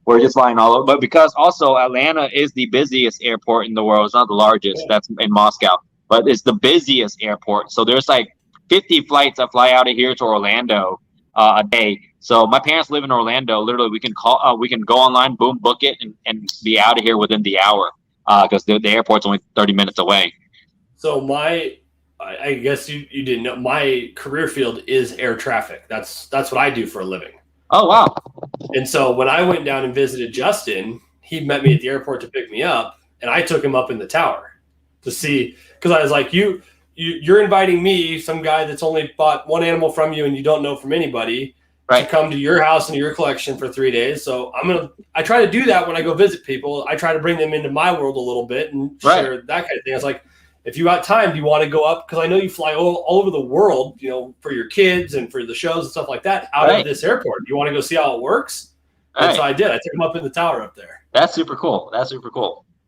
We're just flying all over. But because also Atlanta is the busiest airport in the world. It's not the largest. That's in Moscow, but it's the busiest airport. So there's like 50 flights that fly out of here to Orlando a day. So my parents live in Orlando. Literally, we can go online, boom, book it, and be out of here within the hour because the airport's only 30 minutes away. So I guess you didn't know, my career field is air traffic. That's what I do for a living. Oh, wow. And so when I went down and visited Justin, he met me at the airport to pick me up, and I took him up in the tower to see, because I was like, you're inviting me, some guy that's only bought one animal from you and you don't know from anybody, to come to your house and your collection for 3 days. So I try to do that when I go visit people. I try to bring them into my world a little bit and share that kind of thing. It's like, if you got time, do you want to go up? Because I know you fly all over the world, for your kids and for the shows and stuff like that out of this airport. Do you want to go see how it works? And so I did. I took them up in the tower up there. That's super cool.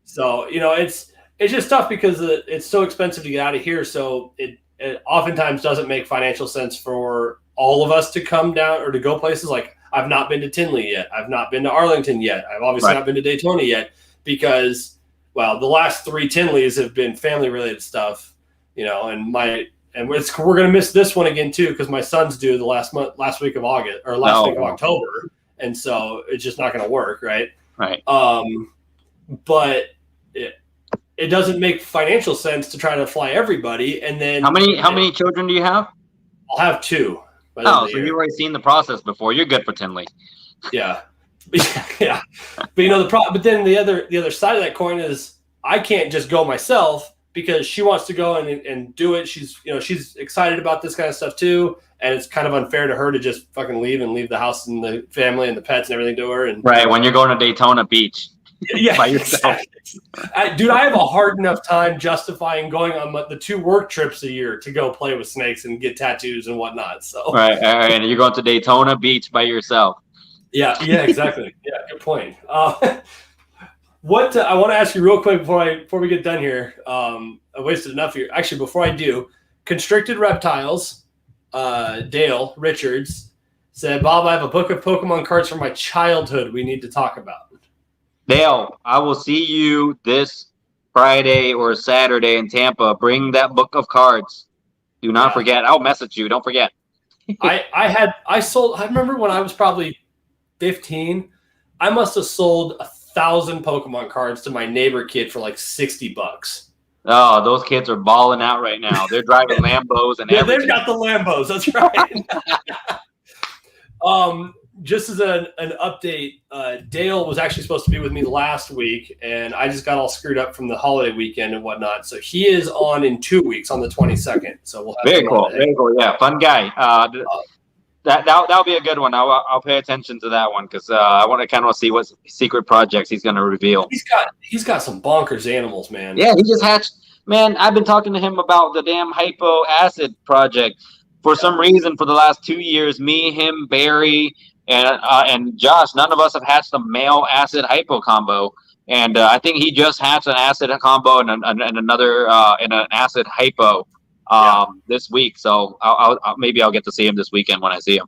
So, it's just tough because it's so expensive to get out of here. So it oftentimes doesn't make financial sense for all of us to come down or to go places. Like, I've not been to Tinley yet. I've not been to Arlington yet. I've obviously not been to Daytona yet because, well, the last 3 Tinleys have been family-related stuff, and we're going to miss this one again too because my son's due the last week of August or last week of October, and so it's just not going to work, right? Right. But it doesn't make financial sense to try to fly everybody, and then how many children do you have? I'll have 2. So you've already seen the process before. You're good for Tinley. Yeah. Yeah, but but then the other side of that coin is I can't just go myself because she wants to go and do it. She's excited about this kind of stuff too, and it's kind of unfair to her to just fucking leave the house and the family and the pets and everything to her. And when you're going to Daytona Beach, by yourself. Dude, I have a hard enough time justifying going on the 2 work trips a year to go play with snakes and get tattoos and whatnot. So and you're going to Daytona Beach by yourself. Yeah, exactly. Yeah, good point. What I want to ask you real quick before we get done here. I wasted enough here. Actually, before I do, Constricted Reptiles, Dale Richards said, Bob, I have a book of Pokemon cards from my childhood we need to talk about. Dale, I will see you this Friday or Saturday in Tampa. Bring that book of cards. Do not forget. I'll message you. Don't forget. I remember when I was probably 15, I must have sold 1,000 Pokemon cards to my neighbor kid for like $60. Oh, those kids are balling out right now. They're driving Lambos and everything. They've got the Lambos. That's right. Just as an update, Dale was actually supposed to be with me last week, and I just got all screwed up from the holiday weekend and whatnot. So he is on in 2 weeks on the 22nd. So we'll have very cool. Very cool. Yeah, fun guy. That'll be a good one. I'll pay attention to that one because I want to kind of see what secret projects he's going to reveal. He's got some bonkers animals, man. Yeah, he just hatched. Man, I've been talking to him about the damn hypo acid project. For some reason, for the last 2 years, me, him, Barry, and Josh, none of us have hatched a male acid hypo combo. And I think he just hatched an acid combo and another and an acid hypo this week. So maybe I'll get to see him this weekend when I see him.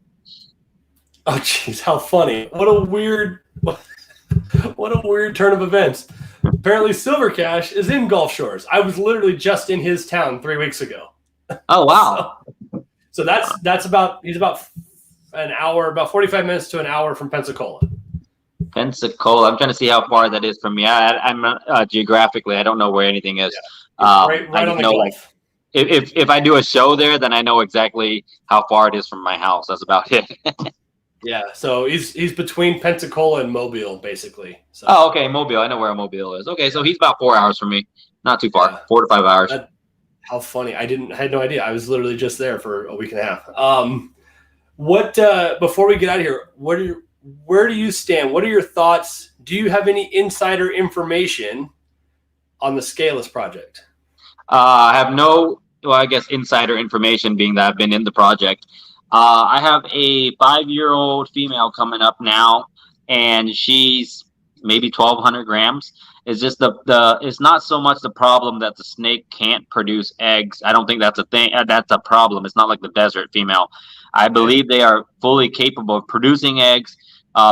Oh, jeez, how funny! What a weird turn of events. Apparently, Silver Cash is in Gulf Shores. I was literally just in his town 3 weeks ago. Oh wow! So that's about an hour, about 45 minutes to an hour from Pensacola. Pensacola. I'm trying to see how far that is from me. I'm geographically, I don't know where anything is. Yeah. Right on the Gulf. Like, if I do a show there, then I know exactly how far it is from my house. That's about it. Yeah, so he's between Pensacola and Mobile, basically. So. Oh, okay, Mobile. I know where Mobile is. Okay, so he's about 4 hours from me. Not too far. 4 to 5 hours. How funny! I had no idea. I was literally just there for a week and a half. Before we get out of here, where do you stand? What are your thoughts? Do you have any insider information on the Scaleless project? I have no, I guess, insider information, being that I've been in the project. I have a 5-year-old female coming up now, and she's maybe 1,200 grams. It's just it's not so much the problem that the snake can't produce eggs. I don't think that's a thing. That's a problem. It's not like the desert female. I believe they are fully capable of producing eggs.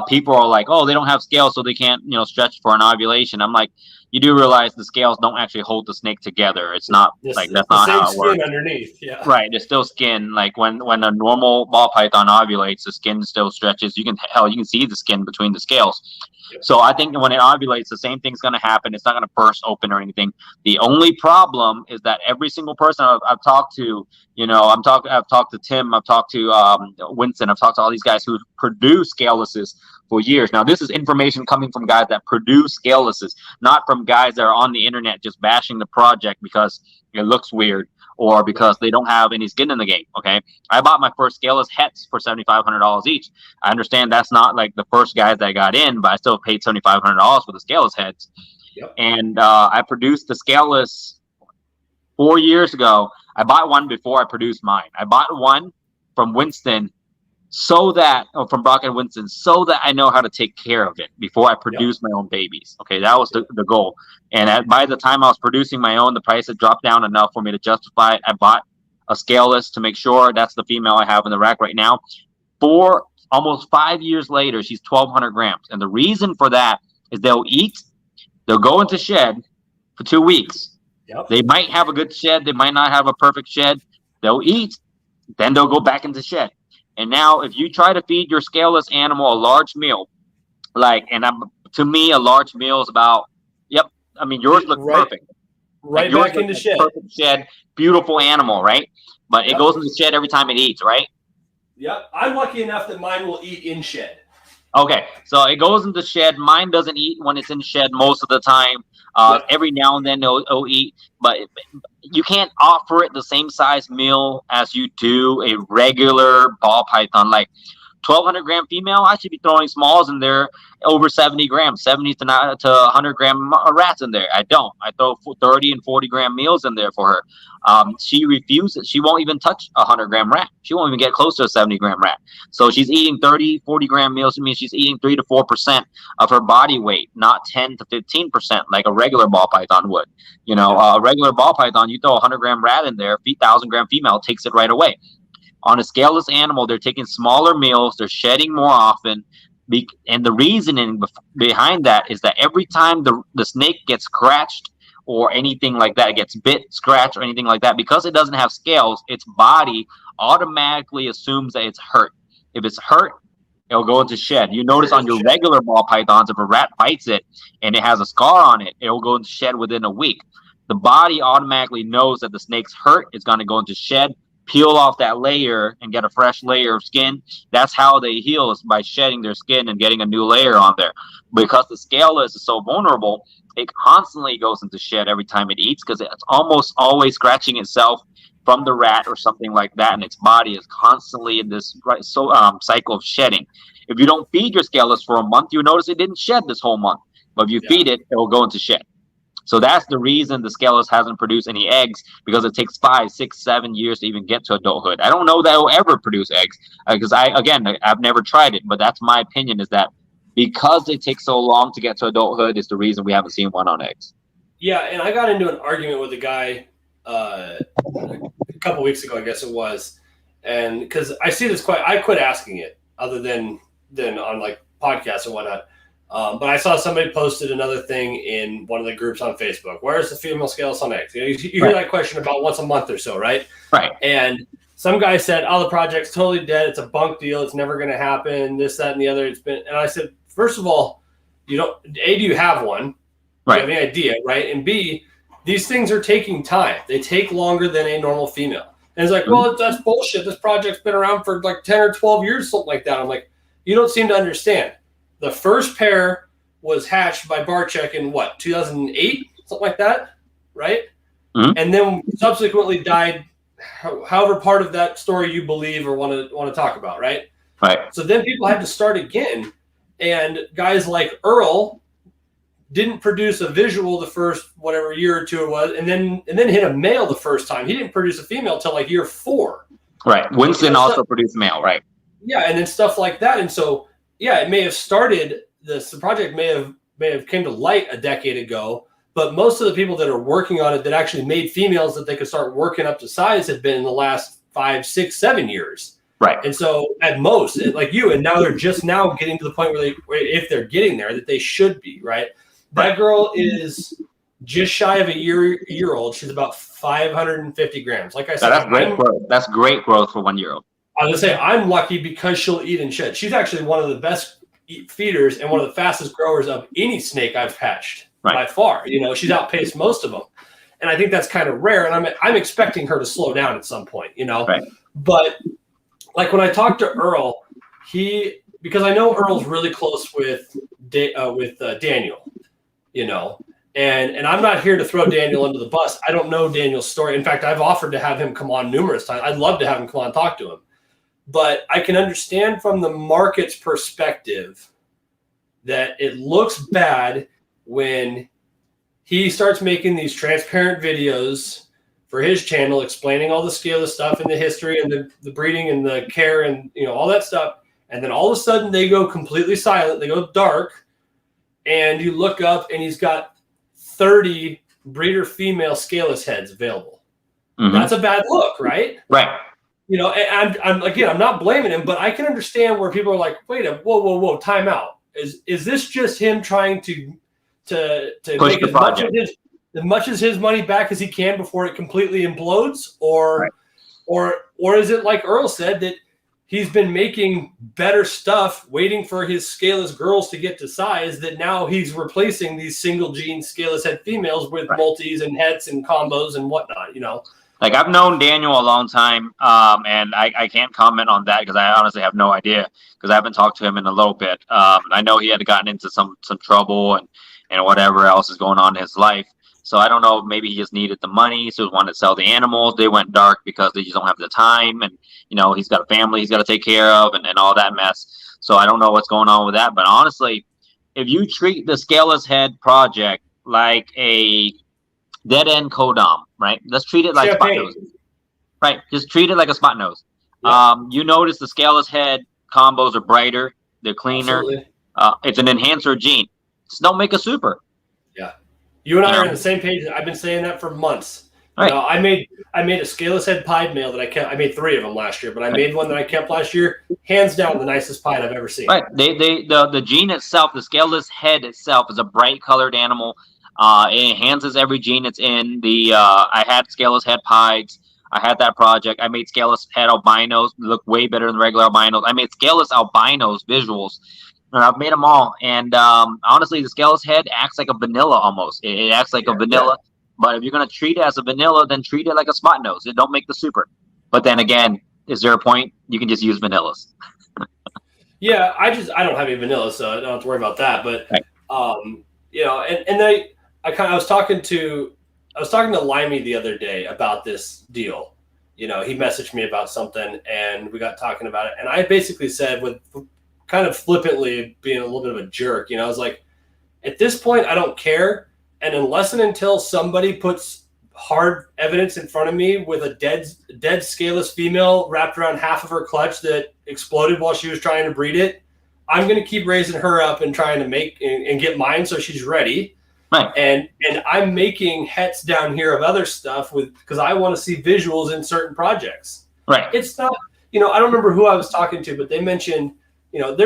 People are like, oh, they don't have scales, so they can't, stretch for an ovulation. I'm like, you do realize the scales don't actually hold the snake together. It's not like that's not how it works. Underneath, yeah. Right, there's still skin. Like when a normal ball python ovulates, the skin still stretches. You can see the skin between the scales. So I think when it ovulates, the same thing's going to happen. It's not going to burst open or anything. The only problem is that every single person I've talked to, I've talked to Tim, I've talked to Winston, I've talked to all these guys who produce Scalelesses for years. Now, this is information coming from guys that produce Scalelesses, not from guys that are on the internet just bashing the project because it looks weird or because they don't have any skin in the game. Okay, I bought my first Scaleless hets for $7,500 each. I understand that's not like the first guys that got in, but I still paid $7,500 for the Scaleless heads. Yep. And I produced the Scaleless 4 years ago. I bought one before I produced mine. I bought one from Winston from Brock and Winston, so that I know how to take care of it before I produce my own babies. Okay, that was the goal. And by the time I was producing my own, the price had dropped down enough for me to justify it. I bought a Scaleless to make sure. That's the female I have in the rack right now. Almost 5 years later, she's 1,200 grams. And the reason for that is they'll go into shed for 2 weeks. Yep. They might have a good shed. They might not have a perfect shed. They'll eat, then they'll go back into shed. And now if you try to feed your Scaleless animal a large meal, to me, a large meal is about, yours look perfect. Right back into shed. Perfect shed, beautiful animal, right? But it goes in the shed every time it eats, right? Yep. I'm lucky enough that mine will eat in shed. Okay, so it goes in the shed. Mine doesn't eat when it's in shed most of the time. Every now and then it'll eat, but you can't offer it the same size meal as you do a regular ball python. Like 1,200 gram female, I should be throwing smalls in there over 70 grams, 70 to 100 gram rats in there. I don't. I throw 30 and 40 gram meals in there for her. She refuses. She won't even touch a 100 gram rat. She won't even get close to a 70 gram rat. So she's eating 30, 40 gram meals. I mean, she's eating 3 to 4% of her body weight, not 10 to 15% like a regular ball python would. A regular ball python, you throw a 100 gram rat in there, 1,000 gram female takes it right away. On a Scaleless animal, they're taking smaller meals, they're shedding more often, and the reasoning behind that is that every time the snake gets scratched or anything like that, it gets bit, scratched, or anything like that, because it doesn't have scales, its body automatically assumes that it's hurt. If it's hurt, it'll go into shed. You notice on your regular ball pythons, if a rat bites it and it has a scar on it, it'll go into shed within a week. the body automatically knows that the snake's hurt. It's going to go into shed, peel off that layer and get a fresh layer of skin. That's how they heal, is by shedding their skin and getting a new layer on there. Because the scaleless is so vulnerable, it constantly goes into shed every time it eats, because it's almost always scratching itself from the rat or something like that, and its body is constantly in this cycle of shedding. If you don't feed your scaleless for a month, you notice it didn't shed this whole month. But if you feed it, it will go into shed. So that's the reason the scaleless hasn't produced any eggs, because it takes 5, 6, 7 years to even get to adulthood. I don't know that it will ever produce eggs, because I've never tried it, but that's my opinion, is that because they take so long to get to adulthood is the reason we haven't seen one on eggs. Yeah, and I got into an argument with a guy a couple weeks ago, I guess it was, and because I see this I quit asking it, other than on like podcasts and whatnot. But I saw somebody posted another thing in one of the groups on Facebook. Where's the female scaleless on eggs? You hear that question about once a month or so, right? Right. And some guy said, "Oh, the project's totally dead. It's a bunk deal. It's never going to happen. This, that, and the other." And I said, first of all, do you have one? Right. Do you have any idea, right? And B, these things are taking time. They take longer than a normal female. And it's like, well, that's bullshit. This project's been around for like 10 or 12 years, something like that. I'm like, you don't seem to understand. The first pair was hatched by Barczyk in 2008, something like that, right? Mm-hmm. And then subsequently died, however part of that story you believe or want to talk about, right? Right. So then people had to start again, and guys like Earl didn't produce a visual the first whatever year or two it was, and then hit a male the first time. He didn't produce a female till like year 4. Right. Winston also produced male, right? Yeah, and then stuff like that, and so. Yeah, it may have started. The project may have came to light a decade ago, but most of the people that are working on it that actually made females that they could start working up to size have been in the last 5, 6, 7 years. Right. And so at most, like you, and now they're just now getting to the point where if they're getting there, that they should be, right? That girl is just shy of a year old. She's about 550 grams. Like I said, that's great growth. That's great growth for 1 year old. I was going to say, I'm lucky because she'll eat and shed. She's actually one of the best feeders and one of the fastest growers of any snake I've hatched by far. She's outpaced most of them. And I think that's kind of rare. And I'm expecting her to slow down at some point, Right. But like when I talked to Earl, because I know Earl's really close with Daniel, and I'm not here to throw Daniel under the bus. I don't know Daniel's story. In fact, I've offered to have him come on numerous times. I'd love to have him come on and talk to him. But I can understand from the market's perspective that it looks bad when he starts making these transparent videos for his channel explaining all the scaleless stuff and the history and the breeding and the care and all that stuff. And then all of a sudden they go completely silent. They go dark. And you look up and he's got 30 breeder female scaleless heads available. Mm-hmm. That's a bad look, right? Right. And I'm not blaming him, but I can understand where people are like, wait a whoa, time out. Is this just him trying to make as much as his money back as he can before it completely implodes? Or is it like Earl said, that he's been making better stuff, waiting for his scaleless girls to get to size, that now he's replacing these single gene scaleless head females with multis and heads and combos and whatnot, Like, I've known Daniel a long time, and I can't comment on that because I honestly have no idea, because I haven't talked to him in a little bit. I know he had gotten into some trouble and whatever else is going on in his life. So I don't know, maybe he just needed the money, so he wanted to sell the animals. They went dark because they just don't have the time, and he's got a family he's got to take care of and all that mess. So I don't know what's going on with that. But honestly, if you treat the Scaleless Head project like a dead end codom, right? Let's treat it like spot nose. Right. Just treat it like a spot nose. Yeah. You notice the Scaleless Head combos are brighter, they're cleaner. It's an enhancer gene. Just don't make a super. Yeah. You and I are on the same page. I've been saying that for months. Right. I made a Scaleless Head pied male that I kept. I made 3 of them last year, but I made one that I kept last year. Hands down, the nicest pied I've ever seen. Right. The gene itself, the Scaleless Head itself, is a bright colored animal. It enhances every gene it's in. I had Scaleless Head pieds. I had that project. I made Scaleless Head albinos look way better than regular albinos. I made Scaleless albinos visuals. And I've made them all. And honestly, the Scaleless Head acts like a vanilla almost. It acts like a vanilla. But if you're going to treat it as a vanilla, then treat it like a spot nose. It don't make the super. But then again, is there a point? You can just use vanillas. Yeah, I don't have any vanilla, so I don't have to worry about that. But Right. you know, and I was talking to Limey the other day about this deal. You know, he messaged me about something, and we got talking about it. And I basically said, with kind of flippantly being a little bit of a jerk, you know, I was like, at this point, I don't care. And unless and until somebody puts hard evidence in front of me with a dead scaleless female wrapped around half of her clutch that exploded while she was trying to breed it, I'm going to keep raising her up and trying to make and get mine so she's ready. Right. And I'm making hets down here of other stuff because I want to see visuals in certain projects. Right. It's not, you know, I don't remember who I was talking to, but they mentioned, you know,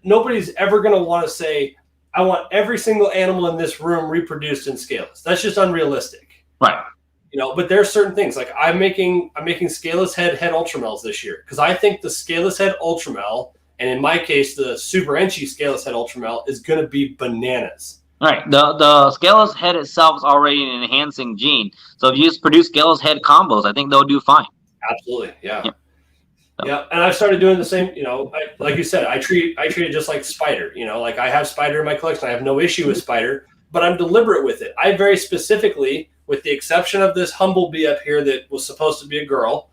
nobody's ever going to want to say, I want every single animal in this room reproduced in scaleless. That's just unrealistic. Right. You know, but there are certain things like I'm making scaleless head ultramels this year because I think the scaleless head ultramel, and in my case, the super enchi scaleless head ultramel, is going to be bananas. Right. The scaleless head itself is already an enhancing gene. So if you just produce scaleless head combos, I think they'll do fine. Absolutely. Yeah. Yeah, and I've started doing the same. You know, like you said, I treat it just like spider. You know, like I have spider in my collection. I have no issue with spider, but I'm deliberate with it. I very specifically, with the exception of this humblebee up here that was supposed to be a girl,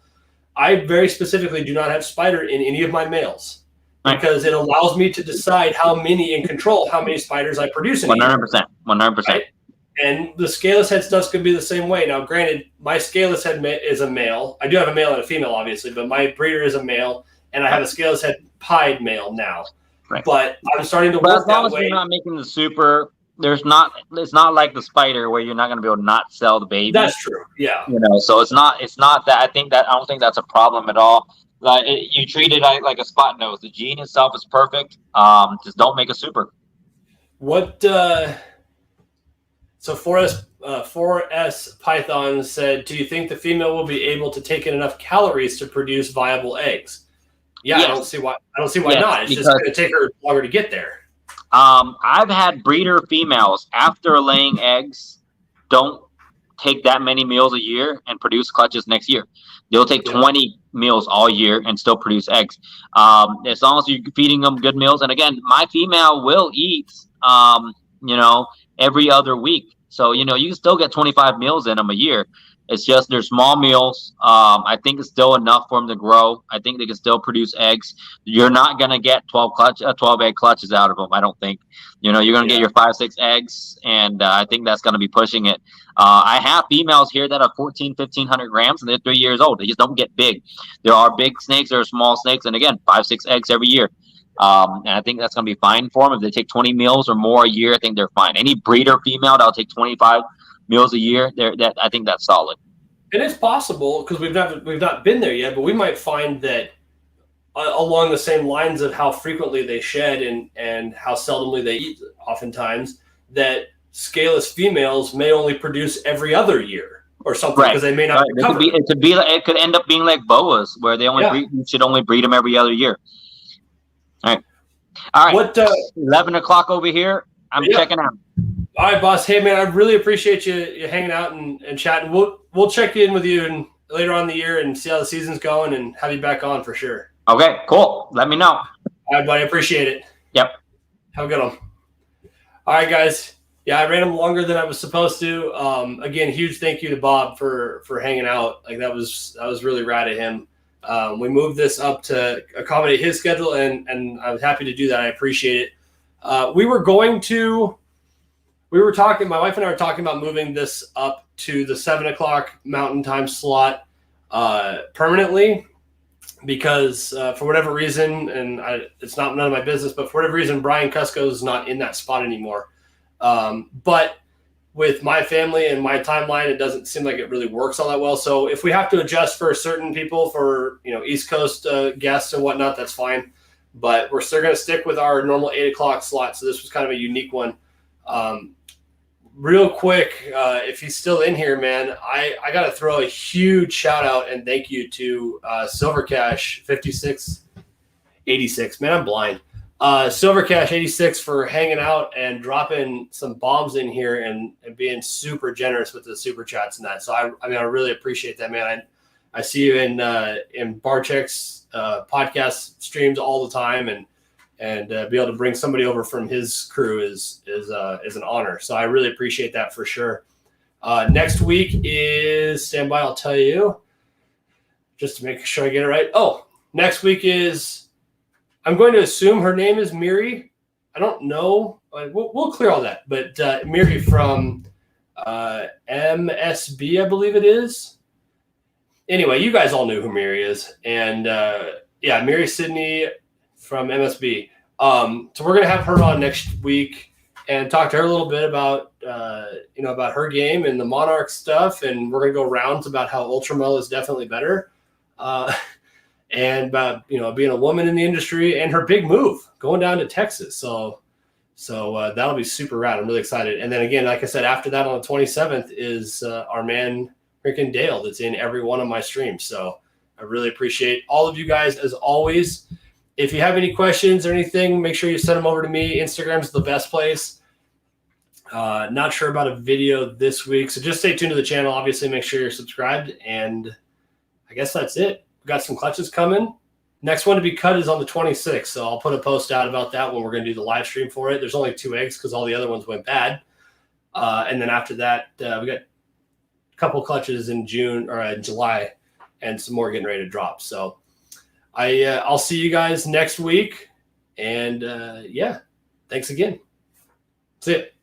I very specifically do not have spider in any of my males because it allows me to decide how many spiders I produce in 100%. 100%. Right? And the scaleless head stuff's going to be the same way. Now, granted, my scaleless head is a male. I do have a male and a female, obviously, but my breeder is a male, and I have a scaleless head pied male now. Right. But I'm starting to work that way. As long as you're not making the super, it's not like the spider where you're not going to be able to not sell the baby. That's true. Yeah. You know, so it's not that. I don't think that's a problem at all. Like you treat it like a spot nose. The gene itself is perfect. Just don't make a super. What? So 4S Python said, "Do you think the female will be able to take in enough calories to produce viable eggs?" Yeah, yes. I don't see why not. It's just going to take her longer to get there. I've had breeder females after laying eggs don't take that many meals a year and produce clutches next year. They'll take 20 meals all year and still produce eggs. As long as you're feeding them good meals. And again, my female will eat, you know, every other week. So, you know, you can still get 25 meals in them a year. It's just they're small meals. I think it's still enough for them to grow. I think they can still produce eggs. You're not going to get 12 egg clutches out of them, I don't think. You know, you're going to get your 5-6 eggs, and I think that's going to be pushing it. I have females here that are 1,500 grams, and they're 3 years old. They just don't get big. There are big snakes, there are small snakes, and again, 5-6 eggs every year. And I think that's going to be fine for them. If they take 20 meals or more a year, I think they're fine. Any breeder female that'll take 25 meals a year, I think that's solid. And it's possible because we've not been there yet, but we might find that along the same lines of how frequently they shed and how seldomly they eat, oftentimes that scaleless females may only produce every other year or something because they may not. Right. It could end up being like boas where they only you should only breed them every other year. All right. What 11 o'clock over here? I'm checking out. All right, boss. Hey, man, I really appreciate you hanging out and chatting. We'll check in with you later on in the year and see how the season's going and have you back on for sure. Okay, cool. Let me know. All right, buddy. I appreciate it. Yep. Have a good one. All right, guys. Yeah, I ran him longer than I was supposed to. Again, huge thank you to Bob for hanging out. Like that was really rad of him. We moved this up to accommodate his schedule, and I was happy to do that. I appreciate it. My wife and I were talking about moving this up to the 7 o'clock Mountain Time slot permanently because for whatever reason, and it's none of my business, but for whatever reason, Brian Cusco is not in that spot anymore. But with my family and my timeline, it doesn't seem like it really works all that well. So if we have to adjust for certain people for, East Coast guests and whatnot, that's fine. But we're still going to stick with our normal 8 o'clock slot. So this was kind of a unique one. Real quick, if he's still in here, man, I got to throw a huge shout out and thank you to Silver Cash 5686. Man, I'm blind. Silvercash86 for hanging out and dropping some bombs in here and being super generous with the super chats and that. So I mean, I really appreciate that, man. I see you in Barchek's podcast streams all the time, and be able to bring somebody over from his crew is an honor. So I really appreciate that for sure. Next week is, stand by, I'll tell you, just to make sure I get it right. Oh, next week is, I'm going to assume her name is Miri. I don't know. We'll clear all that. But Miri from MSB, I believe it is. Anyway, you guys all know who Miri is. And yeah, Miri Sydney from MSB. So we're going to have her on next week and talk to her a little bit about, about her game and the Monarch stuff. And we're going to go rounds about how Ultramel is definitely better. And about, being a woman in the industry and her big move going down to Texas. So that'll be super rad. I'm really excited. And then again, like I said, after that on the 27th is our man, freaking Dale, that's in every one of my streams. So I really appreciate all of you guys as always. If you have any questions or anything, make sure you send them over to me. Instagram's the best place. Not sure about a video this week, so just stay tuned to the channel. Obviously, make sure you're subscribed. And I guess that's it. We've got some clutches coming. Next one to be cut is on the 26th, so I'll put a post out about that when we're going to do the live stream for it. There's only 2 eggs because all the other ones went bad. And then after that, we got a couple clutches in June or in July, and some more getting ready to drop. So I'll see you guys next week, and yeah, thanks again. That's it.